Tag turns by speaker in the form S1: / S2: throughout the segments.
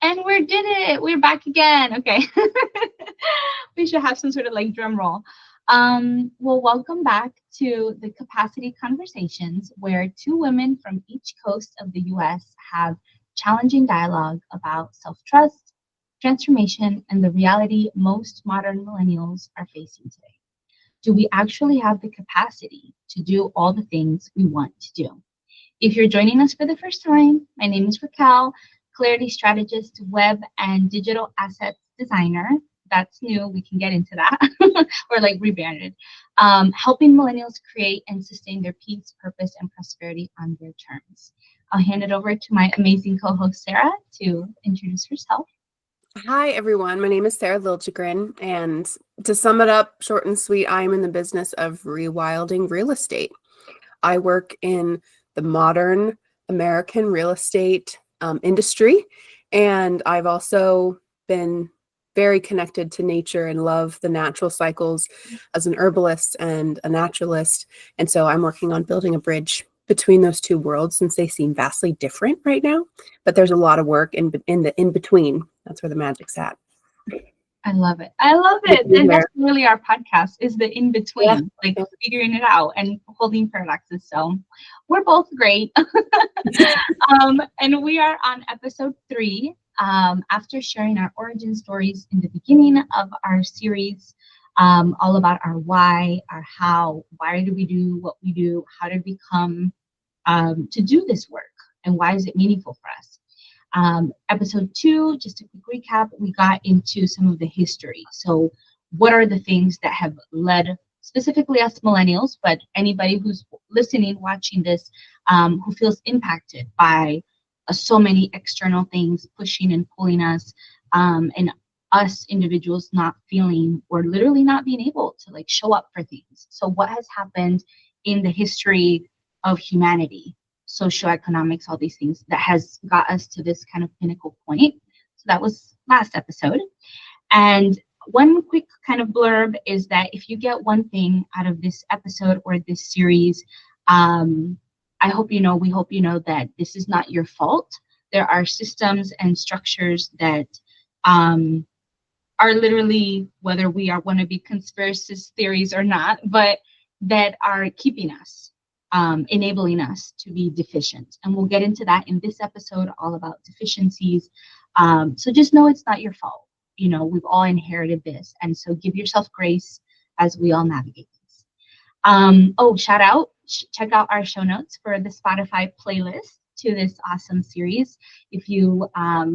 S1: And we did it. We're back again. Okay. We should have some sort of like drum roll. Well, welcome back to the Capacity Conversations, where two women from each coast of the US have challenging dialogue about self trust, transformation, and the reality most modern millennials are facing today. Do we actually have the capacity to do all the things we want to do? If you're joining us for the first time, my name is Raquel, Clarity Strategist, Web and Digital Assets Designer. That's new. We can get into that. Or like rebranded. Helping millennials create and sustain their peace, purpose, and prosperity on their terms. I'll hand it over to my amazing co-host, Sarah, to introduce herself.
S2: Hi, everyone. My name is Sarah Liljegren, and to sum it up short and sweet, I am in the business of rewilding real estate. I work in the modern American real estate industry, and I've also been very connected to nature and love the natural cycles as an herbalist and a naturalist. And so I'm working on building a bridge between those two worlds, since they seem vastly different right now, but there's a lot of work in the in between. That's where the magic's at.
S1: I love it. I love it. And that's really our podcast, is the in between, like figuring it out and holding paradoxes. So we're both great. And we are on episode 3. After sharing our origin stories in the beginning of our series, all about our why, our how, why do we do what we do, how did we come to do this work, and why is it meaningful for us? Episode 2, just a quick recap, we got into some of the history. So what are the things that have led specifically us millennials, but anybody who's listening, watching this, who feels impacted by so many external things pushing and pulling us, and us individuals not feeling or literally not being able to like show up for things. So what has happened in the history of humanity, socioeconomics, all these things that has got us to this kind of pinnacle point. So that was last episode. And one quick kind of blurb is that if you get one thing out of this episode or this series, I hope you know, we hope you know that this is not your fault. There are systems and structures that are literally, whether we are want to be conspiracy theories or not, but that are keeping us, enabling us to be deficient. And we'll get into that in this episode, all about deficiencies. So just know it's not your fault. You know, we've all inherited this. And so give yourself grace as we all navigate this. Shout out, check out our show notes for the Spotify playlist to this awesome series. If you are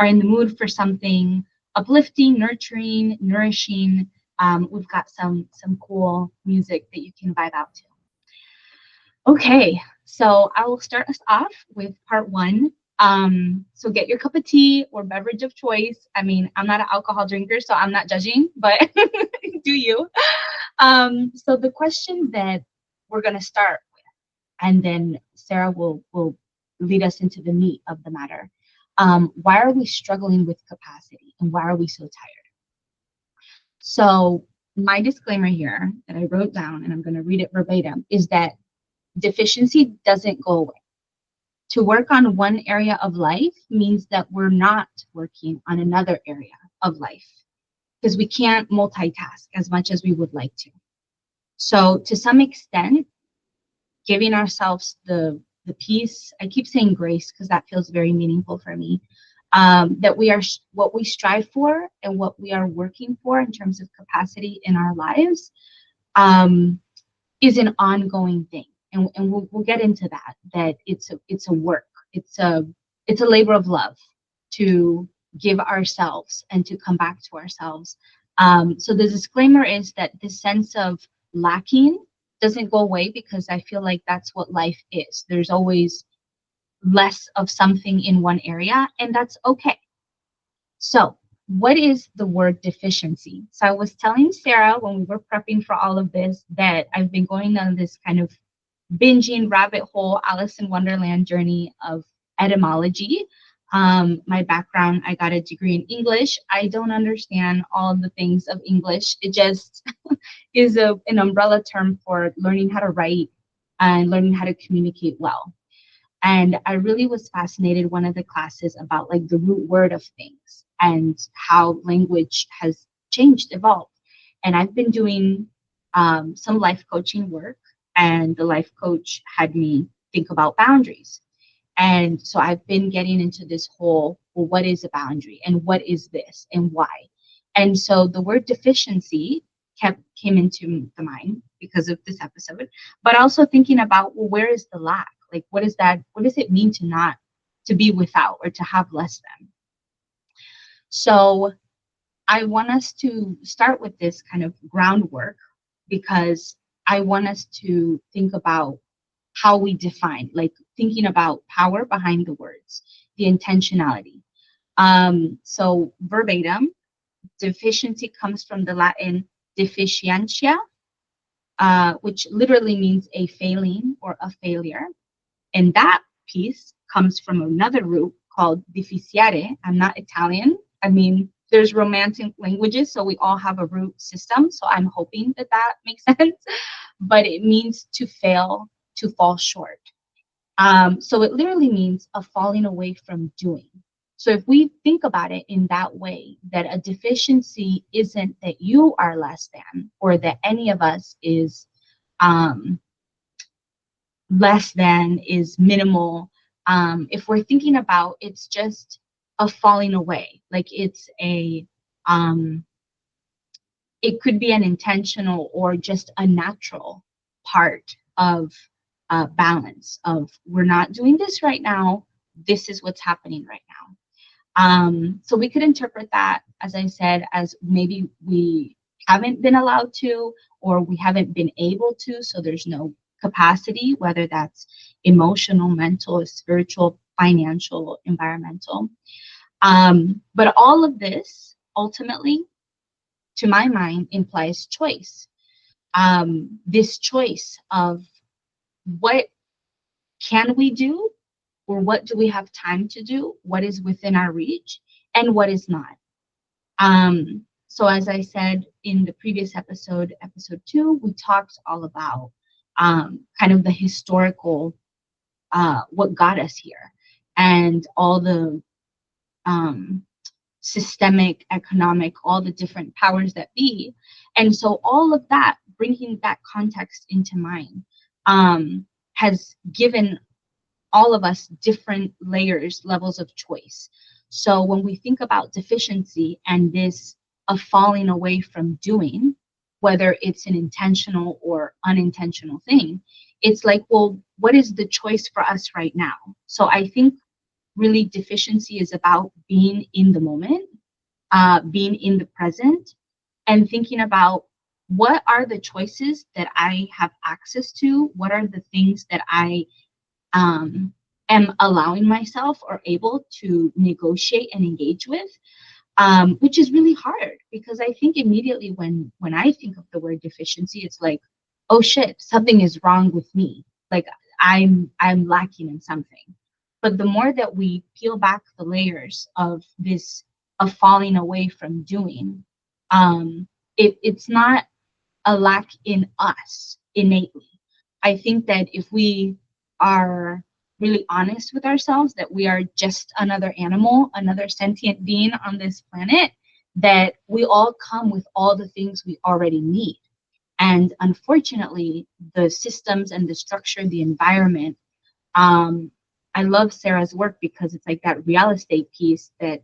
S1: in the mood for something uplifting, nurturing, nourishing, we've got some cool music that you can vibe out to. Okay, so I will start us off with part 1. So get your cup of tea or beverage of choice. I mean, I'm not an alcohol drinker, so I'm not judging, but do you? So the question that we're going to start with, and then Sarah will lead us into the meat of the matter. Why are we struggling with capacity, and why are we so tired? So my disclaimer here that I wrote down, and I'm going to read it verbatim, is that deficiency doesn't go away. To work on one area of life means that we're not working on another area of life, because we can't multitask as much as we would like to. So to some extent, giving ourselves the peace, I keep saying grace because that feels very meaningful for me, that we are what we strive for and what we are working for in terms of capacity in our lives, is an ongoing thing. And we'll get into that it's a work, it's a labor of love to give ourselves and to come back to ourselves. So the disclaimer is that this sense of lacking doesn't go away, because I feel like that's what life is. There's always less of something in one area, and that's okay. So what is the word deficiency? So I was telling Sarah when we were prepping for all of this that I've been going on this kind of binging rabbit hole Alice in Wonderland journey of etymology. My background, I got a degree in English. I don't understand all the things of English. It just is an umbrella term for learning how to write and learning how to communicate well. And I really was fascinated one of the classes about like the root word of things and how language has changed, evolved. And I've been doing some life coaching work, and the life coach had me think about boundaries. And so I've been getting into this whole, well, what is a boundary and what is this and why? And so the word deficiency kept came into the mind because of this episode, but also thinking about, well, where is the lack? Like, what is that? What does it mean to not to be without or to have less than? So I want us to start with this kind of groundwork because I want us to think about how we define, like thinking about power behind the words, the intentionality. So verbatim, deficiency comes from the Latin deficientia, which literally means a failing or a failure. And that piece comes from another root called deficiare. I'm not Italian. I mean, there's romantic languages, so we all have a root system. So I'm hoping that that makes sense. But it means to fail, to fall short. So it literally means a falling away from doing. So if we think about it in that way, that a deficiency isn't that you are less than or that any of us is um, less than, is minimal. If we're thinking about it's just a falling away, like it's a, um, it could be an intentional or just a natural part of balance of we're not doing this right now. This is what's happening right now. So we could interpret that, as I said, as maybe we haven't been allowed to, or we haven't been able to, so there's no capacity, whether that's emotional, mental, spiritual, financial, environmental. But all of this ultimately, to my mind, implies choice. This choice of what can we do, or what do we have time to do, what is within our reach, and what is not. So as I said in the previous episode, episode 2, we talked all about kind of the historical, what got us here, and all the um, systemic, economic, all the different powers that be. And so all of that, bringing that context into mind, has given all of us different layers, levels of choice. So when we think about deficiency and this of falling away from doing, whether it's an intentional or unintentional thing, it's like, well, what is the choice for us right now? So I think really deficiency is about being in the moment, being in the present, and thinking about what are the choices that I have access to? What are the things that I am allowing myself or able to negotiate and engage with, which is really hard because I think immediately when I think of the word deficiency, it's like, oh shit, something is wrong with me. Like I'm lacking in something. But the more that we peel back the layers of this of falling away from doing, it's not a lack in us innately. I think that if we are really honest with ourselves that we are just another animal, another sentient being on this planet, that we all come with all the things we already need. And unfortunately, the systems and the structure, the environment, um, I love Sarah's work because it's like that real estate piece that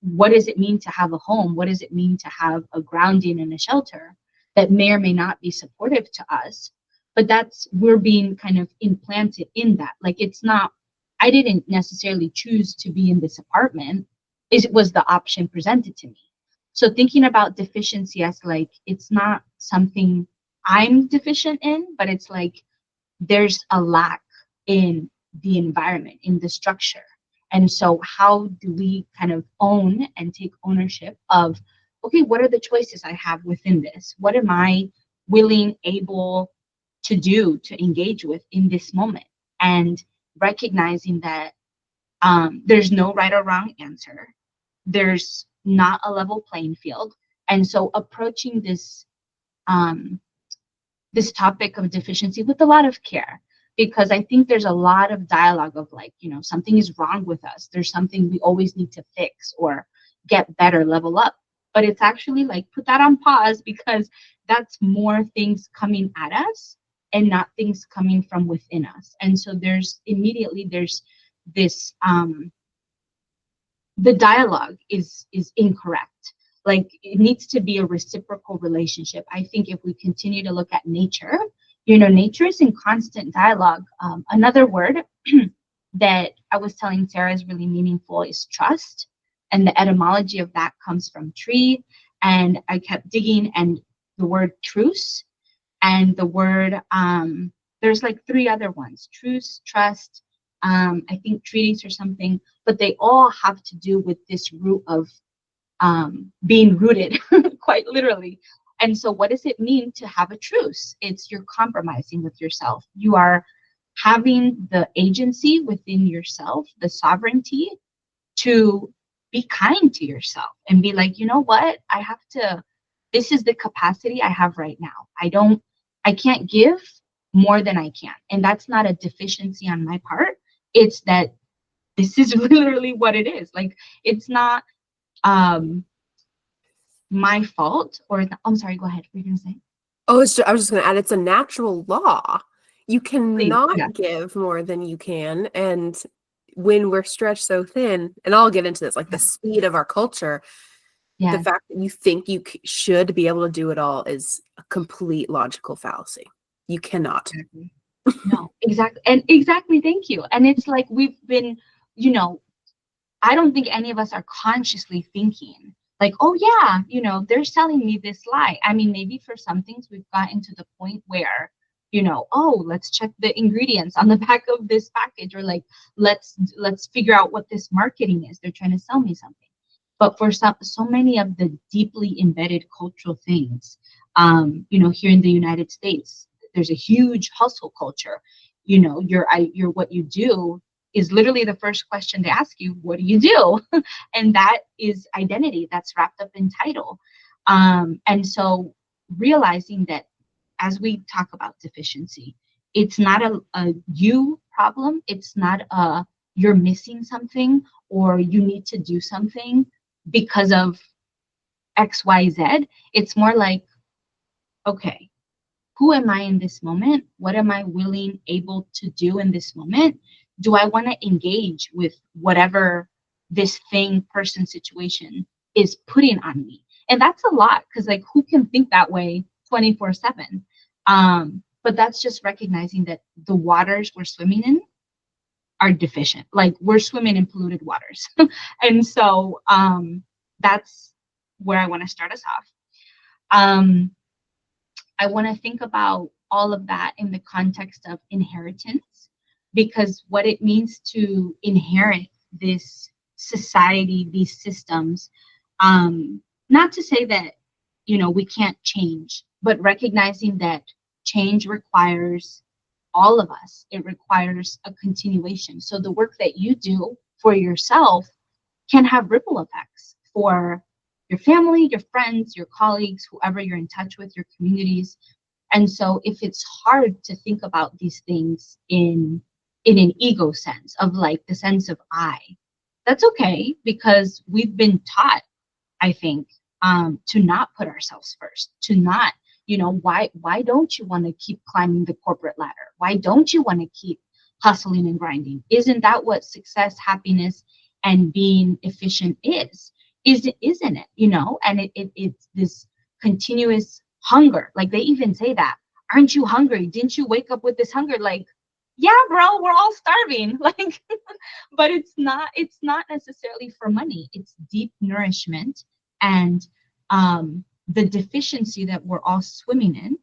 S1: what does it mean to have a home? What does it mean to have a grounding and a shelter that may or may not be supportive to us? But that's, we're being kind of implanted in that. Like it's not, I didn't necessarily choose to be in this apartment. It was the option presented to me. So thinking about deficiency as like, it's not something I'm deficient in, but it's like there's a lack in the environment, in the structure. And so, how do we kind of own and take ownership of, okay, what are the choices I have within this? What am I willing, able to do, to engage with in this moment? And recognizing that there's no right or wrong answer, there's not a level playing field. And so, approaching um, this topic of deficiency with a lot of care. because I think there's a lot of dialogue of like, something is wrong with us. There's something we always need to fix or get better, level up. But it's actually like put that on pause, because that's more things coming at us and not things coming from within us. And so there's this the dialogue is incorrect. Like, it needs to be a reciprocal relationship. I think if we continue to look at nature, nature is in constant dialogue. Another word that I was telling Sarah is really meaningful is trust, and the etymology of that comes from tree. And I kept digging, and the word truce, and the word there's like three other ones: truce, trust, I think treaties or something, but they all have to do with this root of being rooted, quite literally. And so what does it mean to have a truce? It's you're compromising with yourself. You are having the agency within yourself, the sovereignty, to be kind to yourself and be like, you know what, this is the capacity I have right now. I can't give more than I can. And that's not a deficiency on my part. It's that this is literally what it is. Like, it's not my fault, or I'm sorry, go ahead. What were you gonna say?
S2: Oh, I was just going to add, it's a natural law. You
S1: Please. Yeah.
S2: cannot give more than you can. And when we're stretched so thin, and I'll get into this, like the speed of our culture, the
S1: Yeah.
S2: fact that you think you should be able to do it all is a complete logical fallacy. You cannot.
S1: Exactly. No, exactly. And exactly, thank you. And it's like we've been, I don't think any of us are consciously thinking like, oh yeah, they're selling me this lie. I mean, maybe for some things we've gotten to the point where, oh, let's check the ingredients on the back of this package, or like, let's figure out what this marketing is. They're trying to sell me something. But for so many of the deeply embedded cultural things, here in the United States, there's a huge hustle culture. Your what you do is literally the first question they ask you: what do you do? And that is identity that's wrapped up in title. And so realizing that as we talk about deficiency, it's not a you problem. It's not a you're missing something or you need to do something because of XYZ. It's more like, okay, who am I in this moment? What am I willing, able to do in this moment? Do I want to engage with whatever this thing, person, situation is putting on me? And that's a lot, because like, who can think that way 24/7? But that's just recognizing that the waters we're swimming in are deficient. Like, we're swimming in polluted waters. And so that's where I want to start us off. Um, I want to think about all of that in the context of inheritance, because what it means to inherit this society, these systems, not to say that, we can't change, but recognizing that change requires all of us. It requires a continuation. So the work that you do for yourself can have ripple effects for your family, your friends, your colleagues, whoever you're in touch with, your communities. And so if it's hard to think about these things in an ego sense, of like the sense of I, that's okay, because we've been taught, I think, to not put ourselves first, to not, why don't you want to keep climbing the corporate ladder? Why don't you want to keep hustling and grinding? Isn't that what success, happiness, and being efficient is? Isn't it? And it's this continuous hunger. Like, they even say that, aren't you hungry? Didn't you wake up with this hunger? Like, yeah, bro, we're all starving. Like, but it's not necessarily for money. It's deep nourishment. And the deficiency that we're all swimming in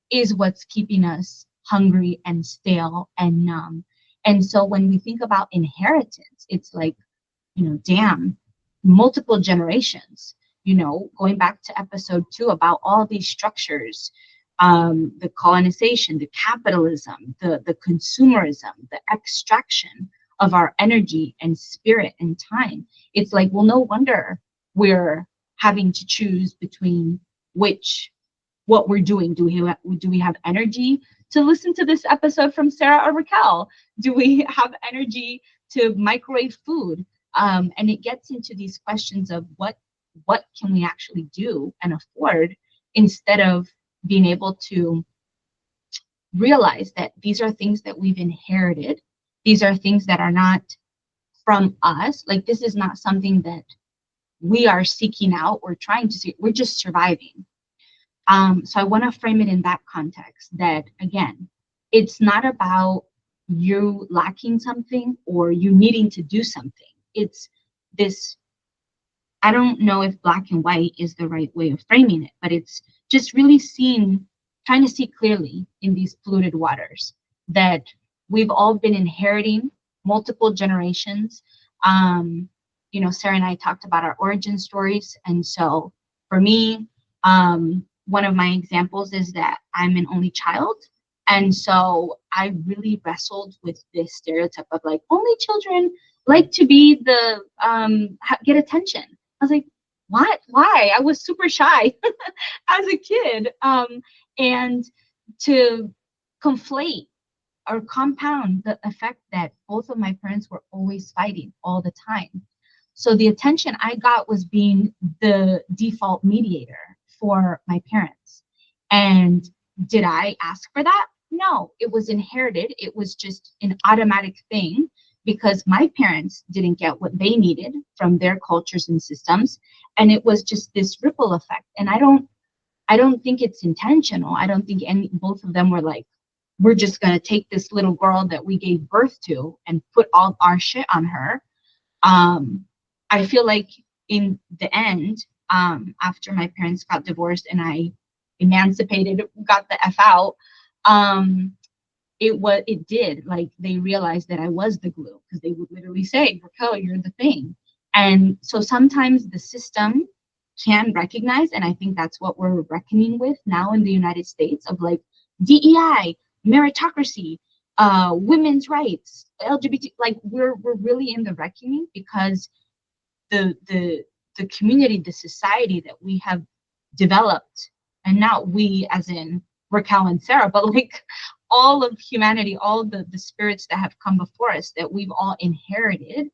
S1: is what's keeping us hungry and stale and numb. And so when we think about inheritance, it's like, damn, multiple generations, going back to episode 2 about all these structures, the colonization, the capitalism, the consumerism, the extraction of our energy and spirit and time. It's like, well, no wonder we're having to choose between what we're doing. Do we have energy to listen to this episode from Sarah or Raquel? Do we have energy to microwave food? And it gets into these questions of what can we actually do and afford, instead of being able to realize that these are things that we've inherited. These are things that are not from us. Like, this is not something that we are seeking out or trying to see. We're just surviving. So I want to frame it in that context, that again, it's not about you lacking something or you needing to do something. It's this, I don't know if black and white is the right way of framing it, but it's just really trying to see clearly in these polluted waters that we've all been inheriting multiple generations. Sarah and I talked about our origin stories. And so for me, one of my examples is that I'm an only child. And so I really wrestled with this stereotype of like, only children like to be get attention. I was like, what? Why? I was super shy as a kid. And to conflate or compound the effect that both of my parents were always fighting all the time. So the attention I got was being the default mediator for my parents. And did I ask for that? No, it was inherited. It was just an automatic thing because my parents didn't get what they needed from their cultures and systems. And it was just this ripple effect. And I don't think it's intentional. I don't think both of them were like, we're just going to take this little girl that we gave birth to and put all our shit on her. I feel like in the end, after my parents got divorced and I emancipated, got the F out, it did, like, they realized that I was the glue, because they would literally say, Raquel, you're the thing. And so sometimes the system can recognize, and I think that's what we're reckoning with now in the United States, of like DEI, meritocracy, women's rights, LGBT, like we're really in the reckoning, because the community, the society that we have developed, and not we as in Raquel and Sarah, but like all of humanity, all the spirits that have come before us, that we've all inherited.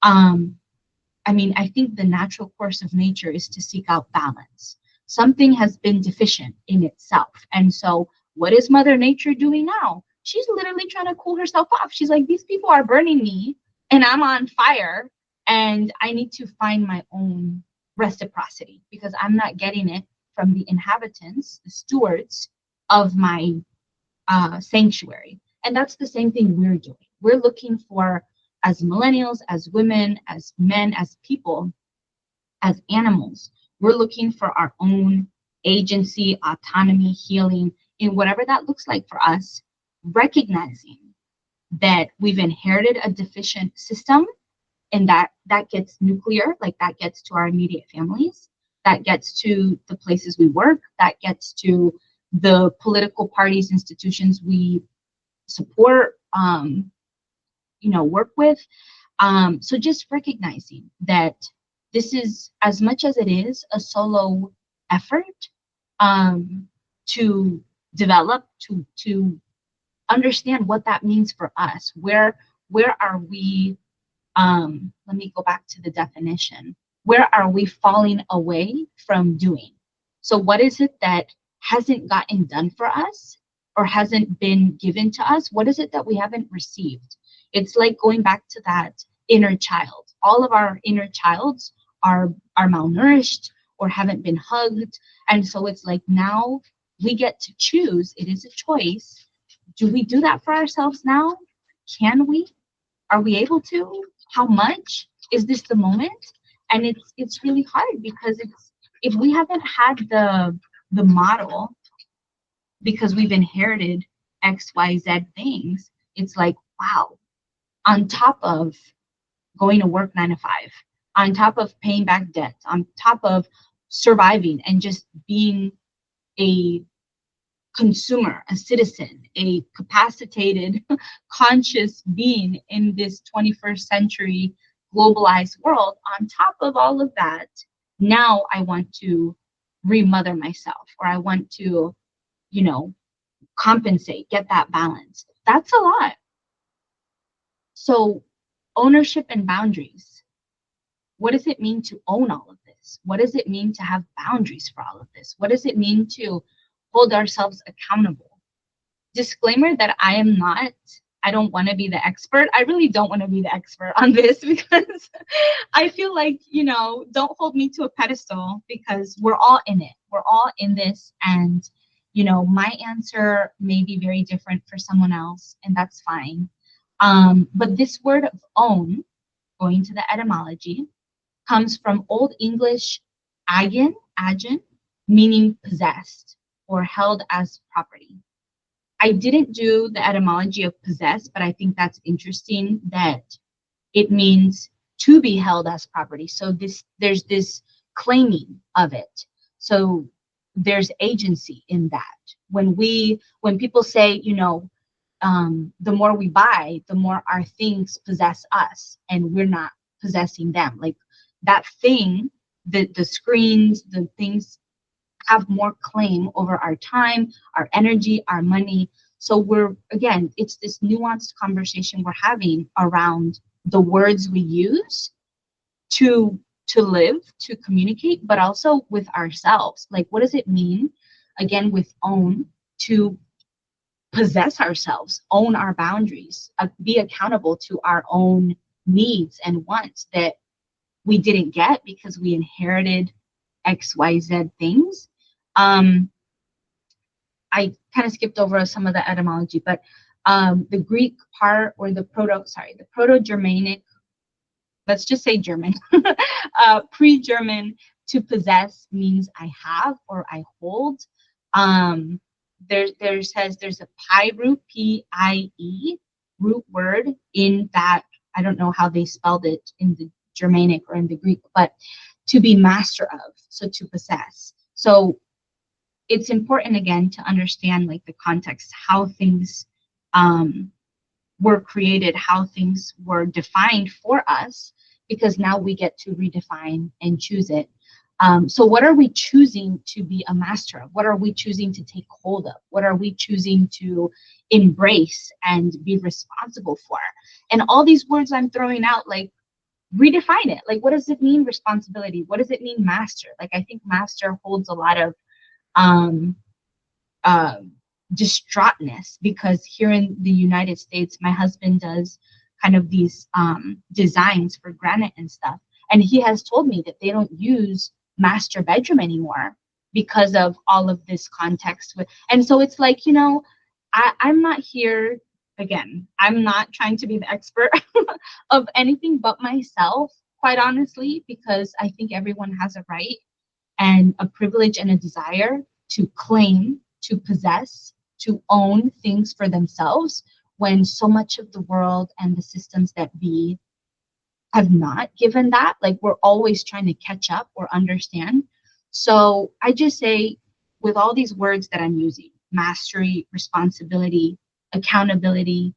S1: I mean, I think the natural course of nature is to seek out balance. Something has been deficient in itself. And so what is Mother Nature doing now? She's literally trying to cool herself off. She's like, these people are burning me and I'm on fire, and I need to find my own reciprocity, because I'm not getting it from the inhabitants, the stewards of my sanctuary. And that's the same thing we're doing. We're looking for, as millennials, as women, as men, as people, as animals, we're looking for our own agency, autonomy, healing, in whatever that looks like for us, recognizing that we've inherited a deficient system, and that gets nuclear, like that gets to our immediate families, that gets to the places we work, that gets to the political parties, institutions we support, work with. So just recognizing that this is, as much as it is a solo effort, to develop, to understand what that means for us. Where are we? Let me go back to the definition. Where are we falling away from doing? So what is it that hasn't gotten done for us or hasn't been given to us? What is it that we haven't received? It's like going back to that inner child. All of our inner childs are malnourished or haven't been hugged. And so it's like, now we get to choose. It is a choice. Do we do that for ourselves now? Can we? Are we able to? How much? Is this the moment? And it's really hard, because if we haven't had the model, because we've inherited X, Y, Z things, it's like, wow, on top of going to work 9 to 5, on top of paying back debts, on top of surviving and just being a consumer, a citizen, a capacitated, conscious being in this 21st century globalized world, on top of all of that, now I want to remother myself, or I want to, compensate, get that balance. That's a lot. So ownership and boundaries. What does it mean to own all of this? What does it mean to have boundaries for all of this? What does it mean to hold ourselves accountable? Disclaimer that I don't want to be the expert. I really don't want to be the expert on this because I feel like, don't hold me to a pedestal because we're all in it. We're all in this. And, my answer may be very different for someone else, and that's fine. But this word of own, going to the etymology, comes from Old English agen, meaning possessed or held as property. I didn't do the etymology of possess, but I think that's interesting that it means to be held as property. So there's this claiming of it. So there's agency in that. When people say, the more we buy, the more our things possess us, and we're not possessing them. Like that thing, the screens, the things have more claim over our time, our energy, our money. So it's this nuanced conversation we're having around the words we use to live, to communicate, but also with ourselves. Like, what does it mean, again, with own, to possess ourselves, own our boundaries, be accountable to our own needs and wants that we didn't get because we inherited XYZ things. I kind of skipped over some of the etymology, but the Greek part, or the Proto-Germanic, let's just say German, pre-German, to possess means I have or I hold. There's a pi root, P-I-E, root word in that. I don't know how they spelled it in the Germanic or in the Greek, but to be master of, so to possess. So it's important, again, to understand like the context, how things were created, how things were defined for us, because now we get to redefine and choose it. So what are we choosing to be a master of? What are we choosing to take hold of? What are we choosing to embrace and be responsible for? And all these words I'm throwing out, like, redefine it. Like, what does it mean, responsibility? What does it mean, master? Like, I think master holds a lot of um, distraughtness, because here in the United States, my husband does kind of these designs for granite and stuff. And he has told me that they don't use master bedroom anymore because of all of this context. And so it's like, I'm not here, again, I'm not trying to be the expert of anything but myself, quite honestly, because I think everyone has a right and a privilege and a desire to claim, to possess, to own things for themselves, when so much of the world and the systems that be have not given that. Like, we're always trying to catch up or understand. So I just say, with all these words that I'm using, mastery, responsibility, accountability,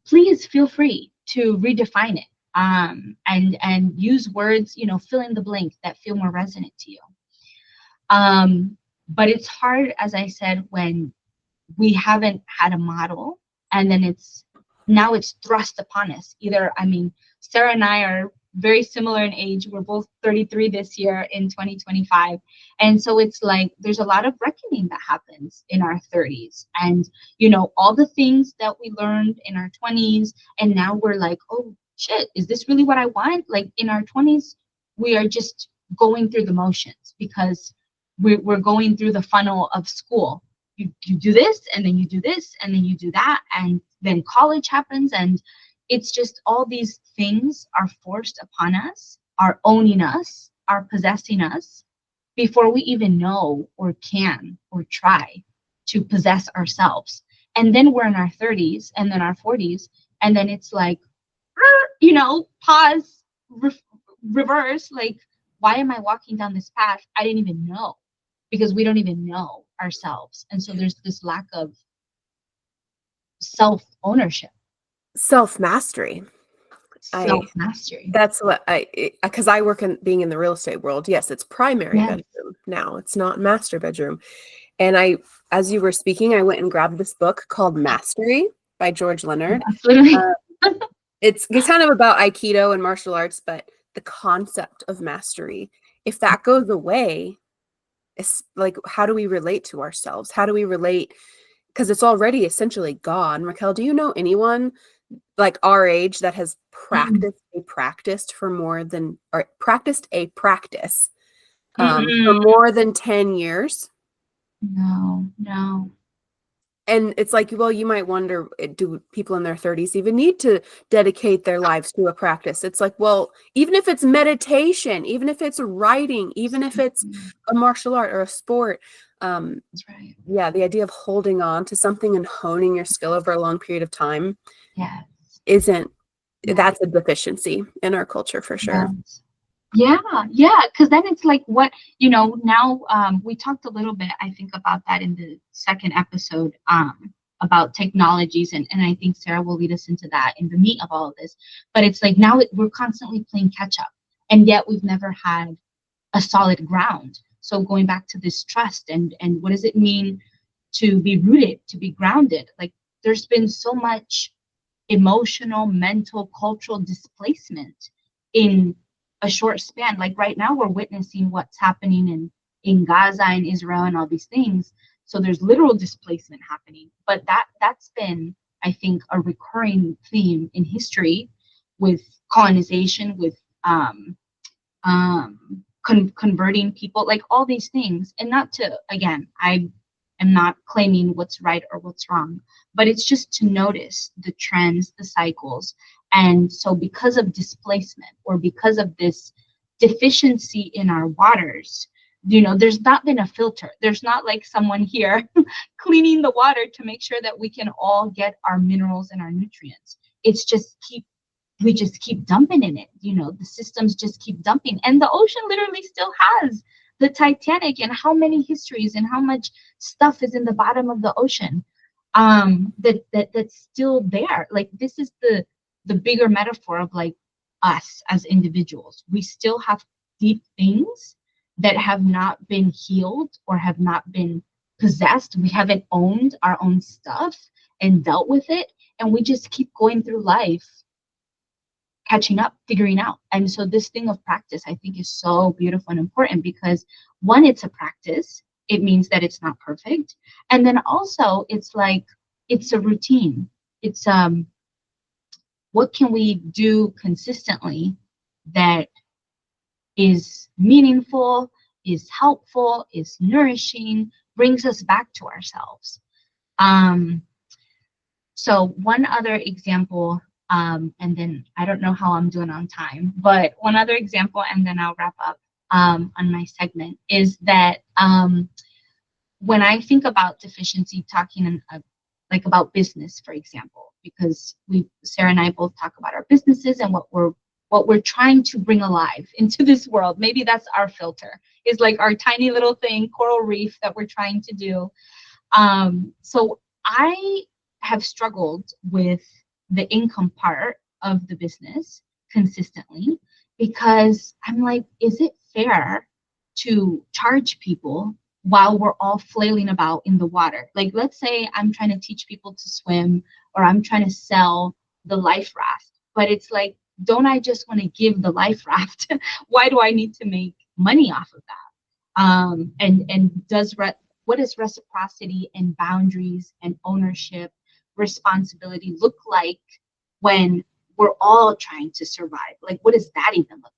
S1: please feel free to redefine it, and use words, fill in the blank, that feel more resonant to you. But it's hard, as I said, when we haven't had a model, and then it's thrust upon us. Sarah and I are very similar in age. We're both 33 this year in 2025. And so it's like there's a lot of reckoning that happens in our 30s. And, all the things that we learned in our 20s, and now we're like, oh, shit, is this really what I want? Like, in our 20s, we are just going through the motions because we're going through the funnel of school. You do this, and then you do this, and then you do that, and then college happens, and it's just all these things are forced upon us, are owning us, are possessing us, before we even know or can or try to possess ourselves. And then we're in our 30s and then our 40s, and then it's like, pause, reverse, like, why am I walking down this path? I didn't even know, because we don't even know ourselves. And so there's this lack of self-ownership.
S2: Self-mastery.
S1: Self-mastery.
S2: That's what because I work in being in the real estate world. Yes, it's primary bedroom now. It's not master bedroom. And as you were speaking, I went and grabbed this book called Mastery by George Leonard.
S1: Absolutely.
S2: Uh, it's kind of about Aikido and martial arts, but the concept of mastery, if that goes away, it's like, how do we relate to ourselves? How do we relate? Because it's already essentially gone. Raquel, do you know anyone like our age that has
S1: Mm,
S2: practiced for more than, or practiced a practice for
S1: mm-mm.
S2: more than 10 years?
S1: No, no.
S2: And it's like, well, you might wonder, do people in their 30s even need to dedicate their lives to a practice? It's like, well, even if it's meditation, even if it's writing, even if it's
S1: Mm,
S2: a martial art or a sport, um,
S1: that's right.
S2: yeah, the idea of holding on to something and honing your skill over a long period of time
S1: Yes.
S2: isn't,
S1: Yeah.
S2: that's a deficiency in our culture for sure.
S1: Yes. Yeah, yeah, because then it's like what, now we talked a little bit, I think, about that in the second episode, about technologies, and I think Sarah will lead us into that in the meat of all of this. But it's like now we're constantly playing catch up, and yet we've never had a solid ground. So going back to this trust and what does it mean to be rooted, to be grounded? Like there's been so much emotional, mental, cultural displacement in a short span. Like right now, we're witnessing what's happening in Gaza and Israel and all these things. So there's literal displacement happening. But that's been, I think, a recurring theme in history with colonization, with converting people, like all these things. And not to, again, I am not claiming what's right or what's wrong, but it's just to notice the trends, the cycles. And so, because of displacement or because of this deficiency in our waters, there's not been a filter. There's not like someone here cleaning the water to make sure that we can all get our minerals and our nutrients. It's just we just keep dumping in it. The systems just keep dumping. And the ocean literally still has the Titanic and how many histories and how much stuff is in the bottom of the ocean, that's still there. Like this is the bigger metaphor of like us as individuals. We still have deep things that have not been healed or have not been possessed. We haven't owned our own stuff and dealt with it. And we just keep going through life catching up, figuring out. And so this thing of practice, I think, is so beautiful and important because one, it's a practice. It means that it's not perfect. And then also it's like it's a routine. It's what can we do consistently that is meaningful, is helpful, is nourishing, brings us back to ourselves. Um, So one other example, and then I don't know how I'm doing on time, but one other example, and then I'll wrap up on my segment, is that when I think about deficiency, talking like about business, for example, because Sarah and I both talk about our businesses and what we're trying to bring alive into this world. Maybe that's our filter, is like our tiny little thing, coral reef that we're trying to do. So I have struggled with the income part of the business consistently because I'm like, is it fair to charge people while we're all flailing about in the water? Like, let's say I'm trying to teach people to swim or I'm trying to sell the life raft, but it's like, don't I just want to give the life raft? Why do I need to make money off of that? And what does reciprocity and boundaries and ownership, responsibility look like when we're all trying to survive? Like, what does that even look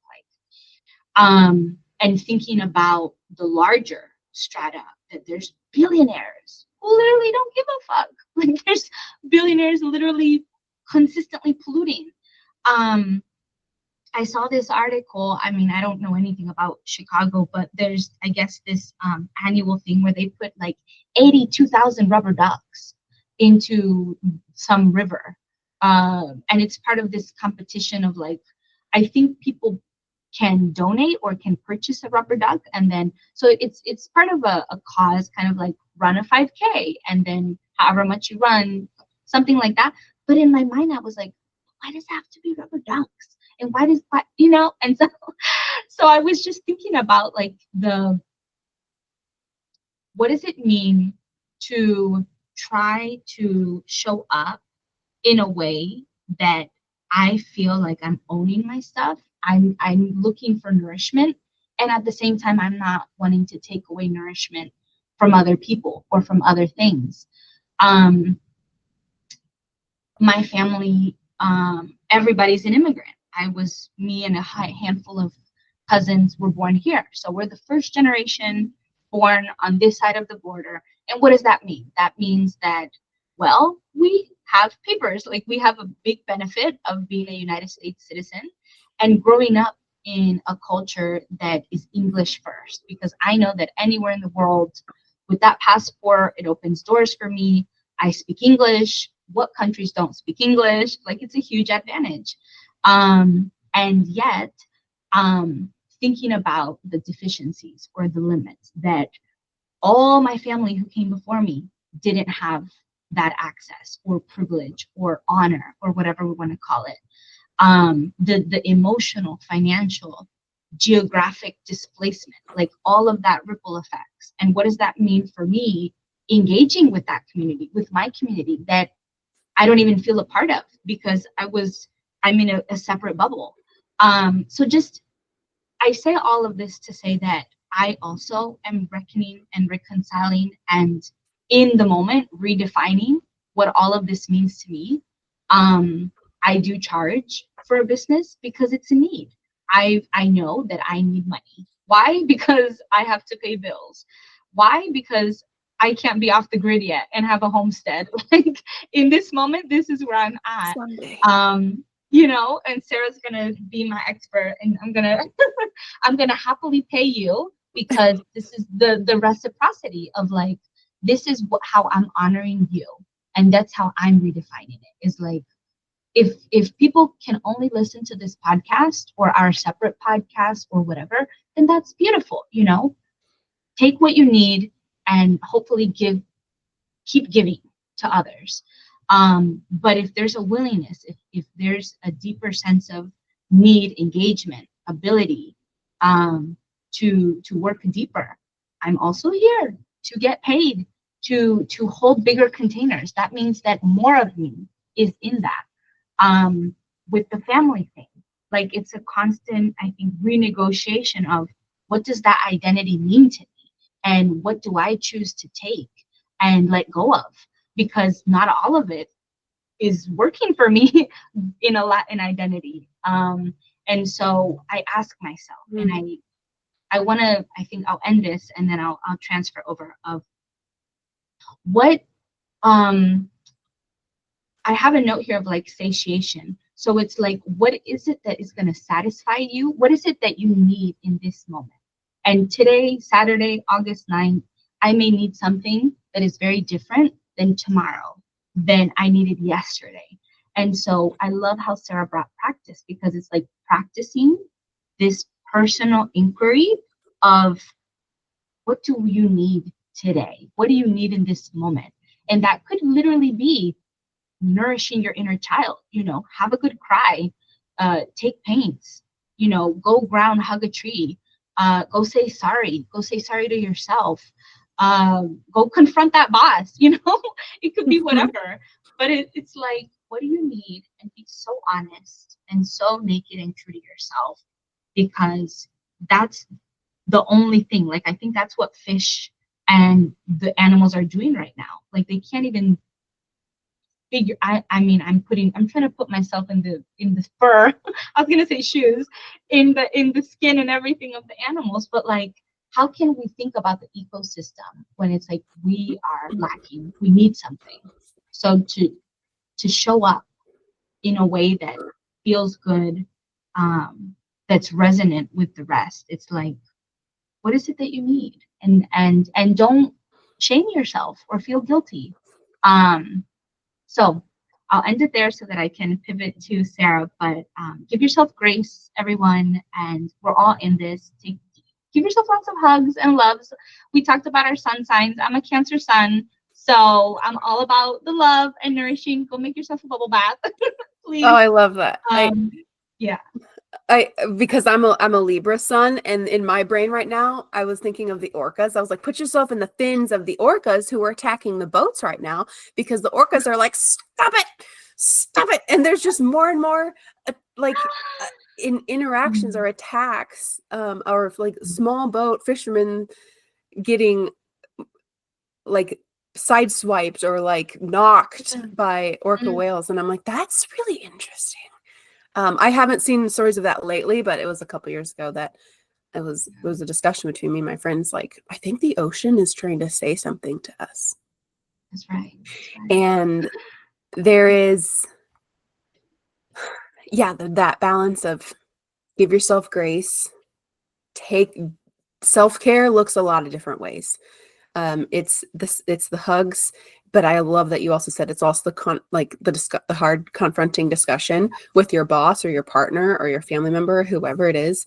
S1: like? And thinking about the larger strata, that there's billionaires who literally don't give a fuck. Like, there's billionaires literally consistently polluting. Um, I saw this article. I mean, I don't know anything about Chicago, but there's, I guess, this annual thing where they put like 82,000 rubber ducks into some river. And it's part of this competition of like, I think people can donate or can purchase a rubber duck. And then, so it's part of a cause, kind of like run a 5K and then however much you run, something like that. But in my mind, I was like, why does it have to be rubber ducks? And and so I was just thinking about like what does it mean to try to show up in a way that I feel like I'm owning my stuff. I'm looking for nourishment, and at the same time I'm not wanting to take away nourishment from other people or from other things. Um my family, everybody's an immigrant. Me and a handful of cousins were born here. So we're the first generation born on this side of the border. And what does that mean? That means that, well, we have papers. Like, we have a big benefit of being a United States citizen and growing up in a culture that is English first, because I know that anywhere in the world with that passport, it opens doors for me. I speak English. What countries don't speak English? Like, it's a huge advantage. And yet, thinking about the deficiencies or the limits that all my family who came before me didn't have, that access or privilege or honor or whatever we want to call it. The emotional, financial, geographic displacement, like all of that ripple effects. And what does that mean for me engaging with that community, with my community that I don't even feel a part of because I'm in a separate bubble. So just, I say all of this to say that I also am reckoning and reconciling and in the moment redefining what all of this means to me. I do charge for a business because it's a need. I know that I need money. Why? Because I have to pay bills. Why? Because I can't be off the grid yet and have a homestead. Like, in this moment, this is where I'm at.
S2: Someday.
S1: And Sarah's gonna be my expert, and I'm gonna I'm gonna happily pay you because this is the reciprocity of, like, this is how I'm honoring you, and that's how I'm redefining it. Is like, if people can only listen to this podcast or our separate podcast or whatever, then that's beautiful. Take what you need and hopefully keep giving to others. But if there's a willingness, if there's a deeper sense of need, engagement, ability, to work deeper, I'm also here to get paid to hold bigger containers. That means that more of me is in that. With the family thing, like, it's a constant, I think, renegotiation of what does that identity mean to me, and what do I choose to take and let go of, because not all of it is working for me in a Latin identity. And so I ask myself, and I want to, I think I'll end this and then I'll transfer over of what, I have a note here of, like, satiation. So it's like, what is it that is going to satisfy you? What is it that you need in this moment? And today, Saturday, August 9th, I may need something that is very different than tomorrow, than I needed yesterday. And so I love how Sarah brought practice, because it's like practicing this personal inquiry of, what do you need today? What do you need in this moment? And that could literally be nourishing your inner child. Have a good cry, take paints, go ground, hug a tree, go say sorry, to yourself, go confront that boss. It could be whatever, but it's like, what do you need? And be so honest and so naked and true to yourself, because that's the only thing. Like, I think that's what fish and the animals are doing right now. Like, they can't even figure. I'm trying to put myself in the fur. I was gonna say shoes, in the skin and everything of the animals, but, like, how can we think about the ecosystem when it's like we are lacking, we need something? So to show up in a way that feels good, that's resonant with the rest. It's like, what is it that you need? And don't shame yourself or feel guilty. So I'll end it there so that I can pivot to Sarah. But give yourself grace, everyone, and we're all in this. Give yourself lots of hugs and loves. We talked about our sun signs. I'm a Cancer sun, so I'm all about the love and nourishing. Go make yourself a bubble bath, please.
S2: Oh, I love that.
S1: Yeah.
S2: Because I'm a Libra sun, and in my brain right now, I was thinking of the orcas. I was like, put yourself in the fins of the orcas who are attacking the boats right now, because the orcas are like, stop it, and there's just more and more in interactions or attacks, or like small boat fishermen getting like sideswiped or like knocked by orca whales, and I'm like, that's really interesting. I haven't seen stories of that lately, but it was a couple years ago that it was a discussion between me and my friends. Like, I think the ocean is trying to say something to us.
S1: That's right. That's right.
S2: And there is, that balance of give yourself grace. Self-care looks a lot of different ways. It's the hugs, but I love that you also said it's also the hard confronting discussion with your boss or your partner or your family member, whoever it is.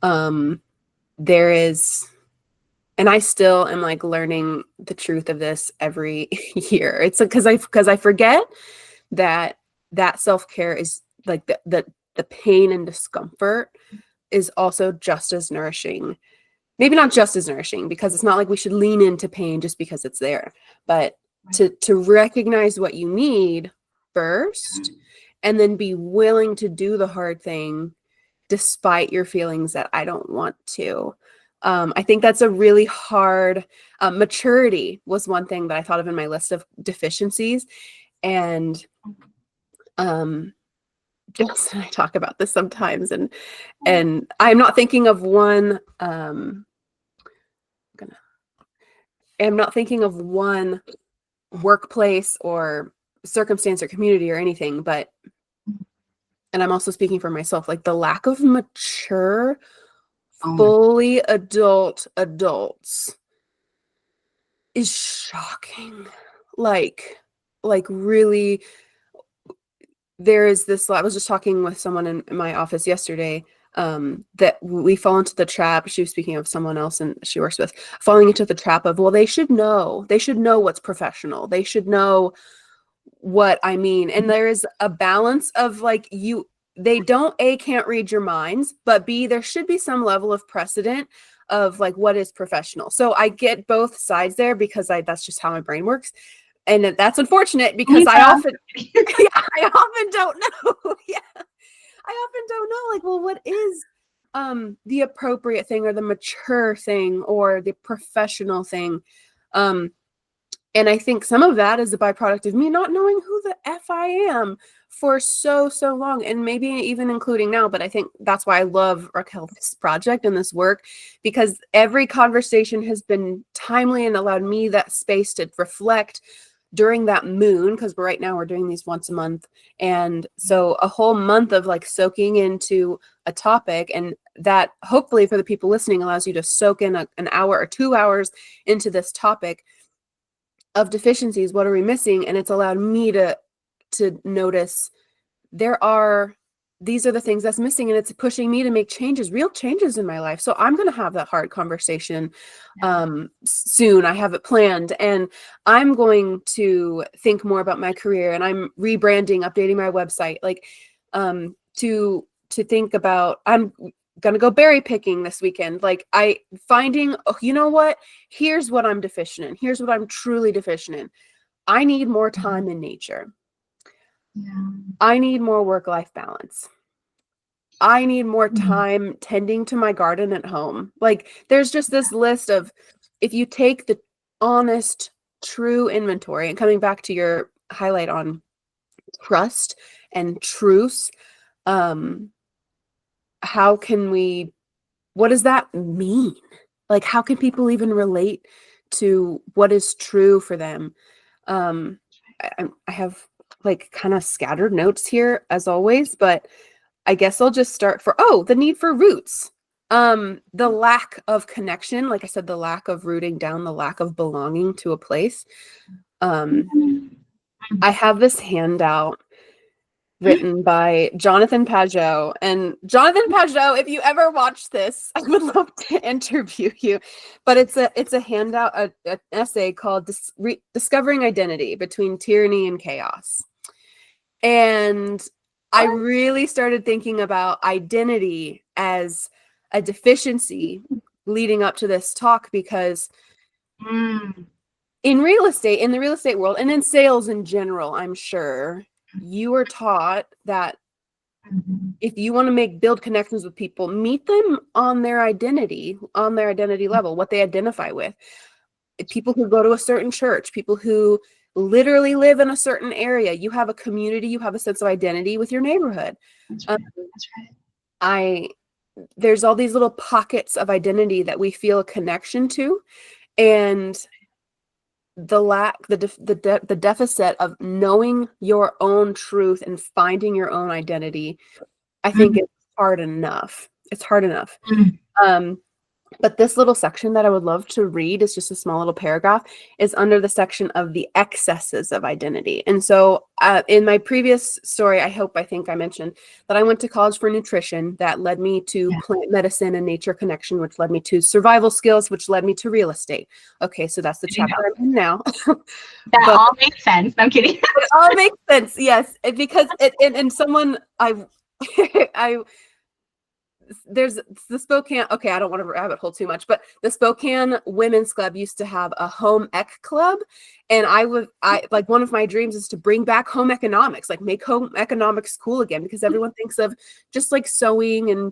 S2: There is, and I still am like learning the truth of this every year. It's because I forget that self-care is like the pain and discomfort is also just as nourishing. Maybe not just as nourishing, because it's not like we should lean into pain just because it's there, but to recognize what you need first, and then be willing to do the hard thing despite your feelings that I don't want to. I think that's a really hard, maturity was one thing that I thought of in my list of deficiencies. And Justin and I talk about this sometimes, and I'm not thinking of one, I'm not thinking of one workplace or circumstance or community or anything, but, and I'm also speaking for myself, like the lack of mature, fully adult adults is shocking. Like really, there is this, I was just talking with someone in my office yesterday, that we fall into the trap. She was speaking of someone else and she works with, falling into the trap of, well, they should know what's professional. They should know what I mean. And there is a balance of like, they can't read your minds, but B, there should be some level of precedent of like what is professional. So I get both sides there, because that's just how my brain works. And that's unfortunate, because I often don't know. Yeah. I often don't know, like, well, what is the appropriate thing or the mature thing or the professional thing? And I think some of that is a byproduct of me not knowing who the F I am for so long, and maybe even including now. But I think that's why I love Raquel, this project and this work, because every conversation has been timely and allowed me that space to reflect during that moon, because right now we're doing these once a month. And so a whole month of like soaking into a topic, and that hopefully for the people listening allows you to soak in an hour or 2 hours into this topic of deficiencies. What are we missing? And it's allowed me to notice these are the things that's missing, and it's pushing me to make real changes in my life. So I'm going to have that hard conversation soon. I have it planned, and I'm going to think more about my career, and I'm rebranding, updating my website, like to think about, I'm going to go berry picking this weekend. Like finding, you know what, here's what I'm deficient in. Here's what I'm truly deficient in. I need more time in nature.
S1: Yeah.
S2: I need more work-life balance. I need more time tending to my garden at home. Like, there's just this list of, if you take the honest, true inventory, and coming back to your highlight on trust and truce, what does that mean? Like, how can people even relate to what is true for them? I have like kind of scattered notes here as always, but I guess I'll just start the need for roots. The lack of connection, like I said, the lack of rooting down, the lack of belonging to a place. I have this handout written by Jonathan Pageau. And Jonathan Pageau, if you ever watch this, I would love to interview you. But it's a handout, an essay called Discovering Identity Between Tyranny and Chaos. And I really started thinking about identity as a deficiency leading up to this talk, because in real estate, in the real estate world, and in sales in general, I'm sure you are taught that if you want to build connections with people, meet them on their identity level, what they identify with. People who go to a certain church, people who literally live in a certain area, you have a community, you have a sense of identity with your neighborhood.
S1: That's right. That's right.
S2: There's all these little pockets of identity that we feel a connection to, and the deficit of knowing your own truth and finding your own identity, I think it's hard enough. It's hard enough. But this little section that I would love to read is just a small little paragraph, is under the section of the excesses of identity. And so in my previous story, I think I mentioned that I went to college for nutrition. That led me to plant medicine and nature connection, which led me to survival skills, which led me to real estate. Okay, so that's the chapter I'm in now.
S1: That all makes sense. No, I'm kidding.
S2: It all makes sense, yes. Because someone there's the Spokane, okay, I don't want to rabbit hole too much, but the Spokane Women's Club used to have a home ec club. And I like, one of my dreams is to bring back home economics, like make home economics cool again, because everyone thinks of just like sewing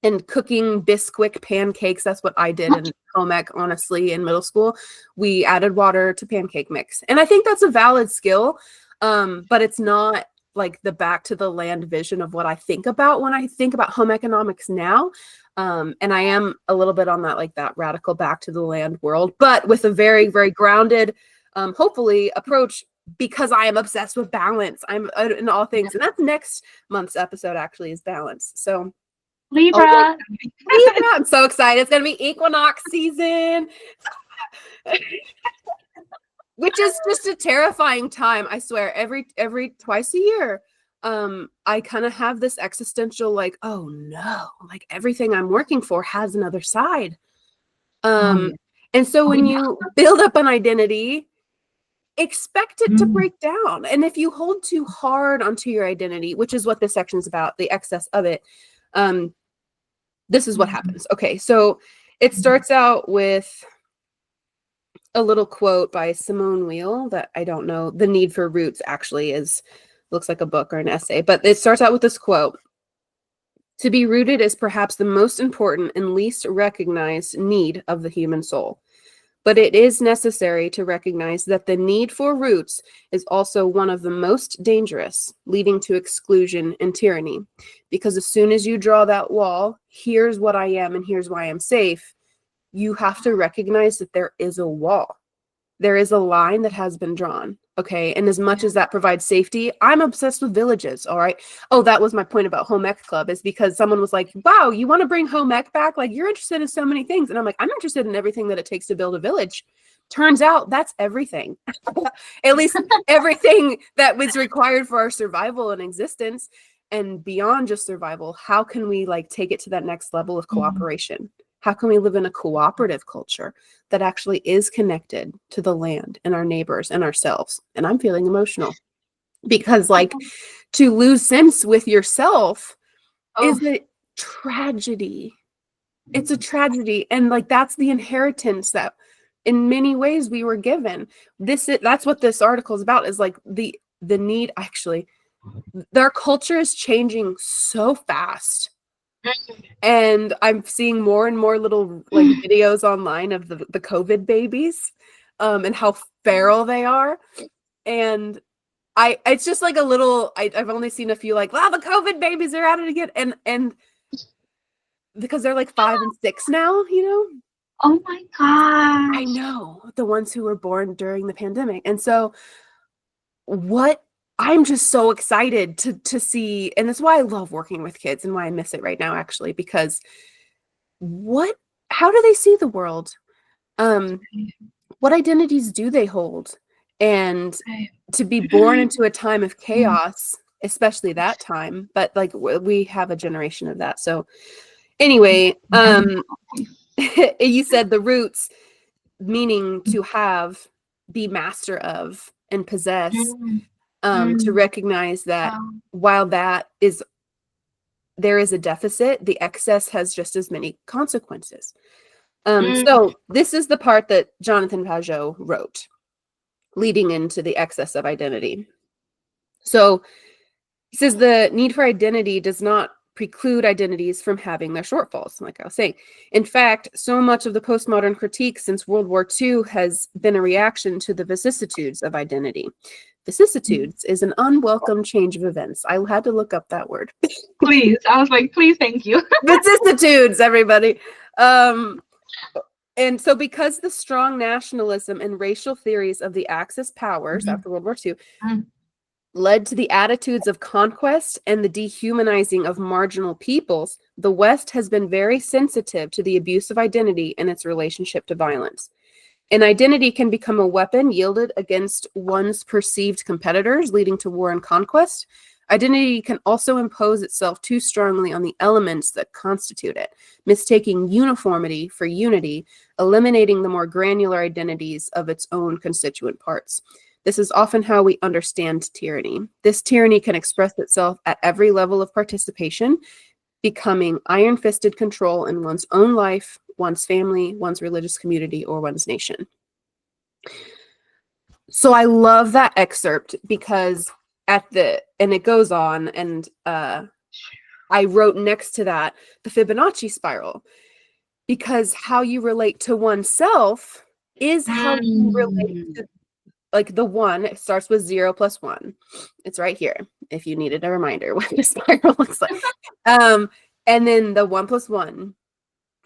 S2: and cooking Bisquick pancakes. That's what I did in home ec, honestly, in middle school. We added water to pancake mix. And I think that's a valid skill, but it's not like the back to the land vision of what I think about when I think about home economics now. And I am a little bit on that, like that radical back to the land world, but with a very, very grounded, hopefully, approach, because I am obsessed with balance. I'm in all things. And that's next month's episode, actually, is balance. So
S1: Libra.
S2: Libra, I'm so excited. It's going to be equinox season. Which is just a terrifying time. I swear, every twice a year, I kind of have this existential, like, oh no, like everything I'm working for has another side. And so when you build up an identity, expect it to break down. And if you hold too hard onto your identity, which is what this section's about, the excess of it, this is what happens. Okay, so it starts out with a little quote by Simone Weil that I don't know. The Need for Roots actually looks like a book or an essay, but it starts out with this quote: "To be rooted is perhaps the most important and least recognized need of the human soul. But it is necessary to recognize that the need for roots is also one of the most dangerous, leading to exclusion and tyranny. Because as soon as you draw that wall, here's what I am and here's why I'm safe, you have to recognize that there is a wall. There is a line that has been drawn." Okay. And as much as that provides safety, I'm obsessed with villages. All right. Oh, that was my point about home ec club, is because someone was like, wow, you want to bring home ec back? Like, you're interested in so many things. And I'm like, I'm interested in everything that it takes to build a village. Turns out that's everything. At least everything that was required for our survival and existence. And beyond just survival, how can we like take it to that next level of cooperation? How can we live in a cooperative culture that actually is connected to the land and our neighbors and ourselves? And I'm feeling emotional because, like, to lose sense with yourself is a tragedy. It's a tragedy. And like, that's the inheritance that in many ways we were given. That's what this article is about, is like the need. Actually, their culture is changing so fast. And I'm seeing more and more little like videos online of the COVID babies, and how feral they are. And it's just like a little, I've only seen a few like, wow, the COVID babies are at it again. And because they're like 5 and 6 now, you know?
S1: Oh my gosh.
S2: I know, the ones who were born during the pandemic. And so I'm just so excited to see, and that's why I love working with kids and why I miss it right now, actually, because how do they see the world? What identities do they hold? And to be born into a time of chaos, especially that time, but like we have a generation of that. So anyway, you said the roots, meaning to have, be master of, and possess. to
S1: Mm.
S2: recognize that
S1: Wow.
S2: while there is a deficit, the excess has just as many consequences.
S1: Mm.
S2: So this is the part that Jonathan Pajot wrote, leading into the excess of identity. So he says the need for identity does not preclude identities from having their shortfalls, like I was saying. In fact, so much of the postmodern critique since World War II has been a reaction to the vicissitudes of identity. Vicissitudes is an unwelcome change of events. I had to look up that word.
S1: Please. I was like, please, thank you.
S2: Vicissitudes, everybody. And so because the strong nationalism and racial theories of the Axis powers
S1: Mhm.
S2: after World War II
S1: Mm.
S2: led to the attitudes of conquest and the dehumanizing of marginal peoples, the West has been very sensitive to the abuse of identity and its relationship to violence. An identity can become a weapon wielded against one's perceived competitors, leading to war and conquest. Identity can also impose itself too strongly on the elements that constitute it, mistaking uniformity for unity, eliminating the more granular identities of its own constituent parts. This is often how we understand tyranny. This tyranny can express itself at every level of participation, becoming iron-fisted control in one's own life, one's family, one's religious community, or one's nation. So I love that excerpt because and it goes on, and I wrote next to that the Fibonacci spiral, because how you relate to oneself is how you relate
S1: Mm.
S2: to, like, the one. It starts with 0 plus 1. It's right here if you needed a reminder what the spiral looks like. And then the 1 plus 1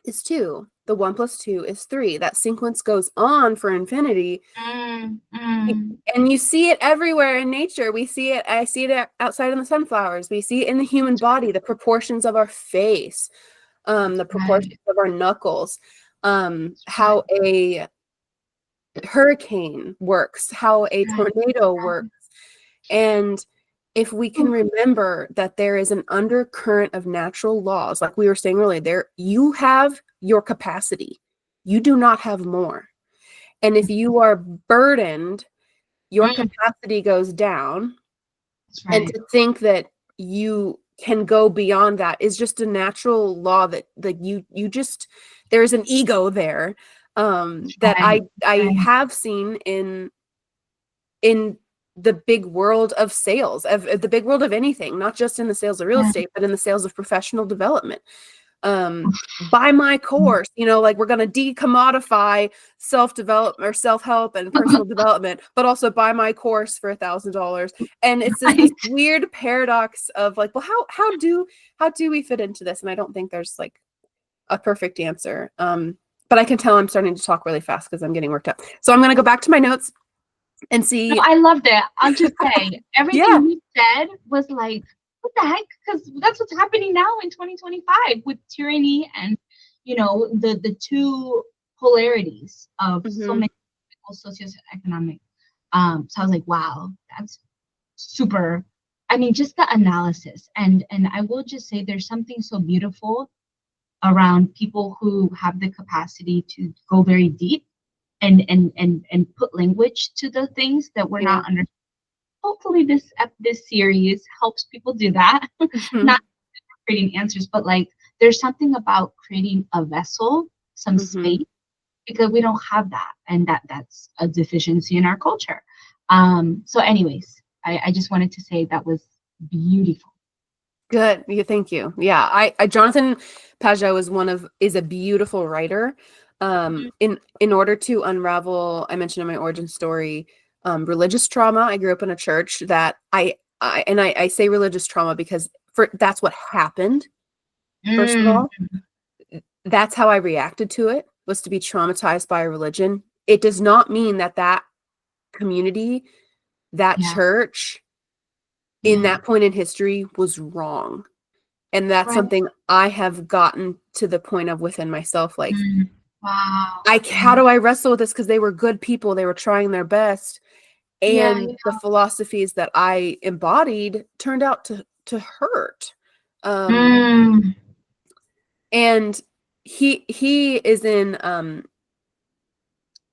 S2: is 2. The 1 plus 2 is 3. That sequence goes on for infinity.
S1: Mm. Mm.
S2: And you see it everywhere in nature. We see it. I see it outside in the sunflowers. We see it in the human body, the proportions of our face, the
S1: Right.
S2: proportions of our knuckles,
S1: That's
S2: how a hurricane works, how a
S1: right.
S2: tornado works. And if we can remember that there is an undercurrent of natural laws, like we were saying earlier, there you have your capacity. You do not have more. And if you are burdened, your
S1: Mm.
S2: capacity goes down.
S1: That's
S2: And
S1: right.
S2: to think that you can go beyond that is just a natural law that you just, there's an ego there, that
S1: Right.
S2: I
S1: Right.
S2: have seen in the big world of sales, of the big world of anything, not just in the sales of real
S1: Yeah.
S2: estate, but in the sales of professional development. Buy my course, like we're going to decommodify self-development or self-help and personal development, but also buy my course for $1,000. And it's just this
S1: Right.
S2: weird paradox of like, well, how do we fit into this? And I don't think there's like a perfect answer. But I can tell I'm starting to talk really fast because I'm getting worked up. So I'm going to go back to my notes and
S1: No,
S2: see.
S1: I loved it. I'll just say
S2: Yeah.
S1: everything you said was like, what the heck? Because that's what's happening now in 2025 with tyranny and, the two polarities of so
S2: Hmm.
S1: many socioeconomic. So I was like, wow, that's super. I mean, just the analysis, and I will just say there's something so beautiful around people who have the capacity to go very deep and put language to the things that we're
S2: Yeah.
S1: not under. Hopefully this series helps people do that.
S2: Hmm.
S1: Not creating answers, but like there's something about creating a vessel, some
S2: Hmm.
S1: space, because we don't have that, and that's a deficiency in our culture. So anyways, I just wanted to say that was beautiful.
S2: Good. Yeah, thank you. Yeah, I Jonathan Pajot is a beautiful writer. In order to unravel, I mentioned in my origin story, religious trauma. I grew up in a church that I say religious trauma because that's what happened. First of
S1: Mm,
S2: all, that's how I reacted to it, was to be traumatized by a religion. It does not mean that community, that
S1: yeah,
S2: church, in
S1: yeah,
S2: that point in history was wrong. And that's
S1: right.
S2: something I have gotten to the point of within myself. Like,
S1: Mm, wow.
S2: how do I wrestle with this? Because they were good people. They were trying their best.
S1: Yeah,
S2: And the philosophies that I embodied turned out to hurt. Um,
S1: mm,
S2: and he is in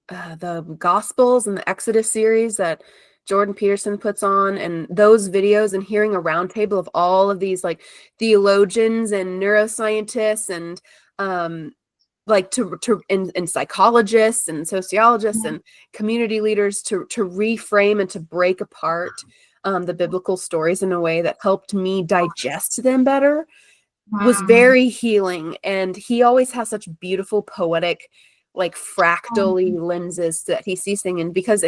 S2: the Gospels and the Exodus series that Jordan Peterson puts on, and those videos, and hearing a roundtable of all of these like theologians and neuroscientists and like and psychologists and sociologists
S1: Yeah.
S2: and community leaders to reframe and to break apart the biblical stories in a way that helped me digest them better was
S1: Wow.
S2: very healing. And he always has such beautiful poetic like
S1: Oh,
S2: fractally lenses that he sees things in, because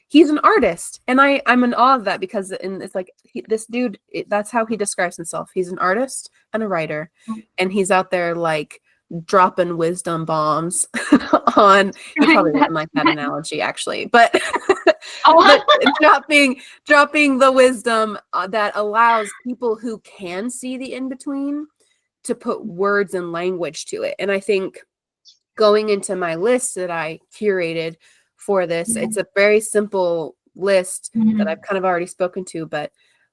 S2: he's an artist, and I'm in awe of that, because it's like this dude, that's how he describes himself. He's an artist and a writer, and he's out there like dropping wisdom bombs on, he probably wouldn't
S1: that's
S2: like that
S1: nice.
S2: analogy actually, but but
S1: Oh,
S2: dropping the wisdom that allows people who can see the in between to put words and language to it. And I think going into my list that I curated for this,
S1: yeah.
S2: it's a very simple list that
S1: Mhm.
S2: I've kind of already spoken to, but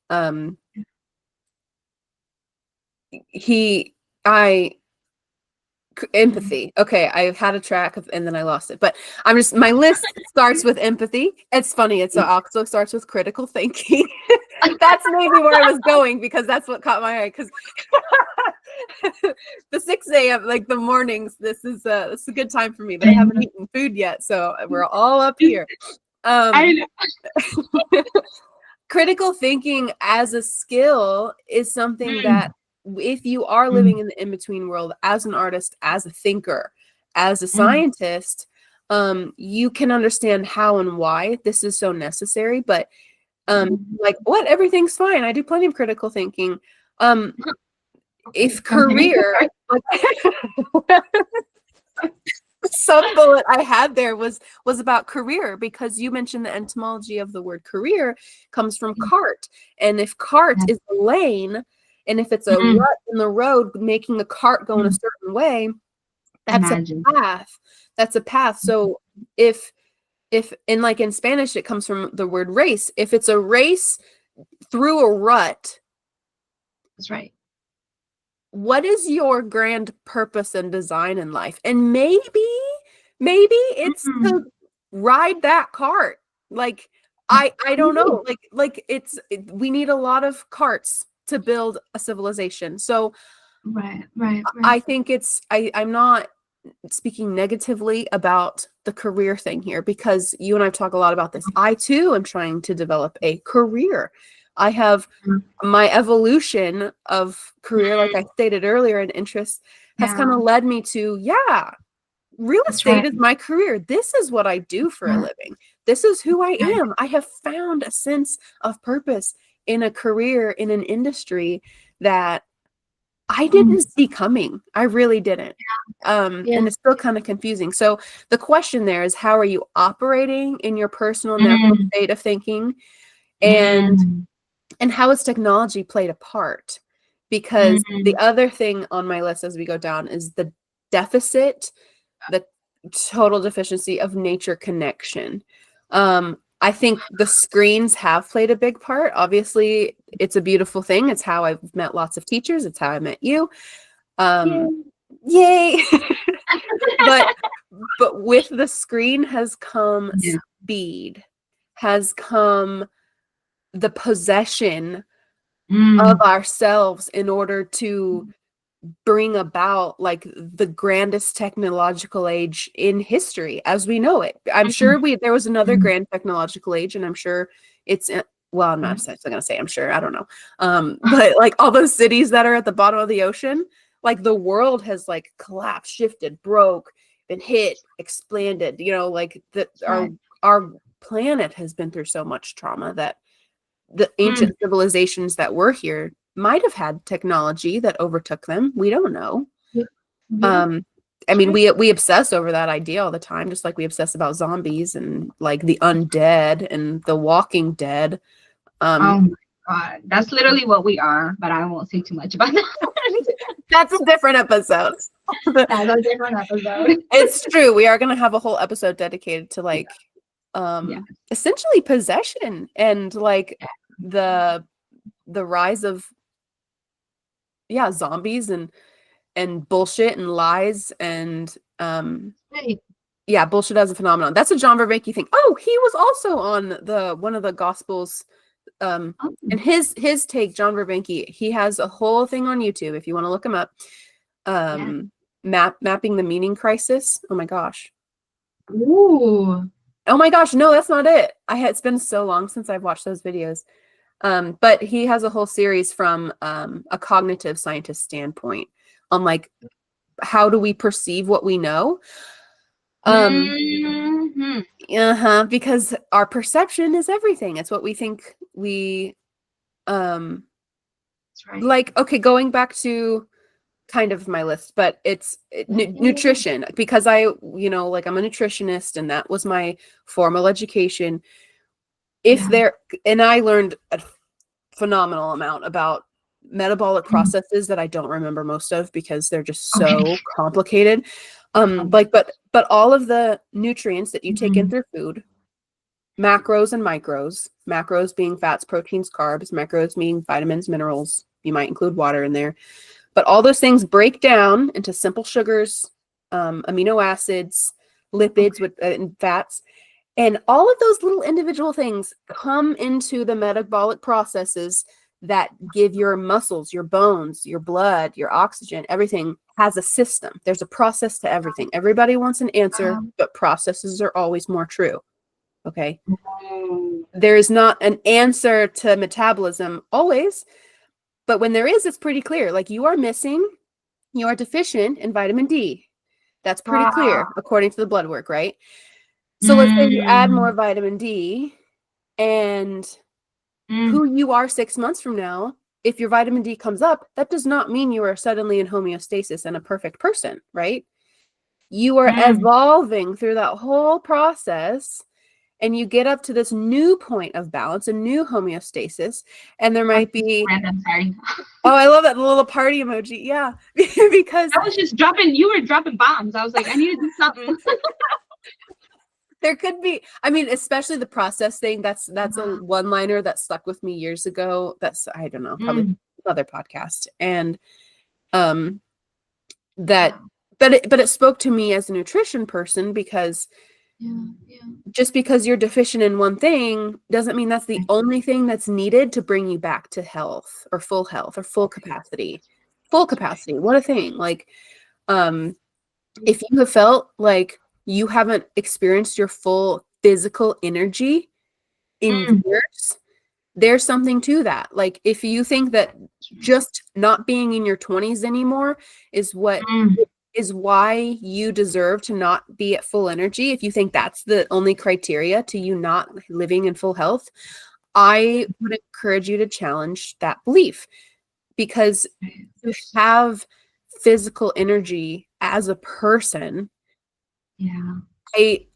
S2: um he I empathy. Okay, I've had a track of, and then I lost it. But my list starts with empathy. It's funny. It also starts with critical thinking. That's maybe where I was going, because that's what caught my eye. Because the 6 a.m. like the mornings, this is a good time for me, but I haven't eaten food yet, so we're all up here.
S1: I
S2: Um,
S1: know.
S2: critical thinking as a skill is something
S1: Mm,
S2: that, if you are living
S1: mm,
S2: in the in-between world as an artist, as a thinker, as a
S1: mm,
S2: scientist, you can understand how and why this is so necessary. But
S1: mm.
S2: like, what, everything's fine, I do plenty of critical thinking.
S1: Okay,
S2: If
S1: continue.
S2: career
S1: Sorry.
S2: some bullet I had there was about career, because you mentioned the etymology of the word career comes from cart. And if cart
S1: Yeah.
S2: is a lane, and if it's a
S1: Mm,
S2: rut in the road making a cart go in a
S1: mm.
S2: certain way, that's a
S1: Imagine.
S2: path. That's a path. So if in like in Spanish it comes from the word race. If it's a race through a rut,
S1: That's right.
S2: what is your grand purpose and design in life? And maybe it's
S1: Mm,
S2: to ride that cart. Like, I don't
S1: maybe.
S2: know, we need a lot of carts to build a civilization. So
S1: Right, right, right.
S2: I think I'm not speaking negatively about the career thing here, because you and I talk a lot about this. I too am trying to develop a career. I have
S1: Mm,
S2: my evolution of career, like I stated earlier, and interests has
S1: yeah,
S2: kind of led me to, yeah, real
S1: that's
S2: estate
S1: right.
S2: is my career. This is what I do for a
S1: Yeah,
S2: living. This is who I
S1: right.
S2: am. I have found a sense of purpose in a career, in an industry that I
S1: Mm,
S2: didn't see coming. I really didn't.
S1: yeah.
S2: And it's still kind of confusing. So the question there is, how are you operating in your personal natural
S1: Mm,
S2: state of thinking? And
S1: mm,
S2: how has technology played a part? Because the
S1: mm.
S2: other thing on my list as we go down is the deficit, the total deficiency of nature connection. I think the screens have played a big part. Obviously, it's a beautiful thing. It's how I've met lots of teachers. It's how I met you.
S1: Yeah.
S2: Um, yay! but with the screen has come
S1: Yeah.
S2: speed, has come the possession of
S1: Mm,
S2: ourselves in order to bring about like the grandest technological age in history as we know it. I'm
S1: mm,
S2: sure there was another
S1: mm,
S2: grand technological age, and I'm sure it's well, I'm not
S1: mm.
S2: actually gonna say I'm sure, I don't know. But like all those cities that are at the bottom of the ocean, like the world has like collapsed, shifted, broke, been hit, expanded, like that
S1: That's right.
S2: our planet has been through so much trauma that the
S1: Mm,
S2: ancient civilizations that were here might have had technology that overtook them. We don't know.
S1: yeah. Yeah.
S2: Um, I
S1: That's
S2: mean,
S1: right.
S2: we obsess over that idea all the time, just like we obsess about zombies and like the undead and the Walking Dead.
S1: Oh
S2: Um,
S1: my God. That's literally what we are, but I won't say too much about that.
S2: that's a different episode.
S1: That's a different episode.
S2: It's true. We are going to have a whole episode dedicated to
S1: Yeah.
S2: like
S1: Yeah.
S2: essentially possession and like
S1: Yeah.
S2: the rise of, yeah, zombies and bullshit and lies and
S1: Right.
S2: Yeah, bullshit as a phenomenon. That's a John Vervaeke thing. Oh, he was also on the one of the Gospels. And
S1: Oh,
S2: his take, John Vervaeke, he has a whole thing on YouTube if you want to look him up.
S1: yeah.
S2: Mapping the meaning crisis. Oh my gosh.
S1: Ooh.
S2: Oh my gosh, no, that's not it. It's been so long since I've watched those videos. But he has a whole series from a cognitive scientist standpoint on like how do we perceive what we know?
S1: Mm-hmm.
S2: Because our perception is everything. It's what we think we
S1: That's right.
S2: like. Okay, going back to kind of my list, but it's nutrition, because like I'm a nutritionist and that was my formal education.
S1: Yeah.
S2: And I learned a phenomenal amount about metabolic
S1: Mm.
S2: processes that I don't remember most of because they're just
S1: Okay.
S2: so complicated.
S1: Okay.
S2: But all of the nutrients that you take in
S1: Mhm.
S2: through food, macros and macros being fats, proteins, carbs, macros meaning vitamins, minerals, you might include water in there. But all those things break down into simple sugars, amino acids, lipids
S1: Okay.
S2: and fats. And all of those little individual things come into the metabolic processes that give your muscles, your bones, your blood, your oxygen, everything has a system. There's a process to everything. Everybody wants an answer,
S1: Um,
S2: but processes are always more true. Okay.
S1: oh,
S2: There is not an answer to metabolism always, but when there is, it's pretty clear. Like you are deficient in vitamin D. That's pretty
S1: wow.
S2: clear according to the blood work, right? So let's say you add more
S1: Mm,
S2: vitamin D and
S1: mm,
S2: who you are 6 months from now, if your vitamin D comes up, that does not mean you are suddenly in homeostasis and a perfect person, right? You are
S1: mm.
S2: evolving through that whole process and you get up to this new point of balance, a new homeostasis, and there
S1: That's
S2: might
S1: just
S2: be,
S1: random. Sorry.
S2: oh, I love that little party emoji. Yeah, because
S1: I was just dropping. You were dropping bombs. I was like, I need to do something.
S2: there could be, I mean, especially the process thing. That's a one-liner that stuck with me years ago. That's, I don't know, probably
S1: Mm,
S2: another podcast. And um that
S1: wow.
S2: but it spoke to me as a nutrition person because
S1: Yeah. Yeah.
S2: just because you're deficient in one thing doesn't mean that's the
S1: Right.
S2: only thing that's needed to bring you back to health or full capacity. Full
S1: That's right.
S2: capacity. What a thing. Like um
S1: Mm,
S2: if you have felt like you haven't experienced your full physical energy in
S1: mm,
S2: years, there's something to that. Like if you think that just not being in your 20s anymore is what
S1: mm,
S2: is why you deserve to not be at full energy, if you think that's the only criteria to you not living in full health, I would encourage you to challenge that belief, because
S1: right.
S2: to have physical energy as a person,
S1: Yeah.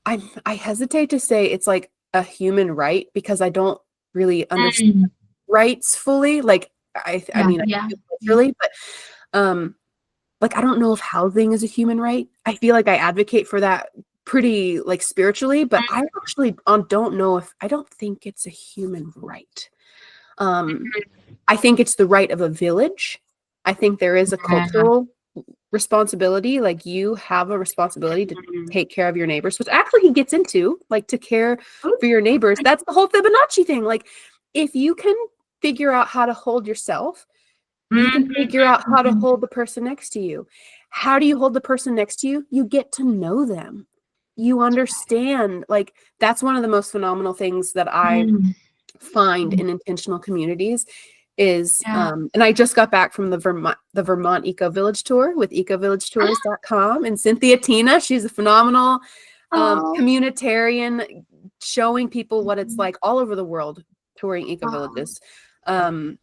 S2: I hesitate to say it's like a human right, because I don't really understand
S1: Mm,
S2: rights fully. Like I
S1: yeah.
S2: mean, I
S1: Yeah.
S2: do
S1: Yeah.
S2: culturally, but like I don't know if housing is a human right. I feel like I advocate for that pretty like spiritually, but I actually don't know if I don't think it's a human right. Um, I think it's the right of a village. I think there is a
S1: Yeah.
S2: cultural responsibility. Like you have a responsibility to
S1: Mm.
S2: take care of your neighbors, which actually he gets into, like to care
S1: Oh,
S2: for your neighbors. That's the whole Fibonacci thing. Like if you can figure out how to hold yourself, you can
S1: mhm,
S2: figure out how to
S1: mhm.
S2: hold the person next to you. How do you hold the person next to you? You get to know them. You understand. Like that's one of the most phenomenal things that I
S1: Mm,
S2: find
S1: mm.
S2: in intentional communities is
S1: Yeah.
S2: and I just got back from the Vermont Eco Village tour with ecovillagetours.com, and Cynthia Tina, she's a phenomenal
S1: Oh.
S2: communitarian, showing people what it's
S1: Mhm.
S2: like all over the world touring eco
S1: Wow.
S2: villages. um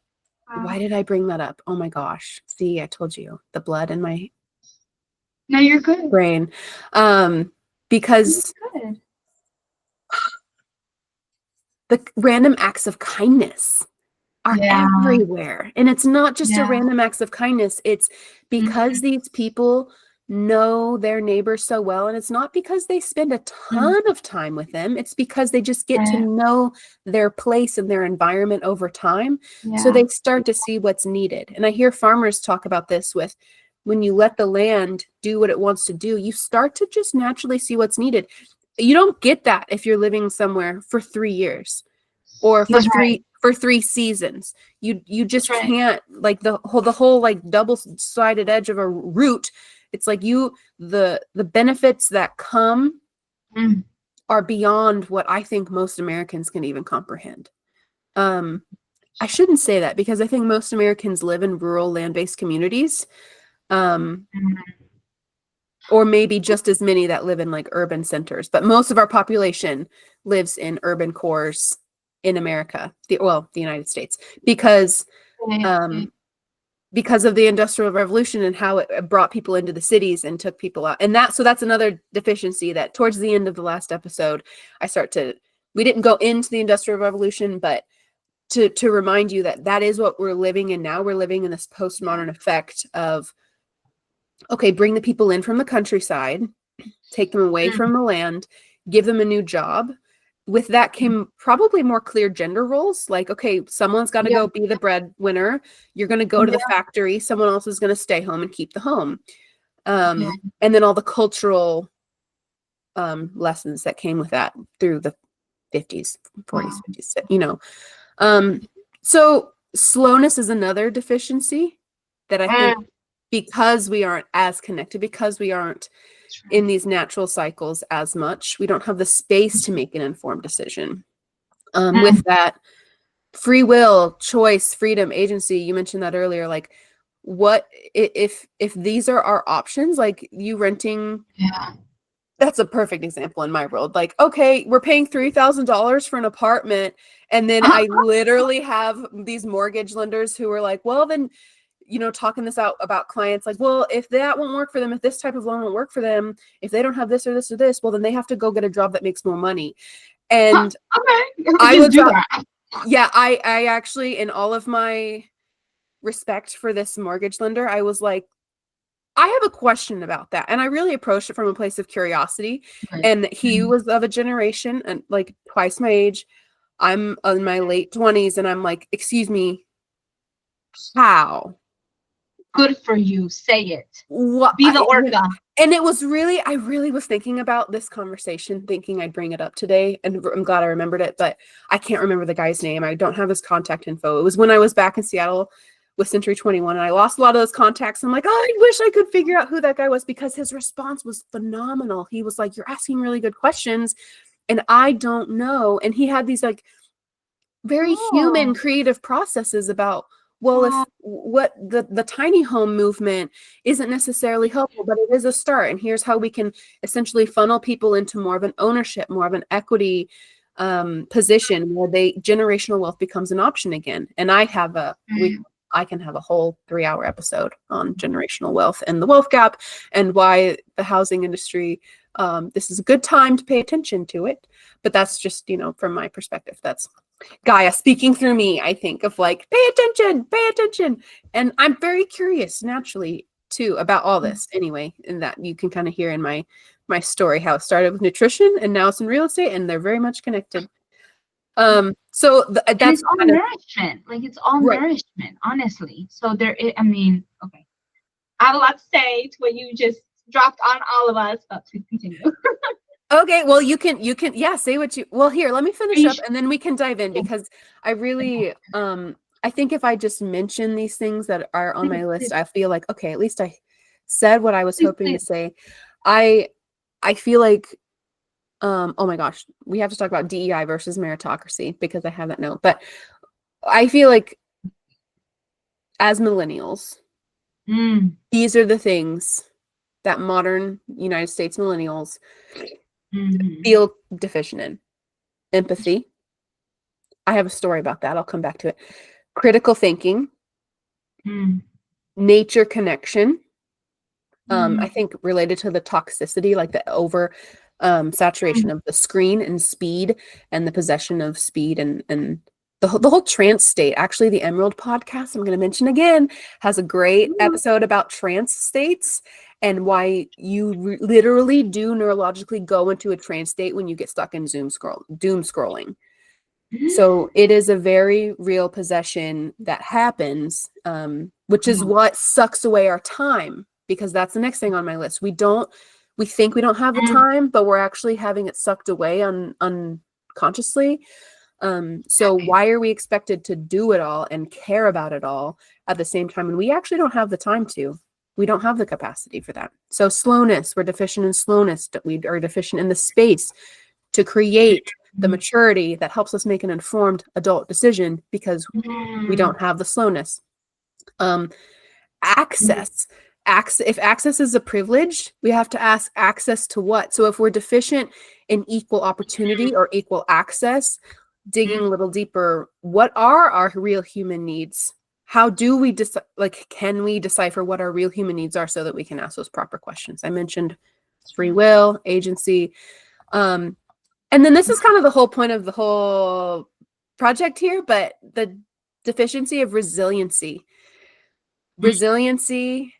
S2: why
S1: Wow.
S2: did I bring that up? Oh my gosh. See, I told you the blood in my
S1: No, you're good.
S2: brain.
S1: You're
S2: Because
S1: good.
S2: the random acts of kindness are
S1: Yeah.
S2: everywhere. And it's not just a
S1: Yeah.
S2: random acts of kindness. It's because
S1: Mhm,
S2: these people know their neighbors so well. And it's not because they spend a
S1: mm.
S2: ton of time with them. It's because they just get to
S1: Right.
S2: know their place and their environment over time. So
S1: Yeah.
S2: they start to see what's needed. And I hear farmers talk about this with when you let the land do what it wants to do, you start to just naturally see what's needed. You don't get that if you're living somewhere for 3 years or
S1: That's right.
S2: for 3 seasons. You
S1: That's
S2: just
S1: right.
S2: can't, like the whole like double-sided edge of a root. It's like the benefits that come
S1: Mm.
S2: are beyond what I think most Americans can even comprehend. I shouldn't say that because I think most Americans live in rural land-based communities. Um,
S1: Mm.
S2: or maybe just as many that live in like urban centers, but most of our population lives in urban cores in America, the United States, because
S1: Yeah, yeah.
S2: um, because of the Industrial Revolution and how it brought people into the cities and took people out. And that's another deficiency that towards the end of the last episode, we didn't go into the Industrial Revolution, but to remind you that is what we're living in now. We're living in this postmodern effect of, okay, bring the people in from the countryside, take them away
S1: Mm.
S2: from the land, give them a new job. With that came probably more clear gender roles. Like, okay, someone's got to
S1: Yeah,
S2: go be the breadwinner. You're going to go to the
S1: yeah,
S2: factory. Someone else is going to stay home and keep the home.
S1: yeah.
S2: And then all the cultural lessons that came with that through the 50s, 40s,
S1: Wow.
S2: 50s, so slowness is another deficiency that I think,
S1: Mm.
S2: because we aren't as connected, because we aren't
S1: That's
S2: in
S1: right.
S2: these natural cycles as much, we don't have the space to make an informed decision.
S1: Mm.
S2: With that, free will, choice, freedom, agency, you mentioned that earlier, like what if these are our options, like you renting,
S1: Yeah.
S2: that's a perfect example in my world. Like, okay, we're paying $3,000 for an apartment. And then I literally have these mortgage lenders who are like, well, then, talking this out about clients, like, well, if that won't work for them, if this type of loan won't work for them, if they don't have this or this or this, well, then they have to go get a job that makes more money.
S1: Huh,
S2: And
S1: okay.
S2: I
S1: Just
S2: was,
S1: do that.
S2: yeah, I actually, in all of my respect for this mortgage lender, I was like, I have a question about that. And I really approached it from a place of curiosity.
S1: Right.
S2: And he
S1: Mm.
S2: was of a generation and like twice my age. I'm in my late 20s and I'm like, excuse me, how?
S1: Good for you. Say it.
S2: What?
S1: Be the orca.
S2: And it was really, I really was thinking about this conversation, thinking I'd bring it up today. And I'm glad I remembered it, but I can't remember the guy's name. I don't have his contact info. It was when I was back in Seattle with Century 21 and I lost a lot of those contacts. I'm like, oh, I wish I could figure out who that guy was, because his response was phenomenal. He was like, you're asking really good questions and I don't know. And he had these like very human
S1: Oh,
S2: creative processes about, well,
S1: wow.
S2: if what the tiny home movement isn't necessarily helpful, but it is a start, and here's how we can essentially funnel people into more of an ownership, more of an equity position where generational wealth becomes an option again. And
S1: Mm.
S2: I can have a whole 3-hour episode on generational wealth and the wealth gap and why the housing industry, this is a good time to pay attention to it. But that's just, from my perspective, that's Gaia speaking through me, I think, of like, pay attention. And I'm very curious naturally too about all this anyway, and that you can kind of hear in my story how it started with nutrition and now it's in real estate, and they're very much connected. So
S1: And
S2: that's
S1: it's all
S2: kind of
S1: nourishment. Like it's all
S2: right.
S1: nourishment, honestly. So I mean, okay. I have a lot to say to what you just dropped on all of us, but please continue.
S2: Okay, well, you can, yeah, say what well, here, let me finish up
S1: Fish.
S2: and then we can dive in, because I really, I think if I just mention these things that are on
S1: Please,
S2: my list,
S1: please,
S2: I feel like, okay, at least I said what I was
S1: please,
S2: hoping to
S1: please.
S2: say. I feel like, oh my gosh, we have to talk about DEI versus meritocracy because I have that note. But I feel like as millennials,
S1: Mm,
S2: these are the things that modern United States millennials
S1: mhm.
S2: feel deficient in: empathy. I have a story about that. I'll come back to it. Critical thinking,
S1: Mm,
S2: nature connection. I
S1: mm,
S2: think related to the toxicity, like the over saturation
S1: mm.
S2: of the screen and speed and the possession of speed and the whole trance state. Actually, the Emerald podcast, I'm going to mention again, has a great episode about trance states and why you literally do neurologically go into a trance state when you get stuck in doom scrolling. So it is a very real possession that happens, which is
S1: Wow.
S2: what sucks away our time. because that's the next thing on my list. We think we don't have the time, but we're actually having it sucked away unconsciously. So why are we expected to do it all and care about it all at the same time? And we actually don't have the time to. We don't have the capacity for that. So slowness, we're deficient in slowness. We are deficient in the space to create the maturity that helps us make an informed adult decision because we don't have the slowness. Access. If access is a privilege, we have to ask access to what? So if we're deficient in equal opportunity or equal access, digging a little deeper, what are our real human needs? How do we can we decipher what our real human needs are so that we can ask those proper questions? I mentioned free will, agency. And then this is kind of the whole point of the whole project here, but the deficiency of resiliency. Resiliency,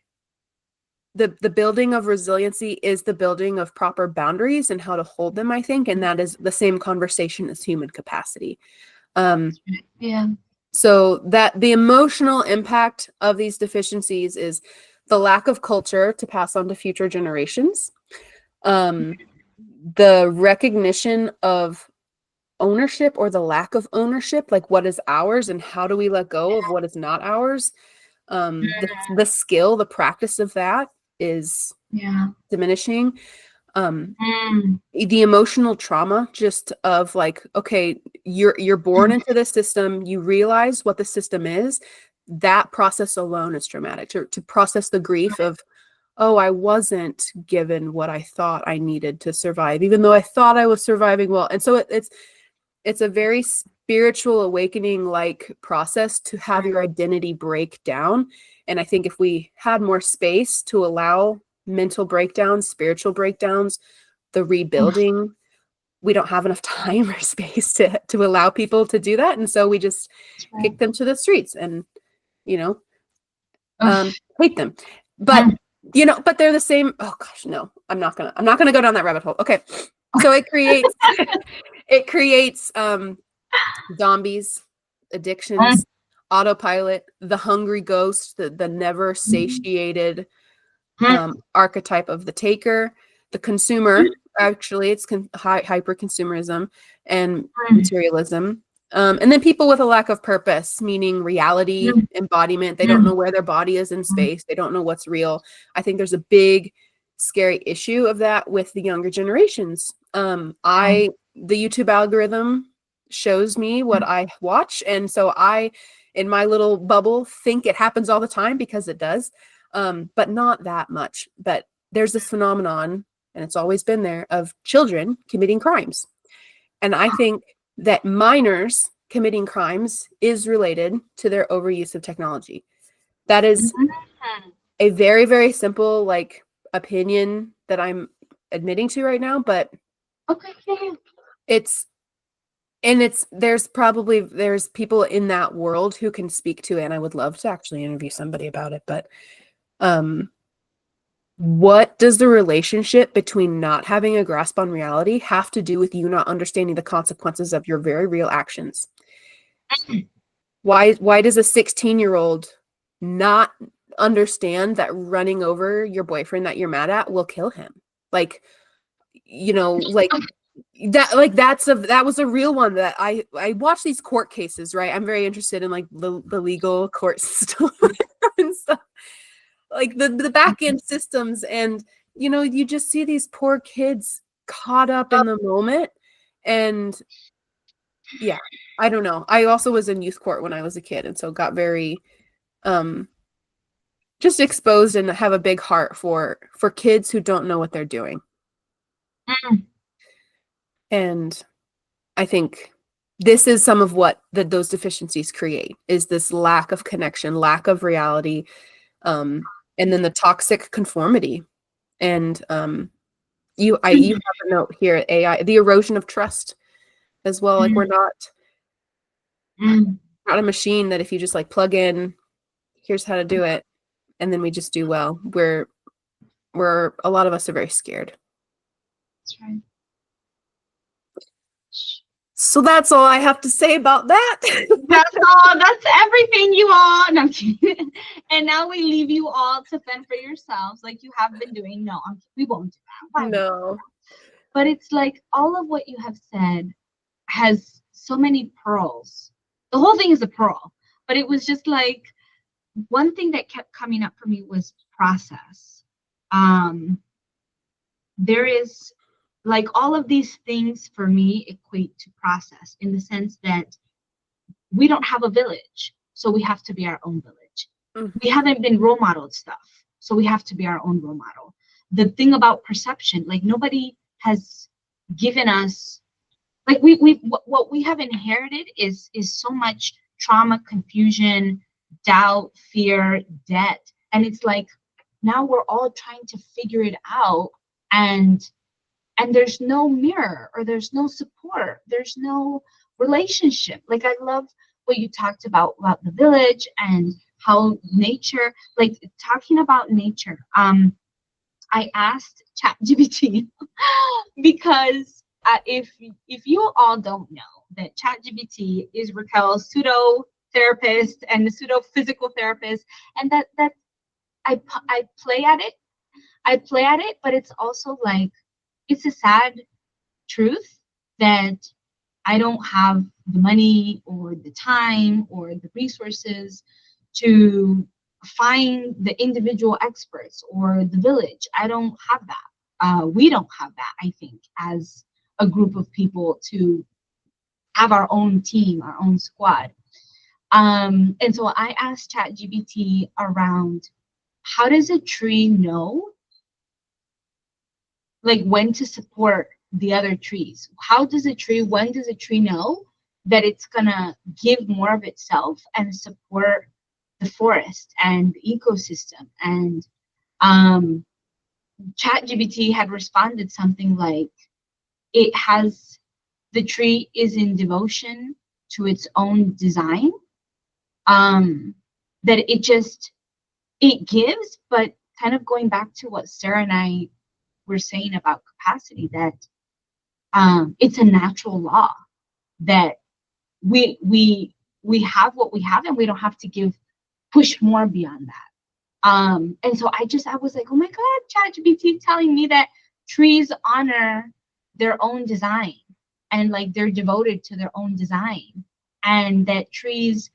S2: the building of resiliency is the building of proper boundaries and how to hold them, I think. And that is the same conversation as human capacity.
S1: Yeah.
S2: So that the emotional impact of these deficiencies is the lack of culture to pass on to future generations, the recognition of ownership or the lack of ownership, like what is ours and how do we let go of what is not ours. The skill, the practice of that is diminishing. The emotional trauma just of like, okay, you're born into this system, you realize what the system is, that process alone is traumatic. To process the grief of, oh, I wasn't given what I thought I needed to survive, even though I thought I was surviving well. And so it's a very spiritual awakening like process to have your identity break down. And I think if we had more space to allow mental breakdowns, spiritual breakdowns, the rebuilding, we don't have enough time or space to allow people to do that. And so we just kick them to the streets and, hate them. But, but they're the same. Oh gosh, no, I'm not gonna go down that rabbit hole. Okay. So it creates zombies, addictions, autopilot, the hungry ghost, the never satiated archetype of the taker, the consumer. Actually, it's hyper consumerism and materialism. And then people with a lack of purpose, meaning reality, embodiment. They don't know where their body is in space. They don't know what's real. I think there's a big, scary issue of that with the younger generations. The YouTube algorithm shows me what I watch. And so I, in my little bubble, think it happens all the time because it does, but not that much. But there's this phenomenon, and it's always been there, of children committing crimes. And I think that minors committing crimes is related to their overuse of technology. That is a very, very simple, like, opinion that I'm admitting to right now, but there's people in that world who can speak to it, and I would love to actually interview somebody about it. But what does the relationship between not having a grasp on reality have to do with you not understanding the consequences of your very real actions? Why does a 16-year-old not understand that running over your boyfriend that you're mad at will kill him? Like, that was a real one that I watch these court cases, right? I'm very interested in like the legal court system and stuff, like the back end systems, and you just see these poor kids caught up in the moment. And yeah, I don't know. I also was in youth court when I was a kid, and so got very just exposed and have a big heart for kids who don't know what they're doing. And I think this is some of what those deficiencies create, is this lack of connection, lack of reality, and then the toxic conformity. And you have a note here, AI, the erosion of trust as well. Like, we're not a machine that if you just like plug in, here's how to do it, and then we just do well. We're a lot of us are very scared.
S1: That's right.
S2: So that's all I have to say about that.
S1: That's all. That's everything, you all. No, I'm kidding. And now we leave you all to fend for yourselves, like you have been doing. No, we won't do that. Why would we?
S2: No.
S1: But it's like all of what you have said has so many pearls. The whole thing is a pearl. But it was just like one thing that kept coming up for me was process. Um, there is like all of these things for me equate to process in the sense that we don't have a village, so we have to be our own village. We
S2: Mhm.
S1: haven't been role modeled stuff, so we have to be our own role model. The thing about perception, like nobody has given us, like what we have inherited is so much trauma, confusion, doubt, fear, debt, and it's like now we're all trying to figure it out, and there's no mirror or there's no support, there's no relationship. Like I love what you talked about the village and how nature, like talking about nature. I asked ChatGPT because if you all don't know that ChatGPT is Raquel's pseudo therapist and the pseudo physical therapist, and that I play at it, but it's also like it's a sad truth that I don't have the money or the time or the resources to find the individual experts or the village. I don't have that. We don't have that, I think, as a group of people to have our own team, our own squad. And so I asked ChatGPT around how does a tree know like when to support the other trees? When does a tree know that it's gonna give more of itself and support the forest and the ecosystem? And um, ChatGPT had responded something like, it has, the tree is in devotion to its own design, um, that it gives, but kind of going back to what Sarah and I were saying about capacity, that it's a natural law that we have what we have and we don't have to push more beyond that. And so I was like, oh my God, ChatGPT telling me that trees honor their own design and like they're devoted to their own design, and that trees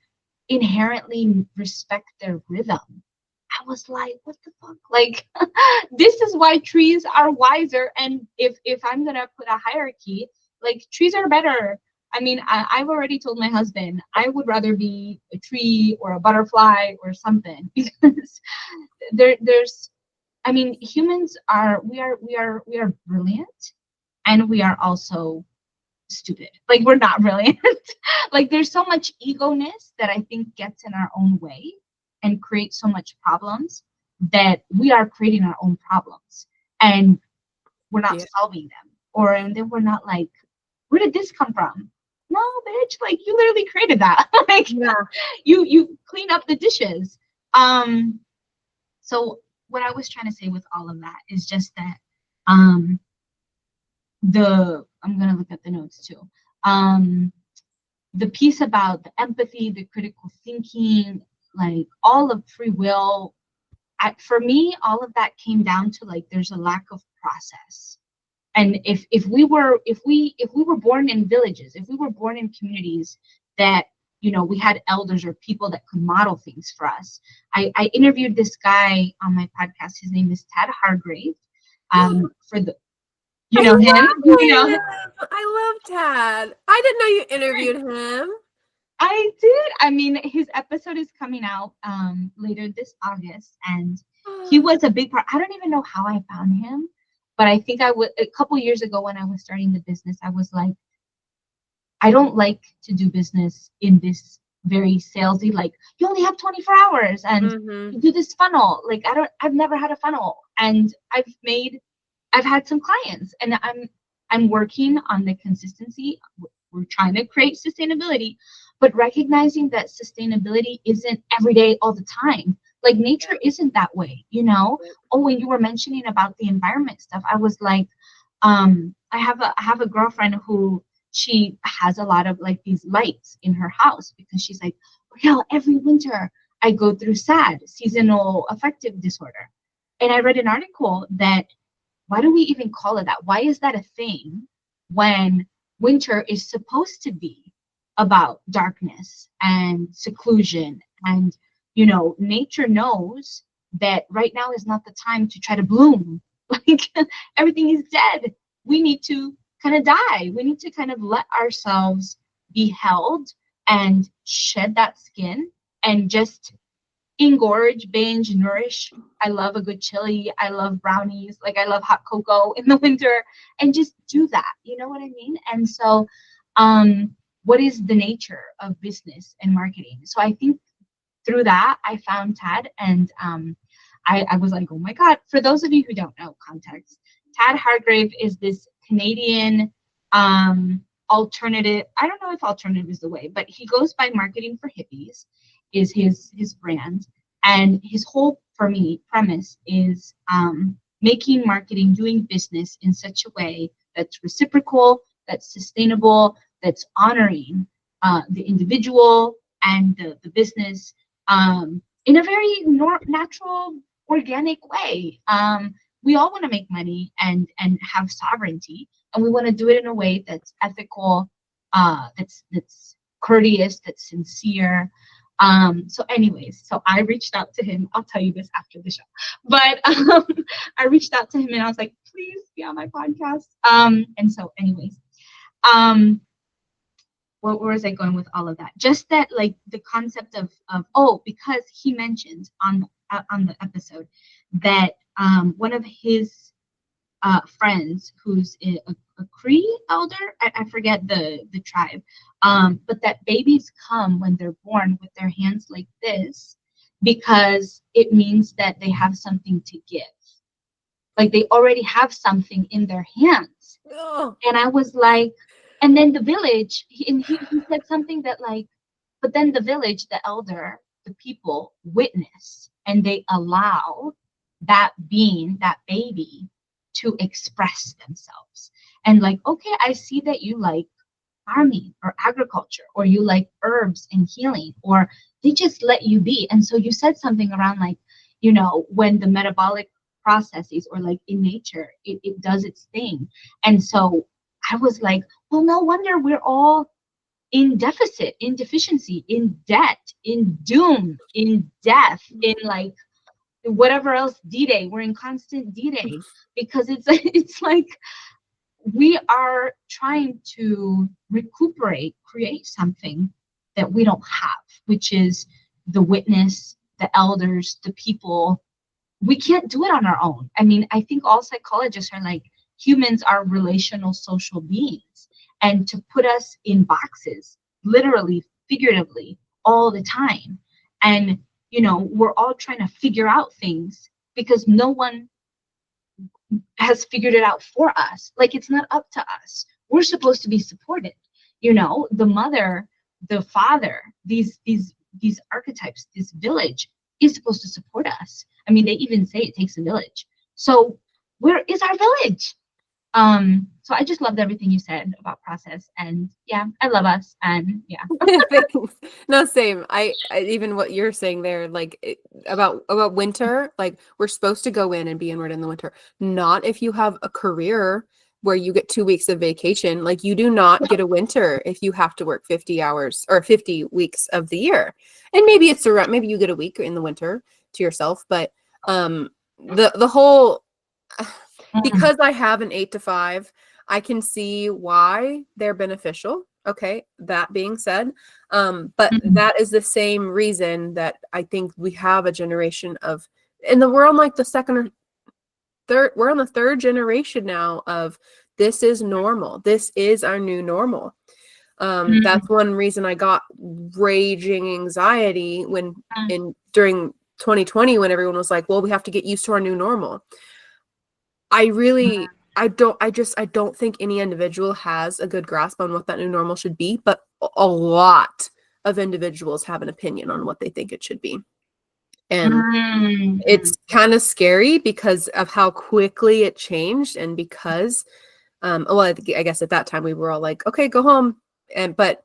S1: inherently respect their rhythm. I was like, what the fuck? Like, this is why trees are wiser. And if I'm gonna put a hierarchy, like trees are better. I mean, I've already told my husband I would rather be a tree or a butterfly or something because there's. I mean, humans are we are brilliant, and we are also stupid. Like we're not brilliant. Like there's so much ego-ness that I think gets in our own way and creates so much problems that we are creating our own problems and we're not
S2: Yeah.
S1: solving them. Or and then we're not like, where did this come from? No, bitch, like you literally created that. Like
S2: Yeah.
S1: you clean up the dishes. Um, so what I was trying to say with all of that is just that um I'm gonna look at the notes too. Um the piece about the empathy, the critical thinking, like all of free will, for me, all of that came down to like there's a lack of process. And if we were born in villages, if we were born in communities that we had elders or people that could model things for us. I interviewed this guy on my podcast. His name is Tad Hargrave. For the
S2: I
S1: him,
S2: love him. I love Tad. I didn't know you interviewed him.
S1: I did. I mean, his episode is coming out later this August, and he was a big part. I don't even know how I found him, but I think I would a couple years ago when I was starting the business, I was like, I don't like to do business in this very salesy, like you only have 24 hours and
S2: Mm-hmm.
S1: you do this funnel. Like I've never had a funnel, and I've had some clients, and I'm working on the consistency. We're trying to create sustainability, but recognizing that sustainability isn't every day all the time. Like nature isn't that way. Oh, when you were mentioning about the environment stuff, I was like, I have a girlfriend who she has a lot of like these lights in her house because she's like, well, every winter I go through SAD, seasonal affective disorder. And I read an article that why do we even call it that? Why is that a thing when winter is supposed to be about darkness and seclusion? And, nature knows that right now is not the time to try to bloom. Like everything is dead. We need to kind of die. We need to kind of let ourselves be held and shed that skin and just engorge, binge, nourish. I love a good chili. I love brownies. Like I love hot cocoa in the winter and just do that. You know what I mean? And so, what is the nature of business and marketing? So I think through that, I found Tad and I was like, oh my God. For those of you who don't know context, Tad Hargrave is this Canadian alternative. I don't know if alternative is the way, but he goes by Marketing for Hippies is his brand. And his whole, for me, premise is making marketing, doing business in such a way that's reciprocal, that's sustainable, that's honoring the individual and the business in a very natural, organic way. We all want to make money and have sovereignty, and we want to do it in a way that's ethical, that's courteous, that's sincere. So anyways, so I reached out to him. I'll tell you this after the show, but I reached out to him and I was like, please be on my podcast. And so anyways, where was I going with all of that? Just that, like the concept of because he mentioned on the episode that one of his friends who's a Cree elder, I forget the tribe, but that babies come when they're born with their hands like this because it means that they have something to give. Like they already have something in their hands.
S2: Oh.
S1: And I was like, and then the village, he said something that like, but then the village, the elder, the people witness and they allow that being, that baby, to express themselves. And like, okay, I see that you like farming or agriculture, or you like herbs and healing, or they just let you be. And so you said something around like, when the metabolic processes or like in nature, it does its thing. And so I was like, well, no wonder we're all in deficit, in deficiency, in debt, in doom, in death, in like whatever else D-Day. We're in constant D-Day because it's like we are trying to recuperate, create something that we don't have, which is the witness, the elders, the people. We can't do it on our own. I mean, I think all psychologists are like, humans are relational social beings. And to put us in boxes, literally, figuratively, all the time. And, we're all trying to figure out things because no one has figured it out for us. Like it's not up to us. We're supposed to be supported. The mother, the father, these archetypes, this village is supposed to support us. I mean, they even say it takes a village. So where is our village? So I just loved everything you said about process, and yeah, I love us, and yeah.
S2: Thanks. No, same. I even what you're saying there, like about winter, like we're supposed to go in and be inward in the winter. Not if you have a career where you get 2 weeks of vacation. Like you do not get a winter if you have to work 50 hours or 50 weeks of the year. And maybe it's around, maybe you get a week in the winter to yourself, but the whole because I have an 8 to 5, I can see why they're beneficial. Okay, that being said, but that is the same reason that I think we have a generation of, and we're on like the second or third, we're on the third generation now of this is normal. This is our new normal. That's one reason I got raging anxiety during 2020 when everyone was like, well, we have to get used to our new normal. I don't think any individual has a good grasp on what that new normal should be, but a lot of individuals have an opinion on what they think it should be. And it's kind of scary because of how quickly it changed and because Well, I guess at that time we were all like, okay, go home. But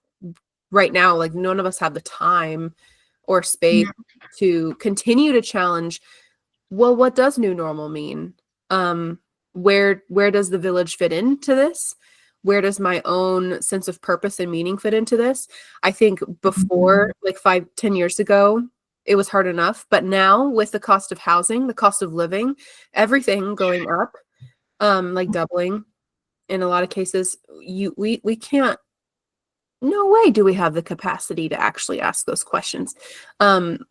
S2: right now, like none of us have the time or space
S1: Yeah.
S2: to continue to challenge, well, what does new normal mean? Where does the village fit into this? Where does my own sense of purpose and meaning fit into this? I think before,
S1: Mhm.
S2: like 5-10 years ago, it was hard enough. But now with the cost of housing, the cost of living, everything going up, like doubling in a lot of cases, we can't, no way do we have the capacity to actually ask those questions. Um,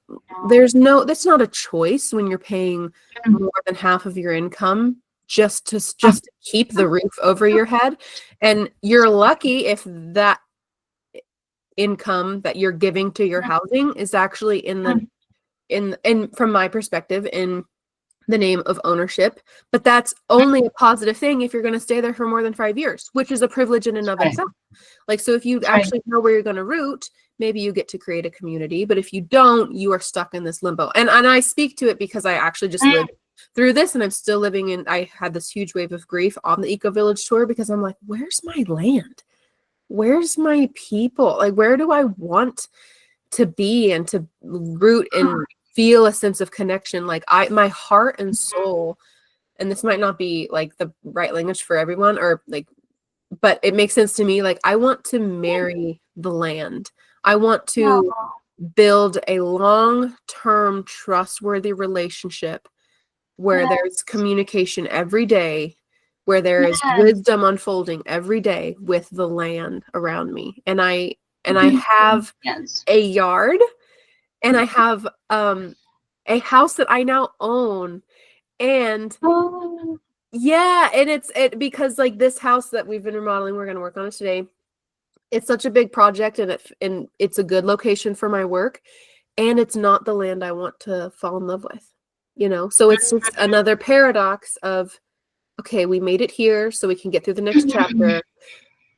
S2: that's not a choice when you're paying
S1: Mm.
S2: more than half of your income just to keep the roof over your head. And you're lucky if that income that you're giving to your housing is actually in from my perspective, in the name of ownership. But that's only a positive thing if you're going to stay there for more than 5 years, which is a privilege in and of
S1: Right.
S2: itself. Like, so if you
S1: That's right.
S2: actually know where you're going to root, maybe you get to create a community. But if you don't, you are stuck in this limbo. And I speak to it because I actually just
S1: Mm.
S2: lived through this, and I'm still living in, I had this huge wave of grief on the Eco Village tour because I'm like, where's my land? Where's my people? Like, where do I want to be and to root and feel a sense of connection? Like, my heart and soul, and this might not be like the right language for everyone, or like, but it makes sense to me. Like, I want to marry the land. I want
S1: No.
S2: to build a long-term trustworthy relationship where
S1: Yes.
S2: there's communication every day, where there is
S1: Yes.
S2: wisdom unfolding every day with the land around me. And I
S1: Mhm.
S2: have
S1: Yes.
S2: a yard, and I have a house that I now own. And
S1: Oh.
S2: yeah, and it because like this house that we've been remodeling, we're going to work on it today. It's such a big project, and it's a good location for my work, and it's not the land I want to fall in love with. So it's just another paradox of, okay, we made it here so we can get through the next chapter,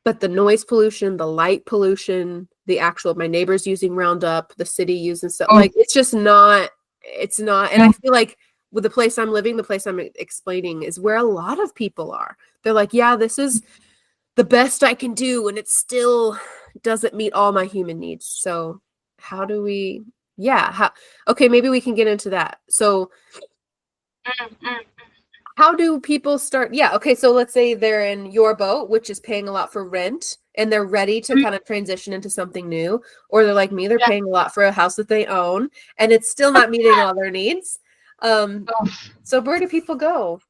S2: but the noise pollution, the light pollution, the actual, my neighbors using Roundup, the city using stuff,
S1: Oh.
S2: like it's not. And I feel like with the place I'm living, the place I'm explaining is where a lot of people are. They're like, yeah, this is the best I can do, and it still doesn't meet all my human needs. So how do we, yeah, okay, maybe we can get into that. So
S1: Mm, mm.
S2: how do people start? Yeah, okay, so let's say they're in your boat, which is paying a lot for rent, and they're ready to
S1: Mm.
S2: kind of transition into something new, or they're like me, they're
S1: Yeah.
S2: paying a lot for a house that they own, and it's still not meeting all their needs. Um,
S1: Oh.
S2: so where do people go?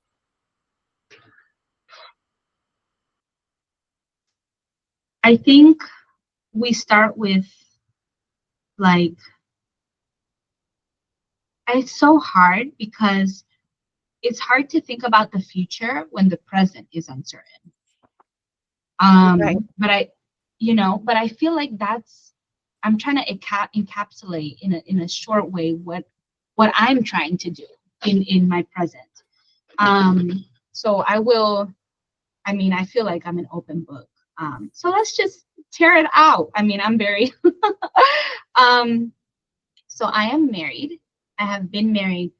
S1: I think we start with like, it's so hard because it's hard to think about the future when the present is uncertain.
S2: Right.
S1: But I feel like I'm trying to encapsulate in a short way what I'm trying to do in my present. So I feel like I'm an open book. So let's just tear it out. I'm very um so I am married. I have been married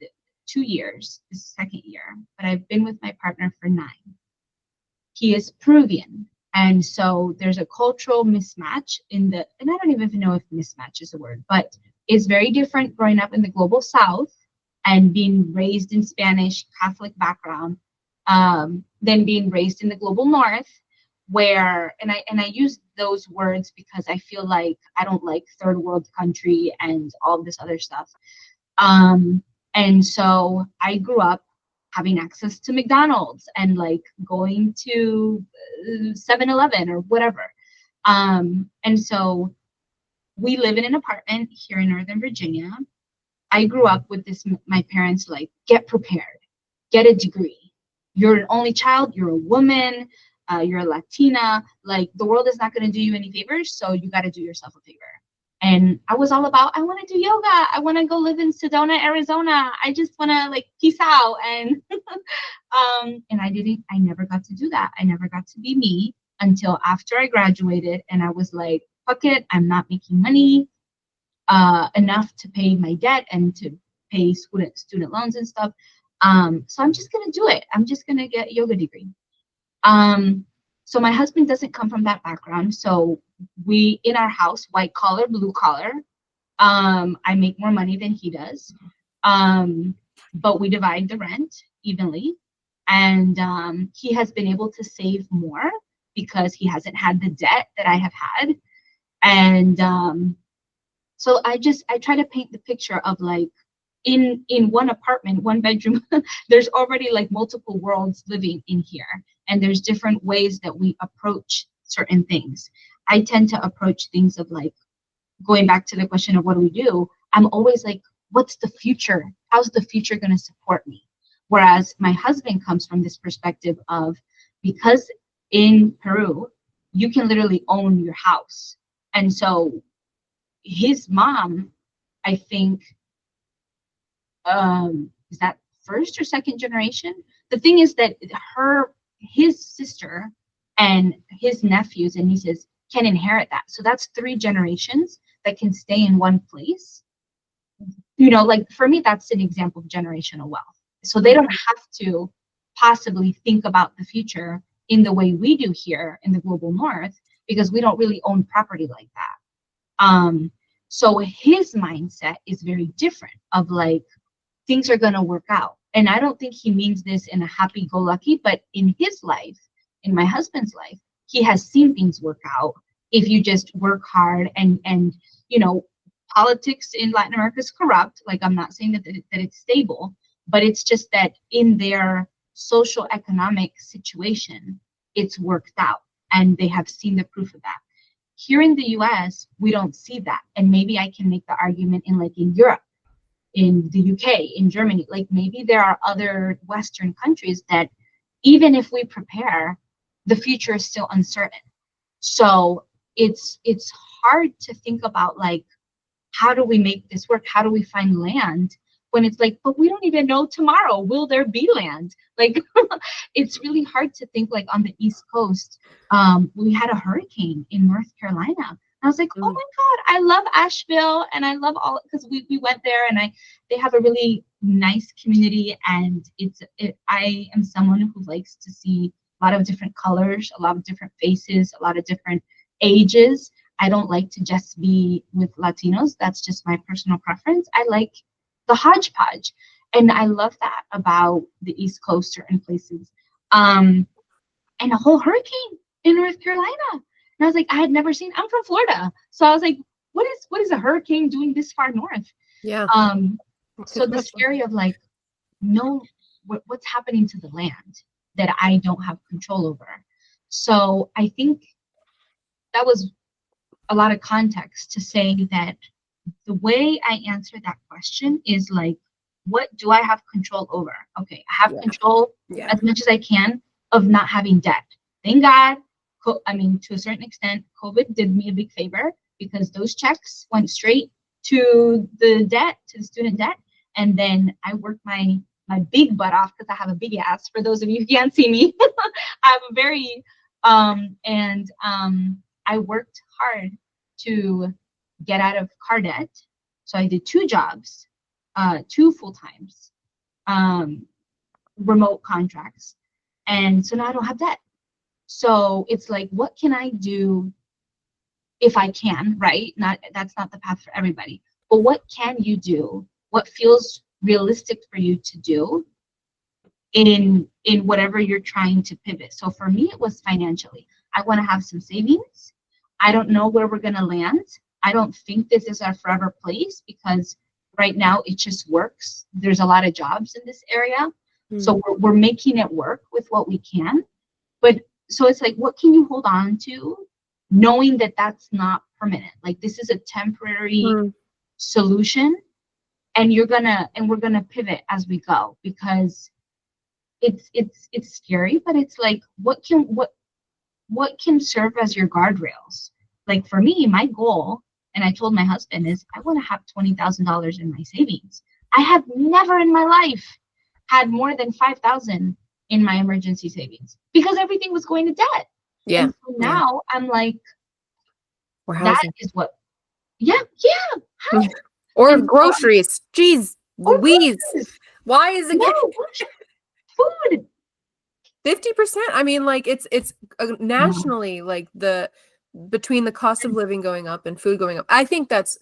S1: 2 years, this is second year, but I've been with my partner for 9. He is Peruvian. And so there's a cultural mismatch and I don't even know if mismatch is a word, but it's very different growing up in the global South and being raised in Spanish Catholic background, than being raised in the global North, where and I use those words because I feel like I don't like third world country and all this other stuff. And so I grew up having access to McDonald's and like going to 7-Eleven or whatever. And so we live in an apartment here in Northern Virginia. I grew up with this, my parents like, get prepared, get a degree. You're an only child, you're a woman, you're a Latina, like the world is not going to do you any favors, so you got to do yourself a favor. And I was all about, I want to do yoga. I want to go live in Sedona, Arizona. I just want to like peace out. And I never got to do that. I never got to be me until after I graduated. And I was like, fuck it. I'm not making money enough to pay my debt and to pay student loans and stuff. So I'm just gonna do it. I'm just gonna get a yoga degree. So my husband doesn't come from that background. So we, in our house, white collar, blue collar, I make more money than he does. Um, but we divide the rent evenly. And he has been able to save more because he hasn't had the debt that I have had. And so I try to paint the picture of like in one apartment, one bedroom, there's already like multiple worlds living in here. And there's different ways that we approach certain things. I tend to approach things of like, going back to the question of what do we do, I'm always like, what's the future? How's the future going to support me? Whereas my husband comes from this perspective of, because in Peru, you can literally own your house. And so his mom, I think, is that first or second generation? The thing is that his sister and his nephews and nieces can inherit that. So that's three generations that can stay in one place. You know, like for me, that's an example of generational wealth. So they don't have to possibly think about the future in the way we do here in the global north, because we don't really own property like that. So his mindset is very different of like, things are going to work out. And I don't think he means this in a happy-go-lucky, but in his life, in my husband's life, he has seen things work out if you just work hard. And you know, politics in Latin America is corrupt. Like, I'm not saying that it's stable, but it's just that in their social economic situation, it's worked out, and they have seen the proof of that. Here in the US, we don't see that. And maybe I can make the argument in like in Europe, in the UK, in Germany, like maybe there are other Western countries that even if we prepare, the future is still uncertain. So it's hard to think about like, how do we make this work? How do we find land when it's like, but we don't even know tomorrow, will there be land? Like, it's really hard to think like on the East Coast. We had a hurricane in North Carolina. I was like, oh my God, I love Asheville and I love all, because we went there and they have a really nice community, and I am someone who likes to see a lot of different colors, a lot of different faces, a lot of different ages. I don't like to just be with Latinos. That's just my personal preference. I like the hodgepodge. And I love that about the East Coast, certain places. And a whole hurricane in North Carolina. And I was like, I had never seen, I'm from Florida. So I was like, what is a hurricane doing this far north?
S2: Yeah.
S1: So the scary of like, no, what's happening to the land that I don't have control over. So I think that was a lot of context to say that the way I answer that question is like, what do I have control over? Okay, I have control as much as I can of not having debt. Thank God. I mean, to a certain extent, COVID did me a big favor, because those checks went straight to the debt, to the student debt. And then I worked my big butt off, because I have a big ass. For those of you who can't see me, I have a very, I worked hard to get out of car debt. So I did 2 jobs, 2 full times, remote contracts. And so now I don't have debt. So it's like, what can I do if I can, right? That's not the path for everybody. But what can you do? What feels realistic for you to do in whatever you're trying to pivot? So for me, it was financially. I want to have some savings. I don't know where we're going to land. I don't think this is our forever place, because right now it just works. There's a lot of jobs in this area. So we're making it work with what we can. But so it's like, what can you hold on to, knowing that that's not permanent? Like, this is a temporary solution, and we're gonna pivot as we go, because it's scary, but it's like, what can serve as your guardrails? Like for me, my goal, and I told my husband, is I want to have $20,000 in my savings. I have never in my life had more than 5,000 in my emergency savings, because everything was going to debt.
S2: Yeah.
S1: And so now I'm like,
S2: that
S1: is what, how?
S2: Or
S1: And
S2: groceries. Jeez, Louise.
S1: groceries.
S2: Why is it
S1: No, food.
S2: 50%. I mean, like it's
S1: Yeah.
S2: nationally, like the between the cost of living going up and food going up. I think that's,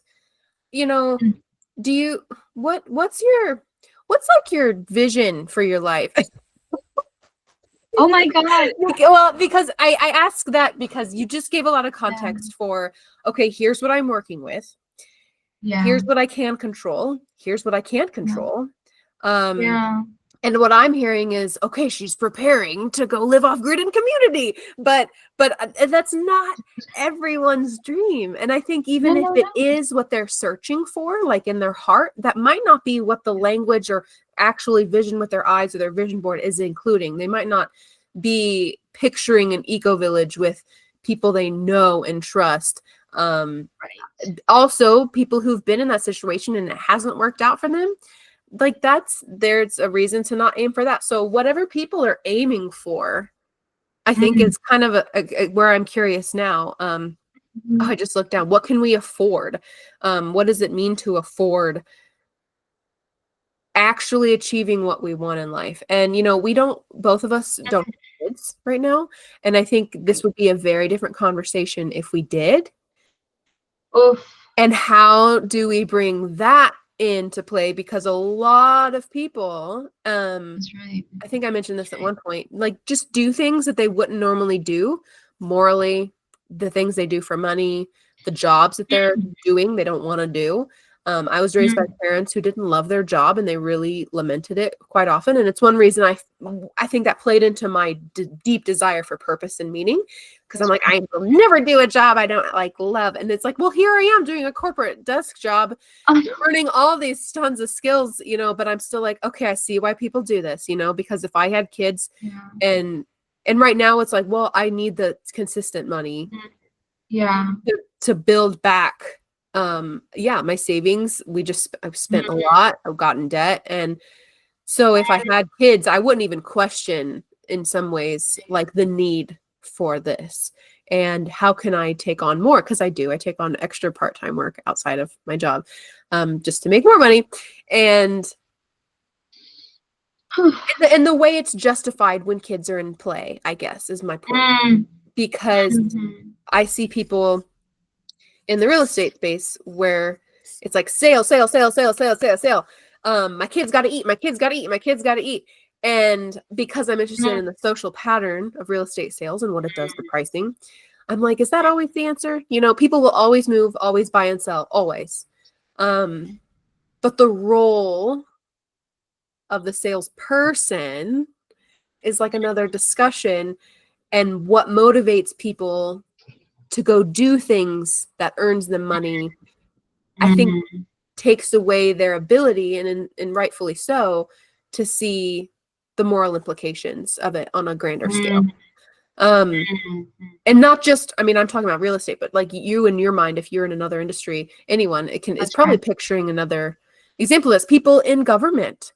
S2: you know,
S1: Mm.
S2: do you what's like your vision for your life?
S1: Oh my God.
S2: Well, because I ask that because you just gave a lot of
S1: Yeah.
S2: context for, okay, here's what I'm working with.
S1: Yeah.
S2: Here's what I can control. Here's what I can't
S1: Yeah.
S2: control. Um,
S1: Yeah.
S2: and what I'm hearing is, okay, she's preparing to go live off grid in community, but that's not everyone's dream. And I think
S1: No,
S2: even if
S1: no,
S2: it
S1: no.
S2: is what they're searching for, like in their heart, that might not be what the language or actually vision with their eyes or their vision board is including. They might not be picturing an eco village with people they know and trust.
S1: Right.
S2: Also, people who've been in that situation and it hasn't worked out for them, like there's a reason to not aim for that. So whatever people are aiming for, I think
S1: Mm.
S2: is kind of where I'm curious now.
S1: Mhm.
S2: I just looked down. What can we afford? What does it mean to afford actually achieving what we want in life? And both of us don't have kids right now, and I think this would be a very different conversation if we did.
S1: Oof.
S2: And how do we bring that into play? Because a lot of people,
S1: That's right.
S2: I think I mentioned
S1: That's
S2: this at
S1: right.
S2: one point, like just do things that they wouldn't normally do morally, the things they do for money, the jobs that they're
S1: Mm.
S2: doing, they don't want to do. I was raised by
S1: Mm.
S2: parents who didn't love their job and they really lamented it quite often. And it's one reason I think that played into my deep desire for purpose and meaning, because I'm
S1: That's
S2: like,
S1: right.
S2: I will never do a job I don't like love. And it's like, well, here I am doing a corporate desk job,
S1: Oh, no.
S2: learning all these tons of skills, but I'm still like, okay, I see why people do this, because if I had kids
S1: Yeah.
S2: and right now it's like, well, I need the consistent money
S1: Mm. Yeah.
S2: to build back. Yeah, my savings, I've spent a
S1: Mm.
S2: lot, I've gotten debt. And so if I had kids, I wouldn't even question in some ways like the need for this. And how can I take on more? Because I take on extra part-time work outside of my job, just to make more money. And and the way it's justified when kids are in play, I guess, is my point.
S1: Mm.
S2: Because
S1: Mhm.
S2: I see people in the real estate space where it's like sale, sale, sale, sale, sale, sale, sale. My kids got to eat. My kids got to eat. My kids got to eat. And because I'm interested
S1: Mm.
S2: in the social pattern of real estate sales and what it does to pricing, I'm like, is that always the answer? People will always move, always buy and sell, always. But the role of the salesperson is like another discussion, and what motivates people to go do things that earns them money, I think
S1: Mm.
S2: takes away their ability, and rightfully so, to see the moral implications of it on a grander scale.
S1: Mm.
S2: Um,
S1: Mm.
S2: and not just, I mean, I'm talking about real estate, but like you in your mind, if you're in another industry, anyone, is
S1: That's
S2: probably
S1: right.
S2: picturing another example is people in government,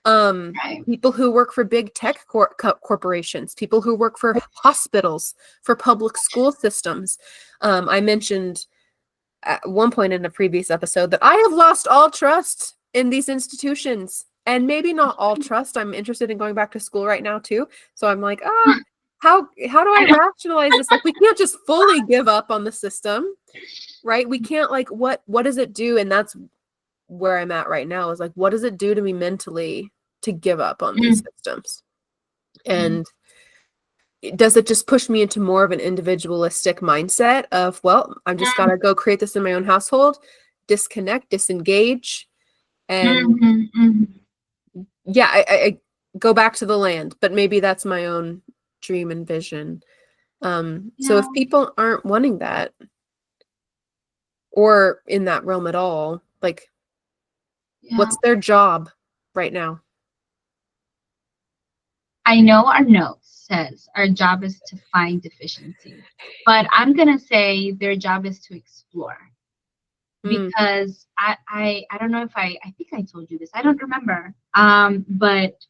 S1: Right.
S2: people who work for big tech corporations, people who work for hospitals, for public school systems. I mentioned at one point in a previous episode that I have lost all trust in these institutions, and maybe not all trust. I'm interested in going back to school right now too. So I'm like, how do I
S1: I know.
S2: rationalize this? Like, we can't just fully give up on the system, right? We can't, like, what does it do? And that's where I'm at right now, is like, what does it do to me mentally to give up on these
S1: Mm.
S2: systems?
S1: Mm.
S2: And does it just push me into more of an individualistic mindset of, well, I'm just
S1: Mm.
S2: gotta go create this in my own household, disconnect, disengage, and
S1: Mhm. Mhm.
S2: yeah, I go back to the land, but maybe that's my own dream and vision. So
S1: Yeah.
S2: if people aren't wanting that or in that realm at all, like,
S1: Yeah.
S2: what's their job right now?
S1: I know our note says our job is to find deficiency, but I'm gonna say their job is to explore,
S2: Mm,
S1: because I don't know if I think I told you this. I don't remember. But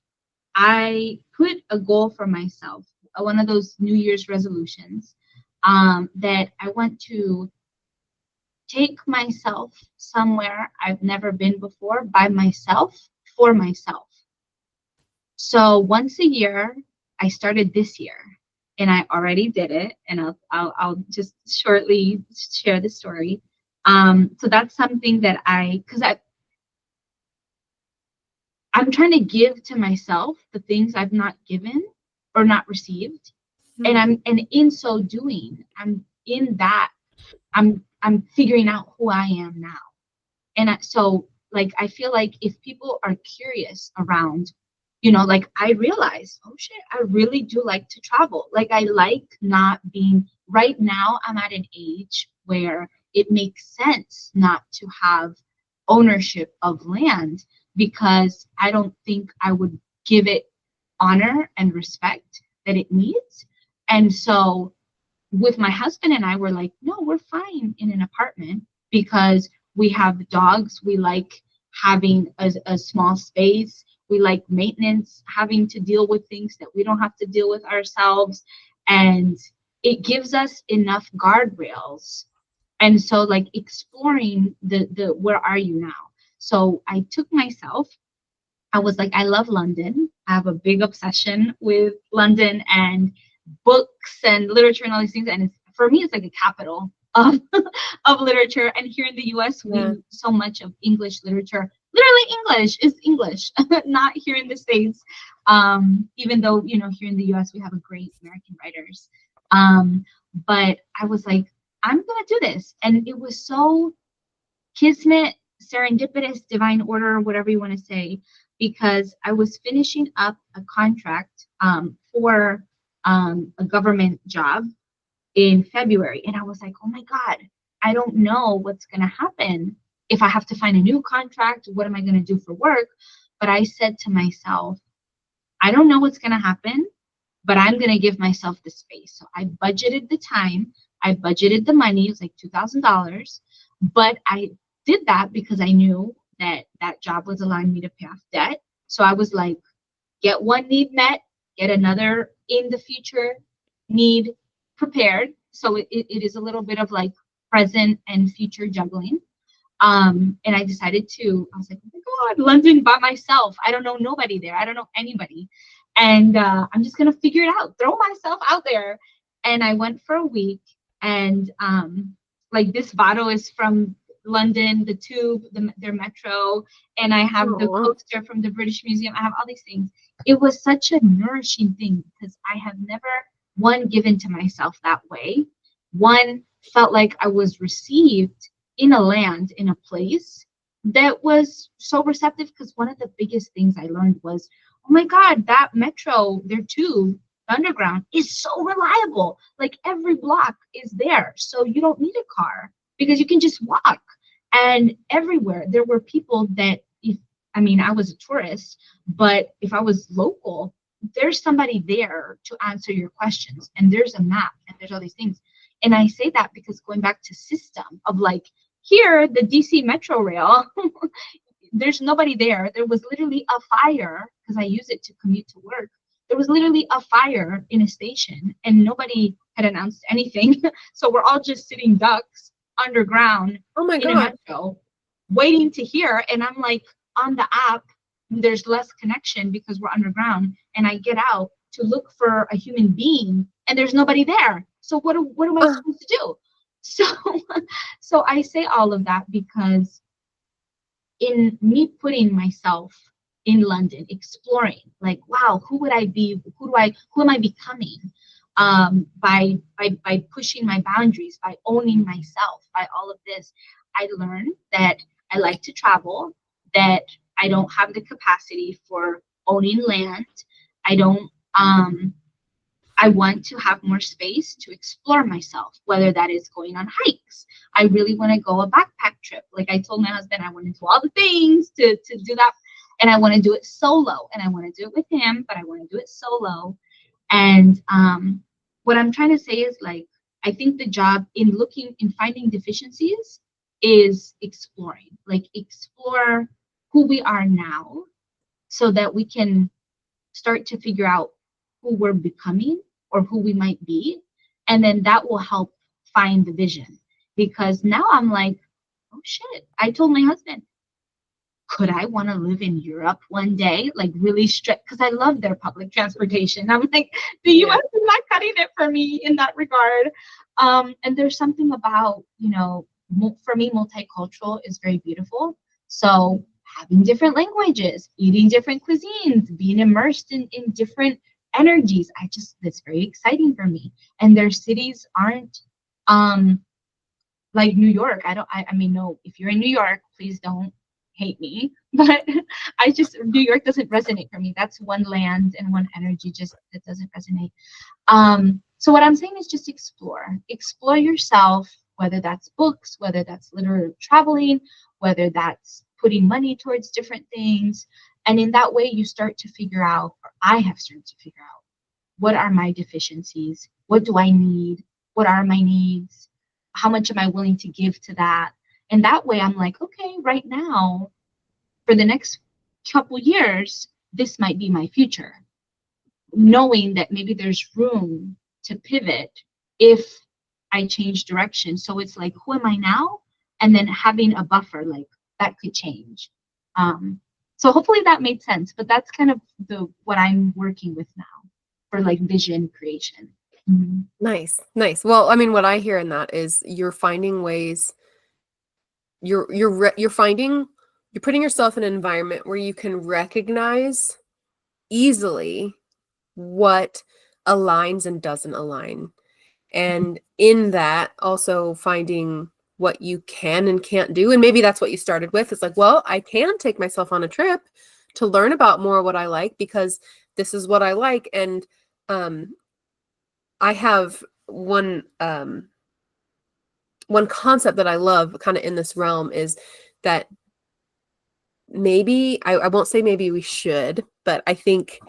S1: I put a goal for myself, one of those New Year's resolutions, that I want to take myself somewhere I've never been before by myself, for myself. So once a year, I started this year and I already did it. And I'll just shortly share the story. So that's something that because I'm trying to give to myself the things I've not given or not received. And in so doing, I'm figuring out who I am now. So like I feel like if people are curious around, like I realize, oh shit, I really do like to travel. Like I like not being right now. I'm at an age where it makes sense not to have ownership of land because I don't think I would give it honor and respect that it needs. And so with my husband and I were like, no, we're fine in an apartment because we have dogs. We like having a small space. We like maintenance, having to deal with things that we don't have to deal with ourselves. And it gives us enough guardrails. And so like exploring the where are you now? So I took myself, I was like, I love London. I have a big obsession with London and books and literature and all these things. And for me, it's like a capital of, of literature. And here in the US, we
S2: Yeah.
S1: so much of English literature. Literally, English is English, not here in the States. Even though, here in the US, we have a great American writers. But I was like, I'm going to do this. And it was so kismet, serendipitous, divine order, whatever you want to say, because I was finishing up a contract for a government job in February. And I was like, oh my God, I don't know what's going to happen if I have to find a new contract. What am I going to do for work? But I said to myself, I don't know what's going to happen, but I'm going to give myself the space. So I budgeted the time, I budgeted the money, it was like $2,000, but I did that because I knew that that job was allowing me to pay off debt. So I was like, get one need met, get another in the future need prepared. So it is a little bit of like present and future juggling. And I decided I was like, oh my God, London by myself. I don't know nobody there. I don't know anybody. And I'm just going to figure it out, throw myself out there. And I went for a week. And like this bottle is from London, the tube, their metro. And I have the
S2: Aw.
S1: coaster from the British Museum. I have all these things. It was such a nourishing thing because I have never, one, given to myself that way. One, felt like I was received in a land, in a place that was so receptive. Because one of the biggest things I learned was, oh my God, that metro, their tube, the underground is so reliable. Like every block is there. So you don't need a car because you can just walk. And everywhere there were people that, I mean, I was a tourist, but if I was local, there's somebody there to answer your questions. And there's a map and there's all these things. And I say that because going back to system of like, here, the DC Metro Rail, there's nobody there. There was literally a fire because I use it to commute to work. There was literally a fire in a station and nobody had announced anything. So we're all just sitting ducks underground
S2: Oh my
S1: in a
S2: God.
S1: metro waiting to hear. And I'm like, on the app, there's less connection because we're underground. And I get out to look for a human being and there's nobody there. So what am I
S2: Ugh.
S1: supposed to do? So, so I say all of that because in me putting myself in London, exploring, like, wow, who would I be? Who am I becoming? By pushing my boundaries, by owning myself, by all of this, I learned that I like to travel, that I don't have the capacity for owning land. I don't I want to have more space to explore myself, whether that is going on hikes. I really want to go a backpack trip. Like I told my husband, I want to do all the things to do that. And I want to do it solo. And I want to do it with him, but I want to do it solo. And what I'm trying to say is like, I think the job in finding deficiencies is exploring, like explore who we are now so that we can start to figure out who we're becoming or who we might be. And then that will help find the vision. Because now I'm like, oh shit. I told my husband, could I want to live in Europe one day? Like really strict, because I love their public transportation. I'm like, the
S2: Yeah.
S1: US is not cutting it for me in that regard. And there's something about, for me, multicultural is very beautiful. So having different languages, eating different cuisines, being immersed in different energies, that's very exciting for me. And their cities aren't um like New York. I mean, no, if you're in New York, please don't hate me. But New York doesn't resonate for me. That's one land and one energy, just that doesn't resonate. So what I'm saying is just explore yourself, whether that's books, whether that's literally traveling, whether that's putting money towards different things. And in that way, you start to figure out, or I have started to figure out, what are my deficiencies? What do I need? What are my needs? How much am I willing to give to that? And that way I'm like, okay, right now, for the next couple years, this might be my future. Knowing that maybe there's room to pivot if I change direction. So it's like, who am I now? And then having a buffer, like that could change. So hopefully that made sense, but that's kind of what I'm working with now for like vision creation. Mhm.
S2: Nice. Well, I mean, what I hear in that is you're finding ways, you're finding, you're putting yourself in an environment where you can recognize easily what aligns and doesn't align. And in that, also finding what you can and can't do. And maybe that's what you started with. It's like, well, I can take myself on a trip to learn about more what I like because this is what I like. And I have one concept that I love kind of in this realm is that maybe I won't say maybe we should, but I think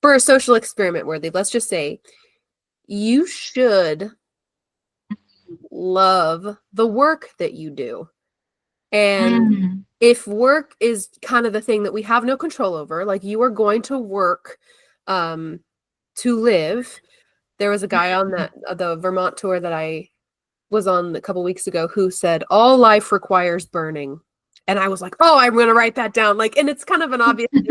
S2: for a social experiment worthy, let's just say you should love the work that you do. And if work is kind of the thing that we have no control over, like you are going to work to live. There was a guy on the Vermont tour that I was on a couple weeks ago who said all life requires burning. And I was like, oh, I'm going to write that down. Like, and it's kind of an obvious thing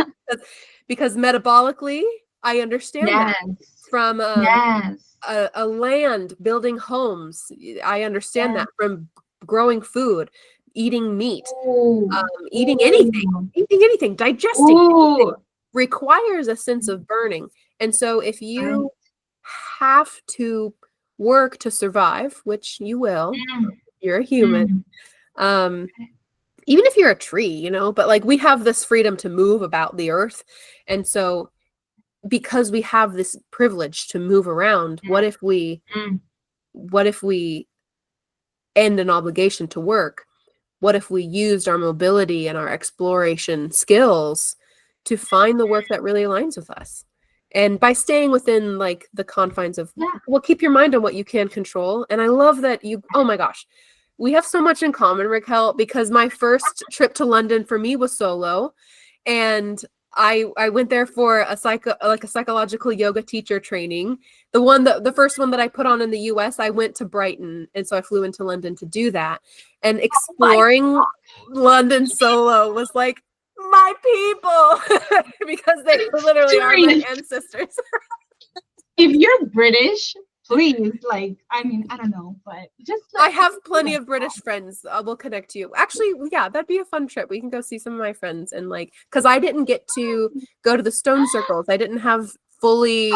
S2: because metabolically, I understand that
S1: Yes.
S2: from
S1: Yes.
S2: a land building homes. I understand that from growing food, eating meat,
S1: Ooh.
S2: eating
S1: Ooh.
S2: anything, digesting anything
S1: Ooh.
S2: requires a sense of burning. And so if
S1: Right.
S2: you have to work to survive, which you will, you're a human. Um, even if you're a tree, but like we have this freedom to move about the earth. And so because we have this privilege to move around, what if we end an obligation to work? What if we used our mobility and our exploration skills to find the work that really aligns with us? And by staying within like the confines of,
S1: Yeah.
S2: well, keep your mind on what you can control. And I love that oh my gosh, we have so much in common, Raquel, because my first trip to London for me was solo. And I went there for a psychological yoga teacher training. The first one that I put on in the US, I went to Brighton. And so I flew into London to do that. And exploring London solo was like my people because they literally are my ancestors.
S1: If you're British, please, like, I mean, I don't know, but just
S2: I have plenty of British friends. We'll connect you. Actually, yeah, that'd be a fun trip. We can go see some of my friends and like, because I didn't get to go to the stone circles. I didn't have fully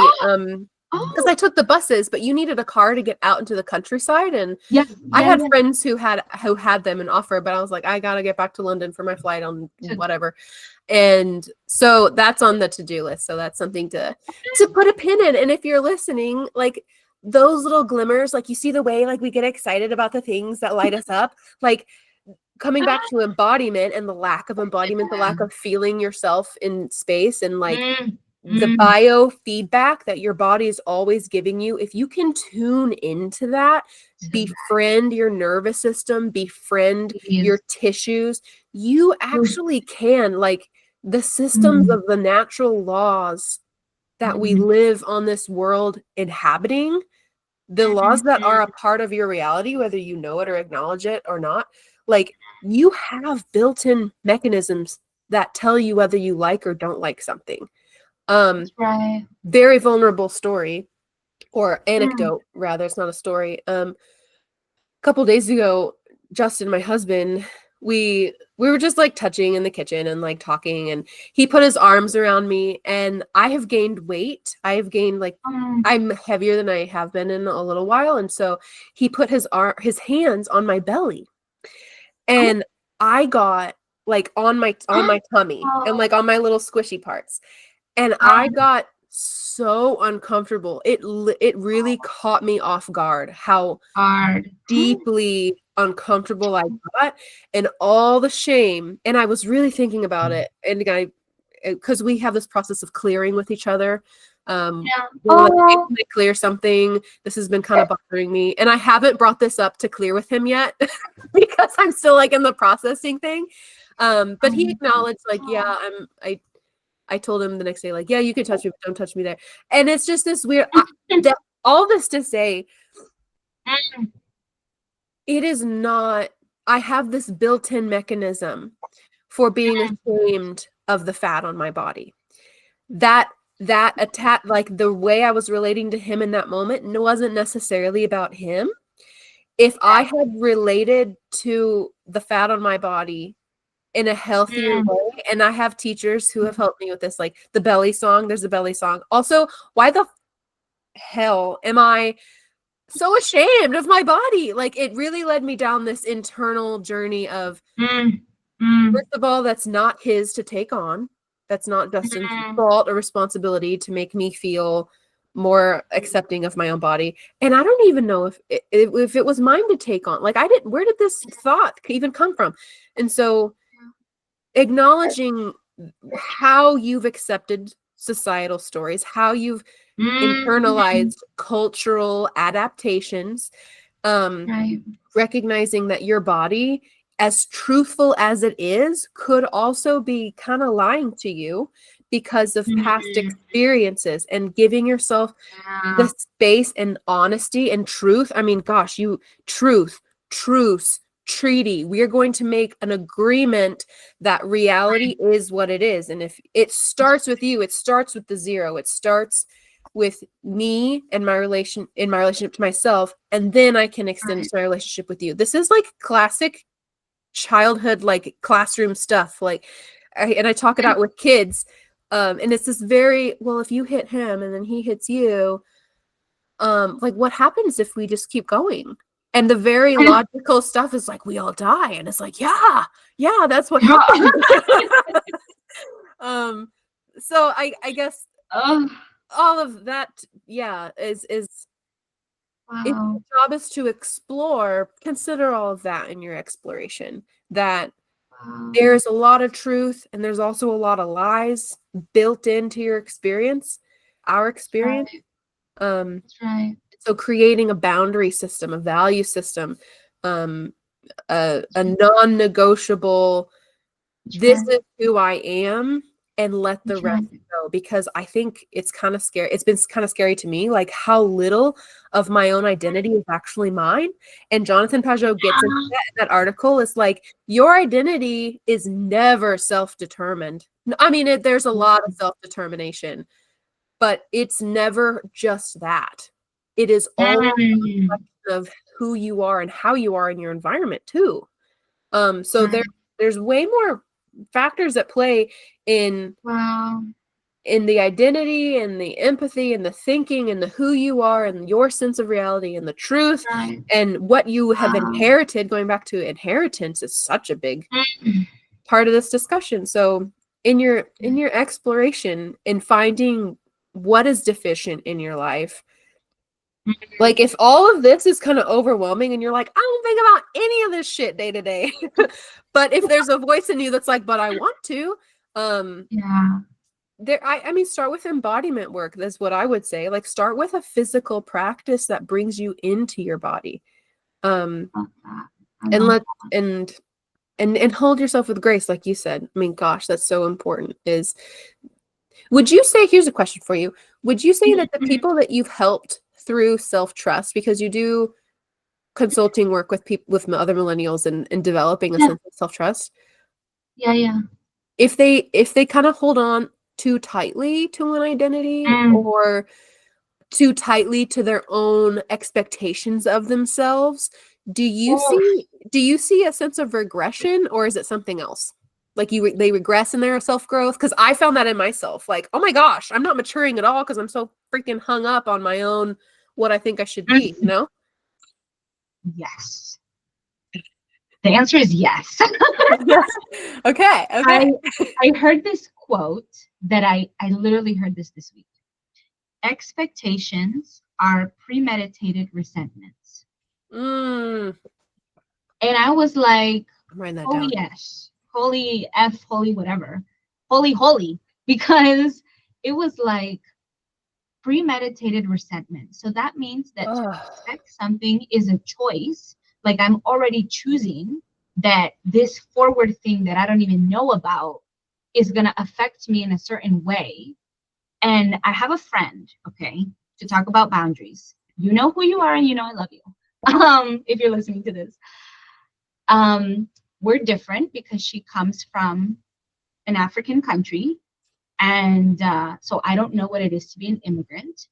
S2: because I took the buses, but you needed a car to get out into the countryside. And I had friends who had them and offer, but I was like, I gotta get back to London for my flight on whatever. And so that's on the to-do list. So that's something to put a pin in. And if you're listening, like those little glimmers, like you see the way like we get excited about the things that light us up, like coming back to embodiment and the lack of embodiment, the lack of feeling yourself in space and like the biofeedback that your body is always giving you. If you can tune into that, befriend your nervous system, befriend your tissues, you actually can, like the systems of the natural laws that we live on this world inhabiting, the laws that are a part of your reality, whether you know it or acknowledge it or not, like you have built-in mechanisms that tell you whether you like or don't like something.
S1: That's right.
S2: Very vulnerable story, or
S1: Mm.
S2: anecdote rather, it's not a story. A couple days ago, Justin, my husband, we were just like touching in the kitchen and like talking, and he put his arms around me, and I have gained weight. I have gained like,
S1: Mm.
S2: I'm heavier than I have been in a little while, and so he put his hands on my belly,
S1: Oh.
S2: and I got like on my tummy and
S1: Oh.
S2: like on my little squishy parts, and I got so uncomfortable. It really caught me off guard how
S1: Hard.
S2: deeply uncomfortable I got, and all the shame. And I was really thinking about it, and because we have this process of clearing with each other.
S1: Yeah.
S2: We were like, "Hey,
S1: Oh.
S2: can I clear something? This has been kind of bothering me." And I haven't brought this up to clear with him yet because I'm still like in the processing thing. But he acknowledged, like, yeah, I told him the next day, like, yeah, you can touch me, but don't touch me there. And it's just this weird, all this to say, it is not, I have this built-in mechanism for being ashamed of the fat on my body. That attack, like the way I was relating to him in that moment, wasn't necessarily about him. If I had related to the fat on my body in a healthier way, and I have teachers who have helped me with this, like the belly song, there's a belly song. Also, why the hell am I so ashamed of my body? Like, it really led me down this internal journey of, first of all, that's not his to take on. That's not Justin's fault or responsibility to make me feel more accepting of my own body. And I don't even know if it was mine to take on. Like, where did this thought even come from? And so acknowledging how you've accepted societal stories, how you've internalized cultural adaptations,
S1: Right.
S2: recognizing that your body, as truthful as it is, could also be kind of lying to you because of past experiences, and giving yourself the space and honesty and truth. I mean, gosh, truce, treaty. We are going to make an agreement that reality is what it is. And if it starts with you, it starts with the zero. It starts with me and my relationship to myself, and then I can extend to my relationship with you. This is like classic childhood, like classroom stuff. Like, I talk it out with kids, and it's this very, well, if you hit him and then he hits you, like, what happens if we just keep going? And the very logical stuff is like, we all die, and it's like, yeah, that's what happens. So I guess all of that, yeah, is if your job is to explore, consider all of that in your exploration. That there's a lot of truth, and there's also a lot of lies built into your experience, our experience.
S1: That's right.
S2: So creating a boundary system, a value system, a non-negotiable, this is who I am, and let the rest go. Because I think it's kind of scary. It's been kind of scary to me, like how little of my own identity is actually mine. And Jonathan Pajot gets into that in that article. It's like, your identity is never self-determined. I mean, there's a lot of self-determination, but it's never just that. It is all a reflection of who you are and how you are in your environment too. So there's way more factors at play in the identity and the empathy and the thinking and the who you are and your sense of reality and the truth and what you have inherited. Going back to inheritance is such a big part of this discussion. So in your exploration in finding what is deficient in your life, like, if all of this is kind of overwhelming and you're like, I don't think about any of this shit day to day, but if there's a voice in you that's like, but I want to, I mean, start with embodiment work. That's what I would say. Like, start with a physical practice that brings you into your body, and let and hold yourself with grace, like you said. I mean, gosh, that's so important. Would you say, here's a question for you, would you say that the people that you've helped through self-trust, because you do consulting work with people, with other millennials, and developing a
S1: Yeah,
S2: sense of self-trust,
S1: yeah, yeah.
S2: if they kind of hold on too tightly to an identity,
S1: Mm.
S2: or too tightly to their own expectations of themselves, do you
S1: Oh,
S2: see a sense of regression, or is it something else? Like they regress in their self-growth? Because I found that in myself. Like, oh my gosh, I'm not maturing at all because I'm so freaking hung up on my own what I think I should be, you
S1: mm,
S2: know?
S1: yes. The answer is yes.
S2: Okay,
S1: I
S2: okay.
S1: I heard this quote that I literally heard this week. Expectations are premeditated resentments.
S2: Mm,
S1: And I was like,
S2: I'm writing that
S1: holy
S2: down.
S1: yes, holy F, holy whatever, holy, because it was like premeditated resentment. So that means that to
S2: Oh.
S1: expect something is a choice. Like I'm already choosing that this forward thing that I don't even know about is going to affect me in a certain way. And I have a friend, okay, to talk about boundaries. You know who you are and you know I love you. If you're listening to this. Um, we're different because she comes from an African country. And so I don't know what it is to be an immigrant.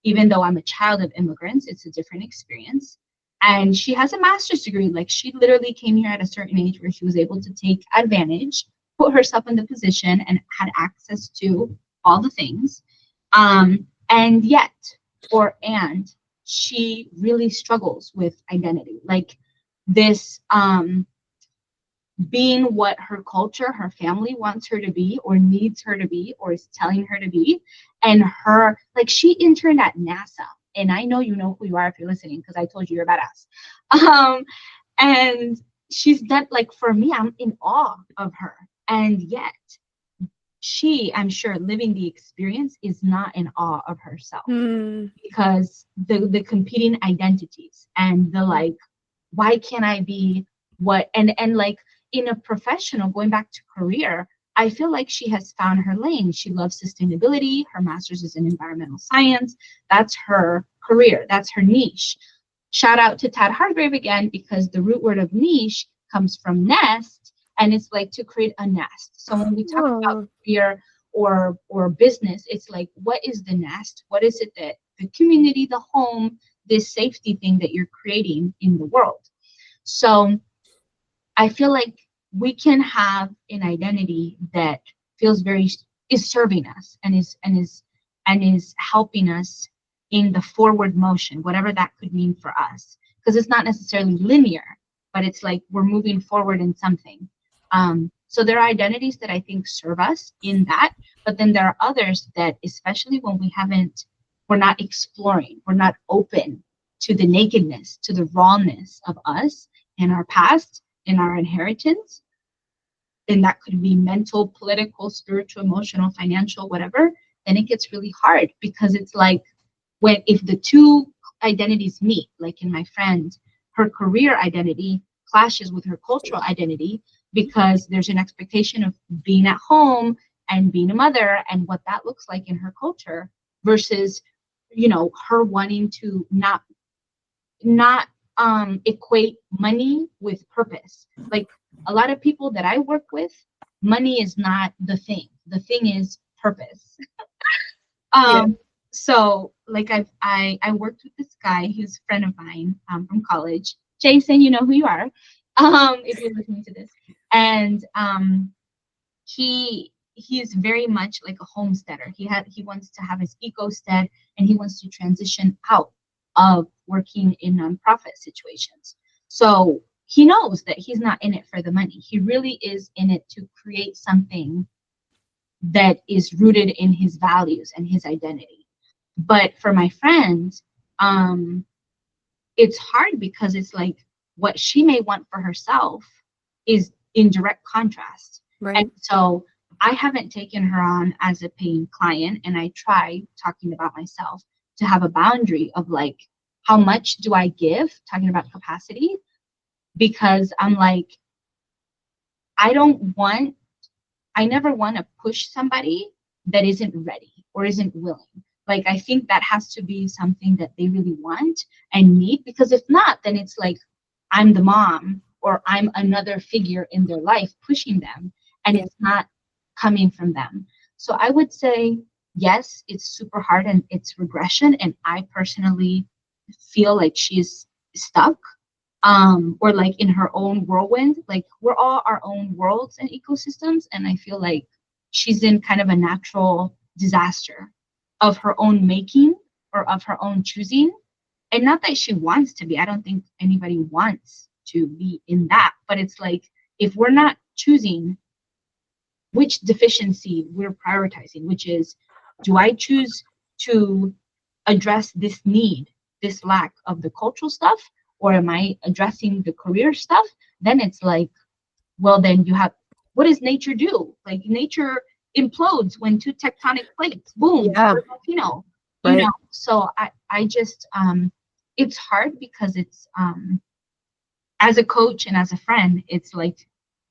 S1: Even though I'm a child of immigrants, it's a different experience. And she has a master's degree. Like she literally came here at a certain age where she was able to take advantage, put herself in the position, and had access to all the things. And yet, and she really struggles with identity. Like this being what her culture, her family wants her to be, or needs her to be, or is telling her to be. And her, like, she interned at NASA. And I know you know who you are if you're listening, because I told you you're a badass. And she's done, like, for me, I'm in awe of her. And yet, she, I'm sure, living the experience, is not in awe of herself
S2: Hmm.
S1: because the competing identities and the like, why can't I be what, and like in a professional, going back to career, I feel like she has found her lane. She loves sustainability. Her master's is in environmental science. That's her career. That's her niche. Shout out to Tad Hargrave again, because the root word of niche comes from nest, and it's like to create a nest. So when we talk about
S2: Oh.
S1: career or business, it's like, what is the nest? What is it that the community, the home, this safety thing that you're creating in the world? So I feel like we can have an identity that feels very, is serving us and is helping us in the forward motion, whatever that could mean for us. Because it's not necessarily linear, but it's like we're moving forward in something. So there are identities that I think serve us in that, but then there are others that, especially when we're not exploring, we're not open to the nakedness, to the rawness of us and our past, in our inheritance, and that could be mental, political, spiritual, emotional, financial, whatever, then it gets really hard, because it's like, when if the two identities meet, like in my friend, her career identity clashes with her cultural identity, because there's an expectation of being at home and being a mother and what that looks like in her culture, versus her wanting to not equate money with purpose. Like a lot of people that I work with, money is not the thing. The thing is purpose.
S2: Yeah.
S1: So like I worked with this guy, he's a friend of mine from college. Jason, you know who you are, if you're listening to this. And he's very much like a homesteader. He wants to have his eco-stead, and he wants to transition out of working in nonprofit situations. So he knows that he's not in it for the money. He really is in it to create something that is rooted in his values and his identity. But for my friend, um, it's hard, because it's like what she may want for herself is in direct contrast. And
S2: Right.
S1: so I haven't taken her on as a paying client, and I try talking about myself to have a boundary of like, how much do I give, talking about capacity, because I'm like, I don't want, I never want to push somebody that isn't ready or isn't willing. Like, I think that has to be something that they really want and need, because if not, then it's like I'm the mom or I'm another figure in their life pushing them, and
S2: Yeah.
S1: it's not coming from them. So I would say, yes, it's super hard and it's regression. And I personally feel like she's stuck, or like in her own whirlwind. Like, we're all our own worlds and ecosystems, and I feel like she's in kind of a natural disaster of her own making or of her own choosing. And not that she wants to be, I don't think anybody wants to be in that, but it's like, if we're not choosing which deficiency we're prioritizing, which is, do I choose to address this need, this lack of the cultural stuff, or am I addressing the career stuff? Then it's like, well, then you have, what does nature do? Like, nature implodes when two tectonic plates, boom,
S2: Yeah.
S1: volcano, you know.
S2: Right.
S1: So I just, it's hard because it's, as a coach and as a friend, it's like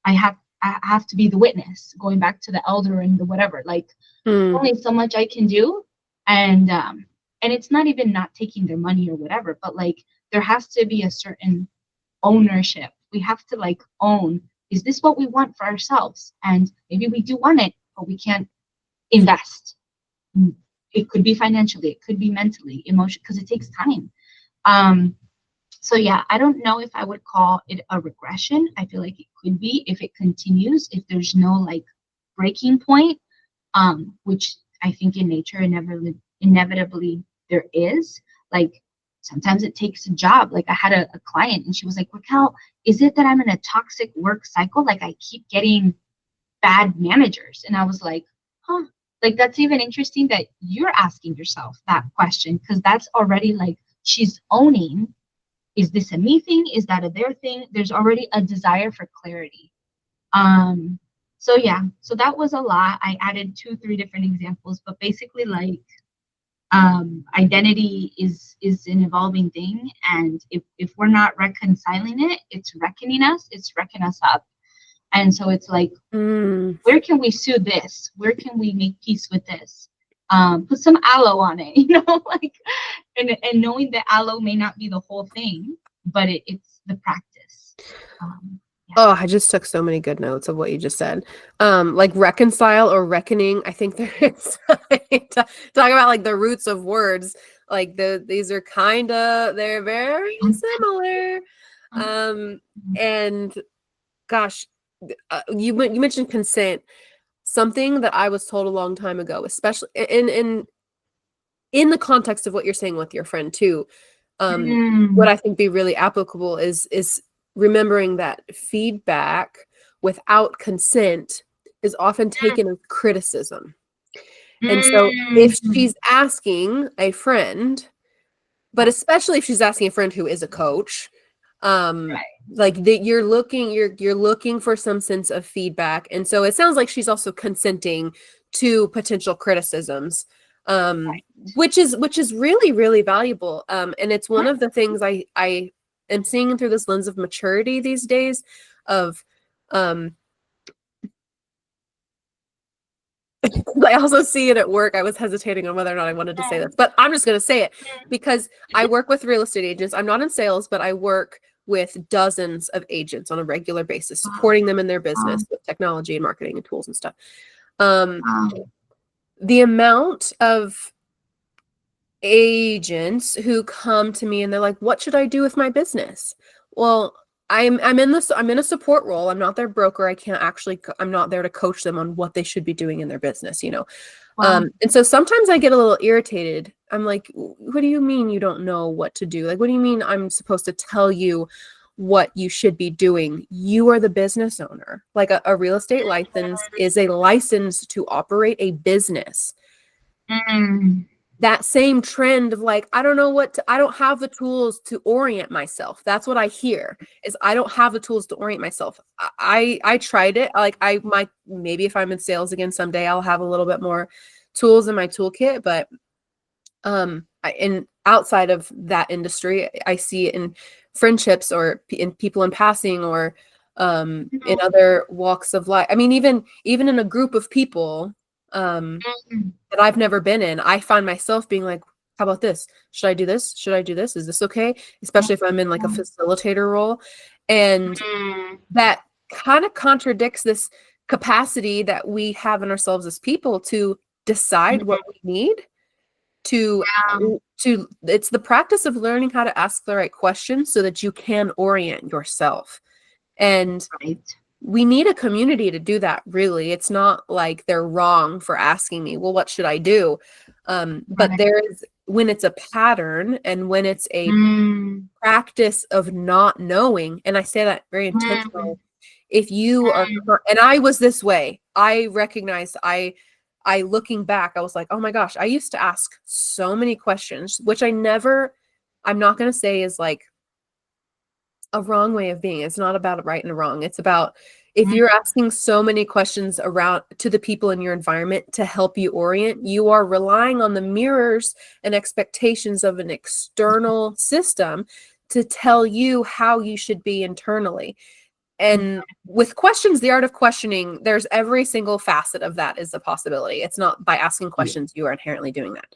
S1: I have to be the witness, going back to the elder and the whatever. Like,
S2: Mm.
S1: only so much I can do. And it's not even not taking their money or whatever, but like, there has to be a certain ownership. We have to like own, is this what we want for ourselves? And maybe we do want it, but we can't invest. It could be financially, it could be mentally, emotion, because it takes time. Um, so yeah, I don't know if I would call it a regression. I feel like it could be if it continues, if there's no like breaking point, which I think in nature inevitably there is. Like, sometimes it takes a job. Like, I had a client and she was like, Raquel, is it that I'm in a toxic work cycle? Like, I keep getting bad managers. And I was like, huh, like, that's even interesting that you're asking yourself that question, because that's already like, she's owning, is this a me thing? Is that a their thing? There's already a desire for clarity. Um, so yeah, so that was a lot. I added 2, 3 different examples, but basically, like, identity is an evolving thing, and if we're not reconciling it, it's reckoning us, it's wrecking us up. And so it's like,
S2: Mm.
S1: where can we soothe this? Where can we make peace with this? Put some aloe on it, like, and knowing that aloe may not be the whole thing, but it's the practice. Yeah.
S2: Oh, I just took so many good notes of what you just said. Like reconcile or reckoning. I think there is talk about like the roots of words. Like these are they're very similar. Um, and gosh, you mentioned consent. Something that I was told a long time ago, especially in the context of what you're saying with your friend too. What
S1: Mm,
S2: I think be really applicable is remembering that feedback without consent is often taken as criticism. And so if
S1: mm,
S2: she's asking a friend, but especially if she's asking a friend who is a coach, um
S1: right.
S2: like that you're looking for some sense of feedback. And so it sounds like she's also consenting to potential criticisms, um which is really really valuable. And it's one of the things I am seeing through this lens of maturity these days of um I also see it at work. I was hesitating on whether or not I wanted to say this, but I'm just going to say it because I work with real estate agents. I'm not in sales, but I work with dozens of agents on a regular basis,
S1: Wow,
S2: supporting them in their
S1: wow,
S2: business with technology and marketing and tools and stuff. Um,
S1: wow.
S2: the amount of agents who come to me and they're like, "What should I do with my business?" Well, I'm in a support role. I'm not their broker. I'm not there to coach them on what they should be doing in their business.
S1: Wow.
S2: And so sometimes I get a little irritated. I'm like, what do you mean you don't know what to do? Like, what do you mean I'm supposed to tell you what you should be doing? You are the business owner. Like a real estate license is a license to operate a business.
S1: Mm,
S2: That same trend of like, I don't have the tools to orient myself. That's what I hear is I don't have the tools to orient myself. I tried it. Like I might, maybe if I'm in sales again someday, I'll have a little bit more tools in my toolkit. But in outside of that industry, I see it in friendships or in people in passing or in other walks of life. I mean, even in a group of people,
S1: Mm.
S2: that I've never been in. I find myself being like, how about this? Should I do this? Should I do this? Is this okay? Especially if I'm in like a facilitator role. And
S1: Mm.
S2: that kind of contradicts this capacity that we have in ourselves as people to decide what we need, to
S1: Yeah.
S2: it's the practice of learning how to ask the right questions so that you can orient yourself. And
S1: Right.
S2: we need a community to do that, really. It's not like they're wrong for asking me, well, what should I do? But
S1: Right.
S2: there is, when it's a pattern and when it's a
S1: Mm.
S2: practice of not knowing, and I say that very intentionally,
S1: Mm.
S2: if you are,
S1: Mm.
S2: and I was this way, I recognized, I looking back, I was like, oh my gosh, I used to ask so many questions, which I'm not going to say is like a wrong way of being. It's not about a right and a wrong. It's about, if
S1: Mm.
S2: you're asking so many questions around to the people in your environment to help you orient, you are relying on the mirrors and expectations of an external system to tell you how you should be internally. And with questions, the art of questioning, there's every single facet of that is a possibility. It's not by asking
S1: Yeah.
S2: questions you are inherently doing that.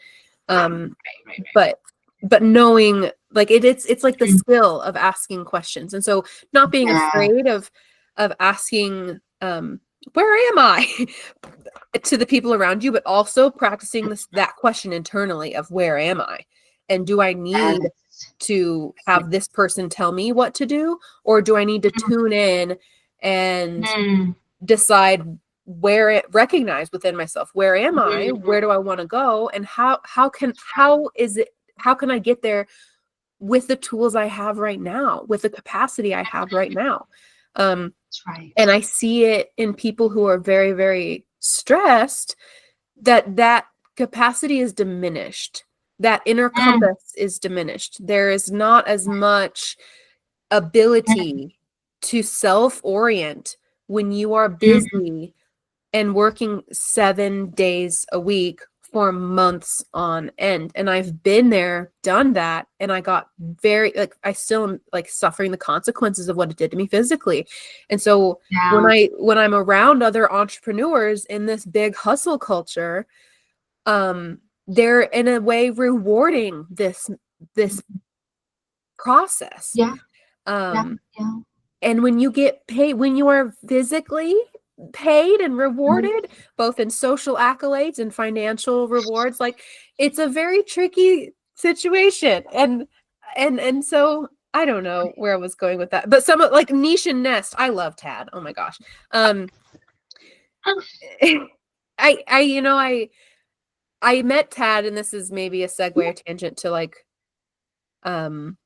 S1: Right.
S2: But knowing, like, it's like the
S1: Mm.
S2: skill of asking questions. And so not being
S1: Yeah.
S2: afraid of asking, where am I, to the people around you, but also practicing that question internally of where am I, and do I need
S1: Yes.
S2: to have this person tell me what to do, or do I need to tune in and
S1: Mm.
S2: decide recognize within myself, where am I,
S1: Mm.
S2: where do I want to go, and how can I get there with the tools I have right now, with the capacity I have right now.
S1: That's right.
S2: And I see it in people who are very, very stressed, that capacity is diminished, that inner
S1: Mm.
S2: compass is diminished. There is not as much
S1: Mm.
S2: ability to self-orient when you are
S1: Mm.
S2: busy and working 7 days a week for months on end. And I've been there, done that, and I got very, like, I still am like suffering the consequences of what it did to me physically. And so
S1: Yeah.
S2: when I'm around other entrepreneurs in this big hustle culture, they're in a way rewarding this process.
S1: Yeah. Yeah.
S2: Um,
S1: Yeah.
S2: and when you get paid, when you are physically paid and
S1: Mm.
S2: rewarded, both in social accolades and financial rewards, like, it's a very tricky situation. And so I don't know where I was going with that, but some like niche and nest. I love Tad. Oh my gosh.
S1: Oh,
S2: I met Tad, and this is maybe a segue or tangent to like um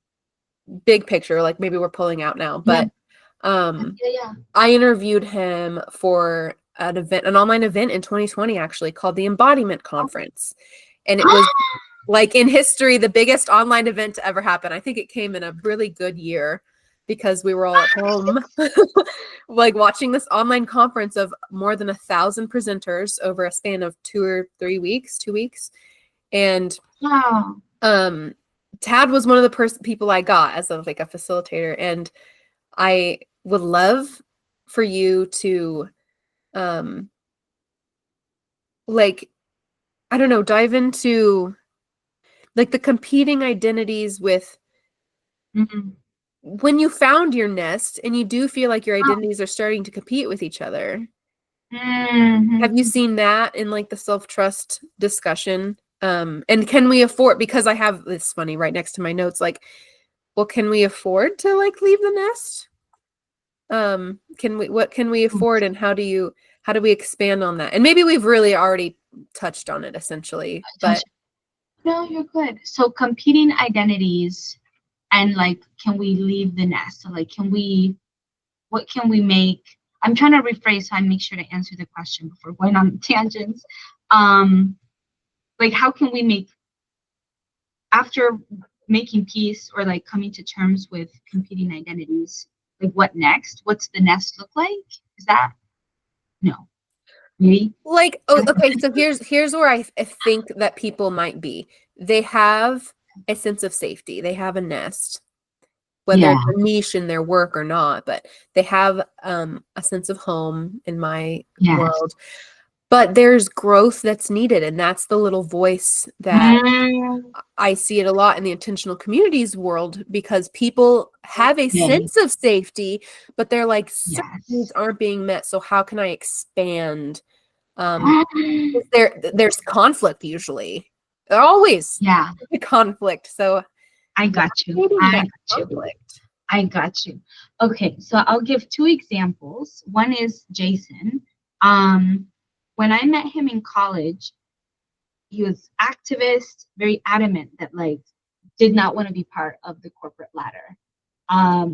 S2: big picture, like maybe we're pulling out now,
S1: yeah.
S2: but
S1: Yeah.
S2: I interviewed him for an online event in 2020, actually, called the Embodiment Conference. And it was, like, in history, the biggest online event to ever happen. I think it came in a really good year because we were all at home, like, watching this online conference of more than 1,000 presenters over a span of 2 weeks. And
S1: Wow.
S2: Tad was one of the people I got as like a facilitator. And I would love for you to like, I don't know, dive into like the competing identities with
S1: Mhm.
S2: when you found your nest and you do feel like your
S1: Oh.
S2: identities are starting to compete with each other. Have you
S1: Mhm.
S2: seen that in like the self-trust discussion? And can we afford, because I have this funny right next to my notes, like, well, can we afford to like leave the nest? What can we afford, and how do we expand on that? And maybe we've really already touched on it essentially,
S1: Touch.
S2: but
S1: No, you're good. So competing identities and like, can we leave the nest? So like, what can we make? I'm trying to rephrase so I make sure to answer the question before going on tangents. Um, like, how can we make, after making peace or like coming to terms with competing identities, like what next? What's the nest look like? Is that no? Maybe.
S2: like, oh, okay, so here's where I think that people might be. They have a sense of safety. They have a nest, whether
S1: Yeah.
S2: it's a niche in their work or not, but they have a sense of home in my
S1: Yes.
S2: world. but there's growth that's needed, and that's the little voice that
S1: Mm,
S2: I see it a lot in the intentional communities world, because people have a
S1: yes,
S2: sense of safety, but they're like, certain needs
S1: yes.
S2: aren't being met. So how can I expand? Um, there's conflict usually. There always
S1: Yeah,
S2: a conflict. So
S1: I got you.
S2: navigating
S1: I
S2: that
S1: got you.
S2: conflict.
S1: I got you. Okay, so I'll give two examples. One is Jason. Um, when I met him in college, he was activist, very adamant that like did not want to be part of the corporate ladder.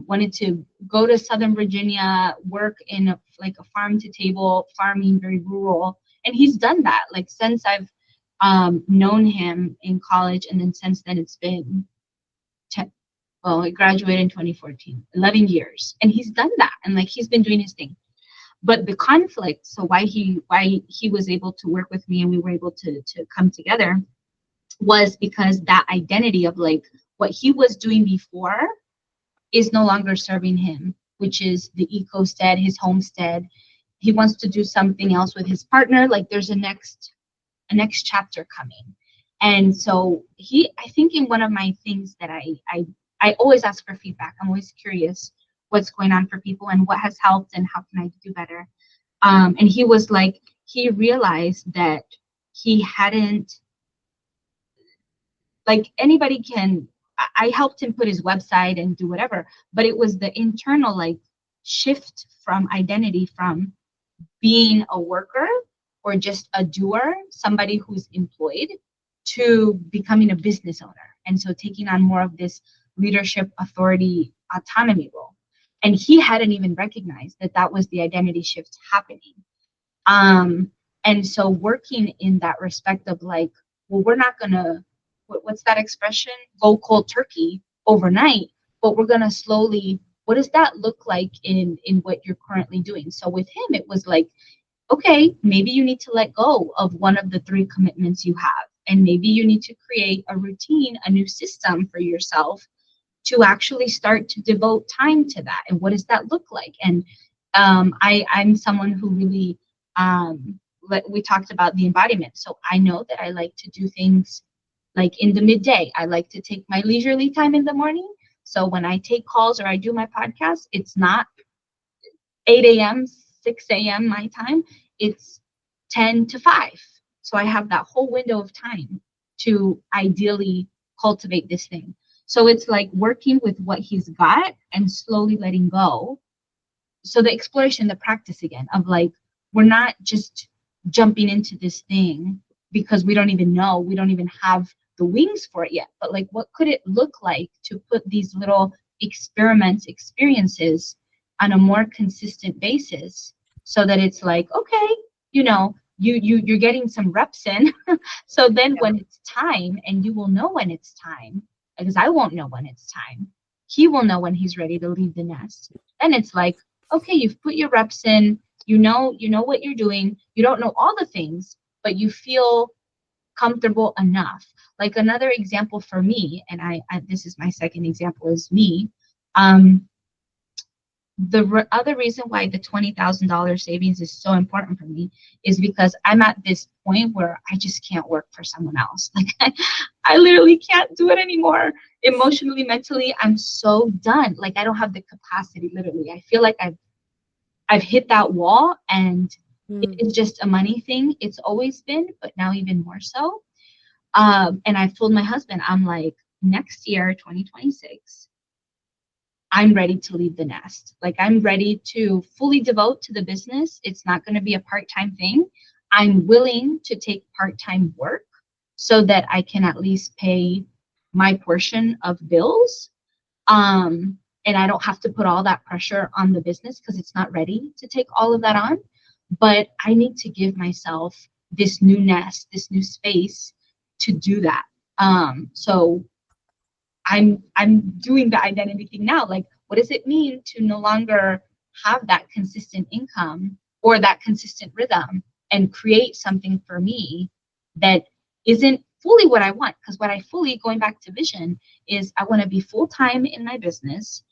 S1: Wanted to go to Southern Virginia, work in like a farm to table farming, very rural, and he's done that. Like since I've known him in college, and then since then it's been 10, well, he graduated in 2014, 11 years, and he's done that, and like he's been doing his thing. But the conflict, so why he was able to work with me and we were able to come together, was because that identity of like what he was doing before is no longer serving him, which is the eco-stead, his homestead. He wants to do something else with his partner. Like there's a next chapter coming. And so I think in one of my things that I always ask for feedback. I'm always curious what's going on for people and what has helped and how can I do better. And he was like, he realized that he hadn't, like anybody can, I helped him put his website and do whatever, but it was the internal like shift from identity from being a worker or just a doer, somebody who's employed, to becoming a business owner. And so taking on more of this leadership, authority, autonomy role. And he hadn't even recognized that that was the identity shift happening. Um, and so working in that respect of like, well, we're not gonna, what's that expression? Go cold turkey overnight, but we're gonna slowly, what does that look like in what you're currently doing? So with him, it was like, okay, maybe you need to let go of one of the three commitments you have. And maybe you need to create a routine, a new system for yourself to actually start to devote time to that. And what does that look like? And I'm someone who really, we talked about the embodiment. So I know that I like to do things like in the midday. I like to take my leisurely time in the morning. So when I take calls or I do my podcast, it's not 8 a.m., 6 a.m. my time, it's 10 to 5. So I have that whole window of time to ideally cultivate this thing. So it's like working with what he's got and slowly letting go. So the exploration, the practice again of like, we're not just jumping into this thing because we don't even know, we don't even have the wings for it yet. But like, what could it look like to put these little experiments, experiences on a more consistent basis so that it's like, okay, you're getting some reps in. So then
S2: Yeah.
S1: when it's time, and you will know when it's time, because I won't know when it's time. He will know when he's ready to leave the nest. Then it's like, okay, you've put your reps in, you know what you're doing. You don't know all the things, but you feel comfortable enough. Like another example for me, and I this is my second example, is me. Um, the other reason why the $20,000 savings is so important for me is because I'm at this point where I just can't work for someone else. Like I literally can't do it anymore. Emotionally, mentally, I'm so done. Like I don't have the capacity. Literally, I feel like I've hit that wall, and it
S2: Mm.
S1: is just a money thing. It's always been, but now even more so. And I've told my husband, I'm like, next year, 2026, I'm ready to leave the nest. Like I'm ready to fully devote to the business. It's not going to be a part-time thing. I'm willing to take part-time work so that I can at least pay my portion of bills. And I don't have to put all that pressure on the business because it's not ready to take all of that on. But I need to give myself this new nest, this new space to do that. So I'm doing the identity thing now. Like, what does it mean to no longer have that consistent income or that consistent rhythm and create something for me that isn't fully what I want? Because what I fully, going back to vision, is I want to be full time in my business.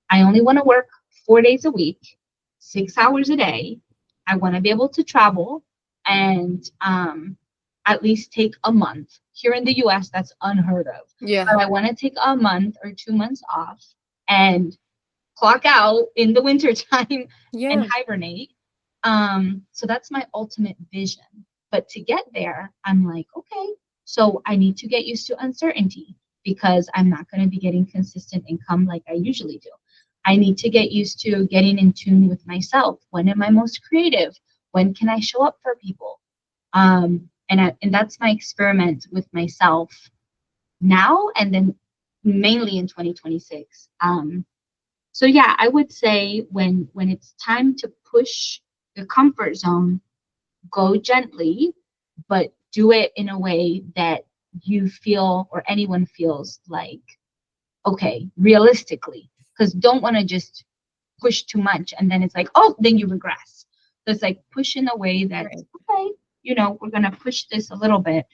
S1: I only want to work 4 days a week, 6 hours a day. I want to be able to travel. and at least take a month. Here in the US, that's unheard of.
S2: Yeah.
S1: But I want to take a month or 2 months off and clock out in the wintertime and
S2: Yeah.
S1: hibernate. So that's my ultimate vision. But to get there, I'm like, okay, so I need to get used to uncertainty because I'm not going to be getting consistent income like I usually do. I need to get used to getting in tune with myself. When am I most creative? When can I show up for people? And that's my experiment with myself now, and then mainly in 2026. So yeah, I would say when it's time to push the comfort zone, go gently, but do it in a way that you feel or anyone feels like okay, realistically. Because don't want to just push too much and then it's like, oh, then you regress. So it's like push in a way that's
S2: Right.
S1: okay, we're gonna push this a little bit,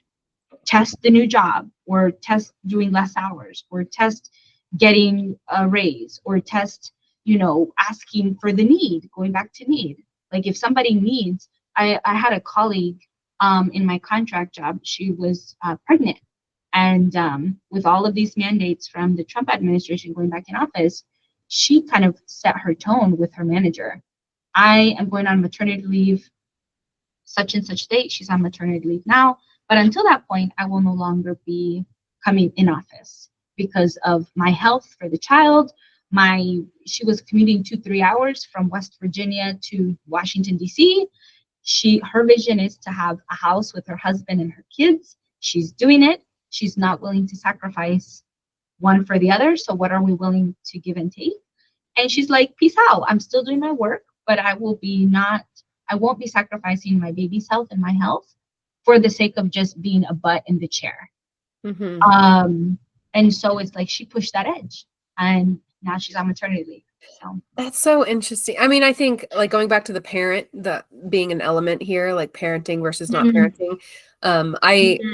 S1: test the new job or test doing less hours or test getting a raise or test asking for the need, going back to need. Like if somebody needs, I had a colleague in my contract job. She was pregnant, and with all of these mandates from the Trump administration going back in office, she kind of set her tone with her manager. I am going on maternity leave such and such date. She's on maternity leave now. But until that point, I will no longer be coming in office because of my health for the child. She was commuting 2-3 hours from West Virginia to Washington, D.C. Her vision is to have a house with her husband and her kids. She's doing it. She's not willing to sacrifice one for the other. So what are we willing to give and take? And she's like, peace out. I'm still doing my work, but I won't be sacrificing my baby's health and my health for the sake of just being a butt in the chair.
S2: Mm-hmm.
S1: And so it's like she pushed that edge and now she's on maternity leave. So
S2: That's so interesting. I mean, I think like going back to the being an element here, like parenting versus not
S1: Mhm.
S2: parenting.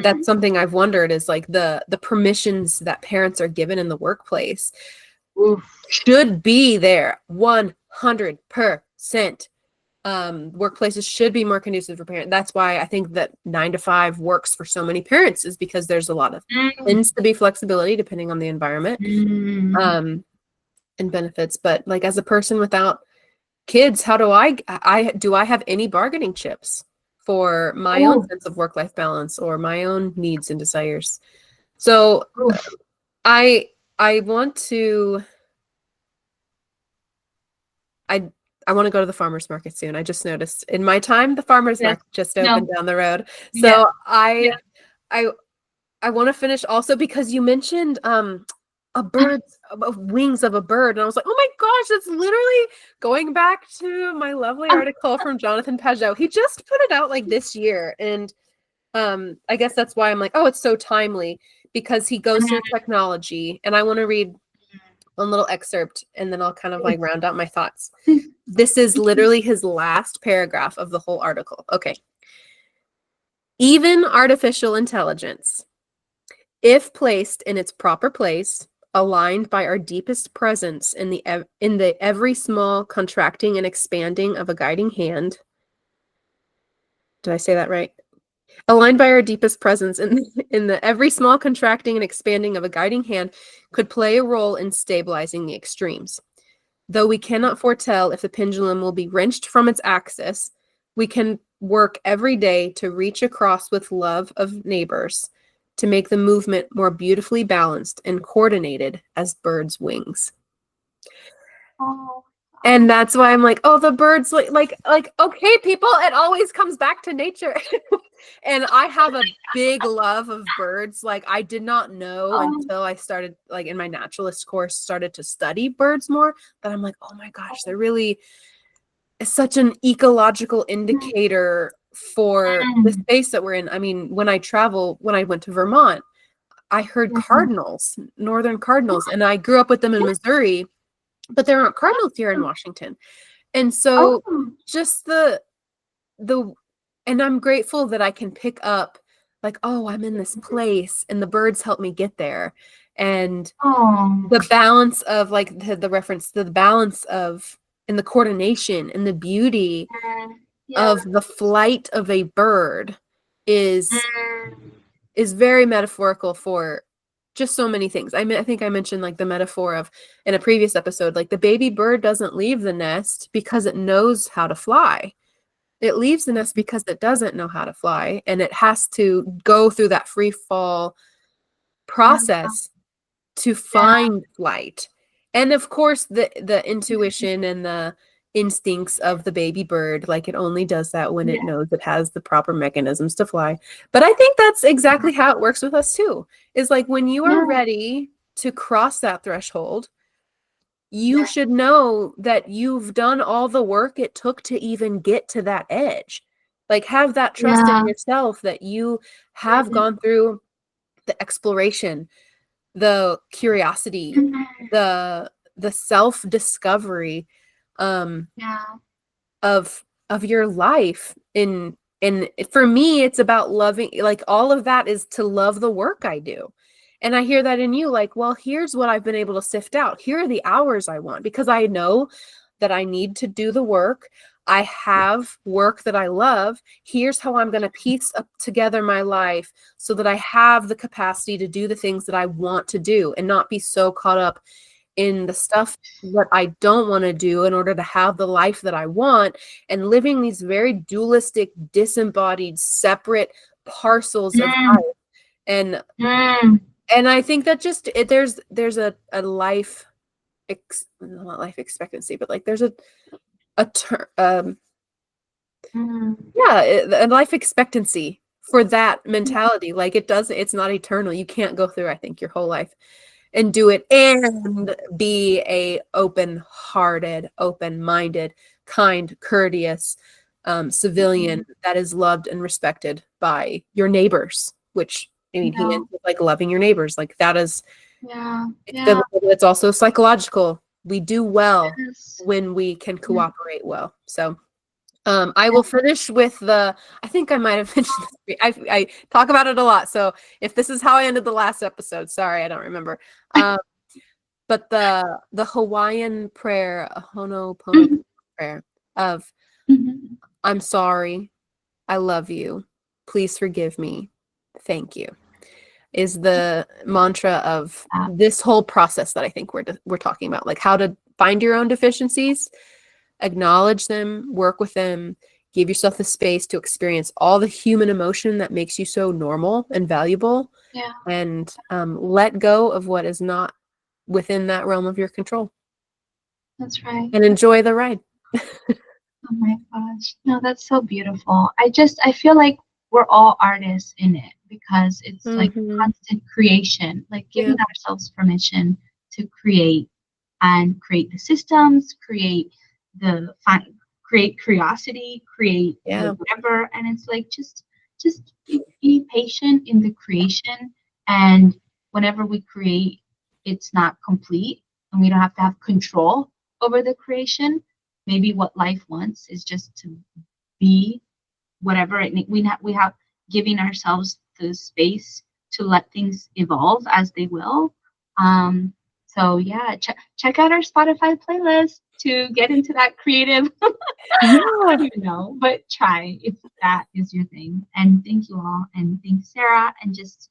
S2: That's something I've wondered is like the permissions that parents are given in the workplace
S1: Oof.
S2: should be there 100%. Workplaces should be more conducive for parents. That's why I think that 9 to 5 works for so many parents, is because there's a lot of tends to be flexibility depending on the environment.
S1: Mm.
S2: And benefits. But like as a person without kids, how do I have any bargaining chips for my own
S1: Ooh.
S2: sense of work-life balance or my own needs and desires? So
S1: Oof.
S2: I I want to I I want to go to the farmers market soon. I just noticed in my time the farmers
S1: Yes.
S2: market just opened
S1: No.
S2: down the road.
S1: Yeah.
S2: So
S1: Yeah.
S2: I I want to finish also because you mentioned a bird's wings of a bird, and I was like, oh my gosh, that's literally going back to my lovely article from Jonathan Pageau. He just put it out like this year, and I guess that's why I'm like, oh, it's so timely, because he goes through technology, and I want to read one little excerpt, and then I'll kind of like round out my thoughts. This is literally his last paragraph of the whole article. Okay. Even artificial intelligence, if placed in its proper place, aligned by our deepest presence in the every small contracting and expanding of a guiding hand. Did I say that right? Aligned by our deepest presence in the every small contracting and expanding of a guiding hand, could play a role in stabilizing the extremes. Though we cannot foretell if the pendulum will be wrenched from its axis, we can work every day to reach across with love of neighbors, to make the movement more beautifully balanced and coordinated as birds' wings.
S1: Oh.
S2: And that's why I'm like, oh, the birds, like, okay, people, it always comes back to nature. And I have a big love of birds. Like, I did not know
S1: Oh.
S2: until I started, like, in my naturalist course, started to study birds more, that I'm like, oh my gosh, they're really such an ecological indicator for the
S1: Mm.
S2: space that we're in. I mean, when I went to Vermont, I heard
S1: Mhm.
S2: cardinals, northern cardinals, and I grew up with them in Missouri, but there aren't cardinals here in Washington. And so
S1: Oh.
S2: just the and I'm grateful that I can pick up like, oh, I'm in this place and the birds help me get there. And
S1: Oh.
S2: the balance of like the reference to the balance of and the coordination and the beauty
S1: Yeah.
S2: of the flight of a bird is
S1: Mm,
S2: is very metaphorical for just so many things. I mean, I think I mentioned like the metaphor of in a previous episode, like the baby bird doesn't leave the nest because it knows how to fly. It leaves the nest because it doesn't know how to fly, and it has to go through that free fall
S1: yeah.
S2: process to
S1: Yeah.
S2: find light. And of course the intuition and the instincts of the baby bird, like it only does that when it
S1: Yeah.
S2: knows it has the proper mechanisms to fly. But I think that's exactly how it works with us too. Is like when you are
S1: Yeah.
S2: ready to cross that threshold, you
S1: Yeah.
S2: should know that you've done all the work it took to even get to that edge. Like have that trust in
S1: Yeah.
S2: yourself that you have
S1: Mhm.
S2: gone through the exploration, the curiosity,
S1: Mhm.
S2: the self-discovery um
S1: Yeah.
S2: of your life. In for me it's about loving, like all of that is to love the work I do. And I hear that in you, like, well, here's what I've been able to sift out. Here are the hours I want because I know that I need to do the work. I have work that I love. Here's how I'm going to piece up together my life so that I have the capacity to do the things that I want to do and not be so caught up in the stuff that I don't want to do in order to have the life that I want, and living these very dualistic, disembodied, separate parcels of
S1: Mm,
S2: life. And
S1: mm,
S2: I think that just there's a life not life expectancy, but like there's a ter-
S1: mm.
S2: yeah, a life expectancy for that mentality. Like it's not eternal. You can't go through, I think, your whole life and do it and be a open-hearted, open-minded, kind, courteous civilian that is loved and respected by your neighbors, which I mean, he ends
S1: No.
S2: with like loving your neighbors. Like that is,
S1: Yeah.
S2: it's
S1: Yeah.
S2: biblical, but it's also psychological. We do well
S1: Yes.
S2: when we can
S1: Yeah.
S2: cooperate well. So I will finish with I think I might have mentioned this. I talk about it a lot. So if this is how I ended the last episode, sorry, I don't remember. Um, but the Hawaiian prayer, a Ho'oponopono
S1: Mhm.
S2: prayer of
S1: Mhm.
S2: I'm sorry, I love you, please forgive me, thank you, is the mantra of
S1: Uh,
S2: this whole process that I think we're talking about, like how to find your own deficiencies, acknowledge them, work with them, give yourself the space to experience all the human emotion that makes you so normal and valuable,
S1: yeah,
S2: and let go of what is not within that realm of your control
S1: that's right.
S2: and enjoy the ride.
S1: Oh my gosh. No, that's so beautiful. I feel like we're all artists in it because it's like
S2: Hmm.
S1: constant creation, like
S2: Yeah.
S1: giving ourselves permission to create and create the systems, create the create curiosity, create the
S2: Yeah.
S1: whatever. And it's like just be patient in the creation. And whenever we create, it's not complete and we don't have to have control over the creation. Maybe what life wants is just to be whatever we have giving ourselves the space to let things evolve as they will. Um, so yeah, check out our Spotify playlist to get into that creative. I
S2: Yeah.
S1: don't even know, but try if that is your thing. And thank you all, and thanks Sarah. And just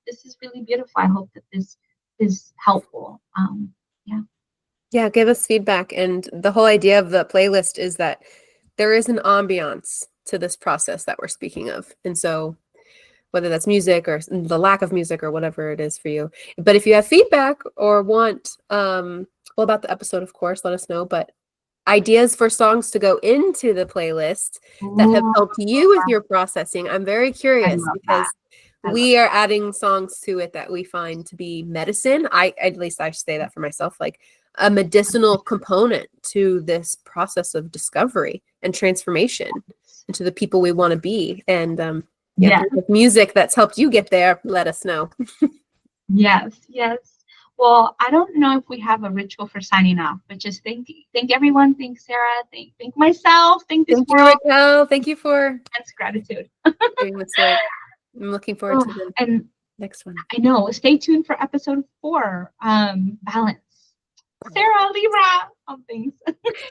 S1: this is really beautiful. I hope that this is helpful. Yeah.
S2: Yeah. Give us feedback. And the whole idea of the playlist is that there is an ambiance to this process that we're speaking of. And so whether that's music or the lack of music or whatever it is for you. But if you have feedback or want, well, about the episode, of course, let us know. But ideas for songs to go into the playlist that have
S1: Ooh,
S2: helped you with your processing, I'm very
S1: I
S2: curious
S1: love that.
S2: because
S1: I love
S2: we are adding songs to it that we find to be medicine. At least I say that for myself, like a medicinal component to this process of discovery and transformation into the people we want to be. And yeah, if
S1: yeah.
S2: you have music that's helped you get there, let us know.
S1: Yes, yes. Well, I don't know if we have a ritual for signing off, but just thank everyone, thank Sarah, thank myself, thank this
S2: Thank you,
S1: world.
S2: Raquel. Thank you for
S1: That's gratitude.
S2: doing this work. I'm looking forward
S1: Oh,
S2: to the
S1: and
S2: next one.
S1: I know. Stay tuned for episode 4, balance. Sarah, Libra, all things.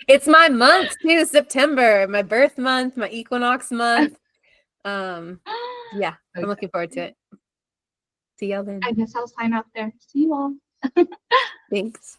S2: It's my month too, September, my birth month, my equinox month. Yeah,
S1: So
S2: I'm looking forward to it. See y'all then.
S1: I guess I'll sign off there. See you all.
S2: Thanks.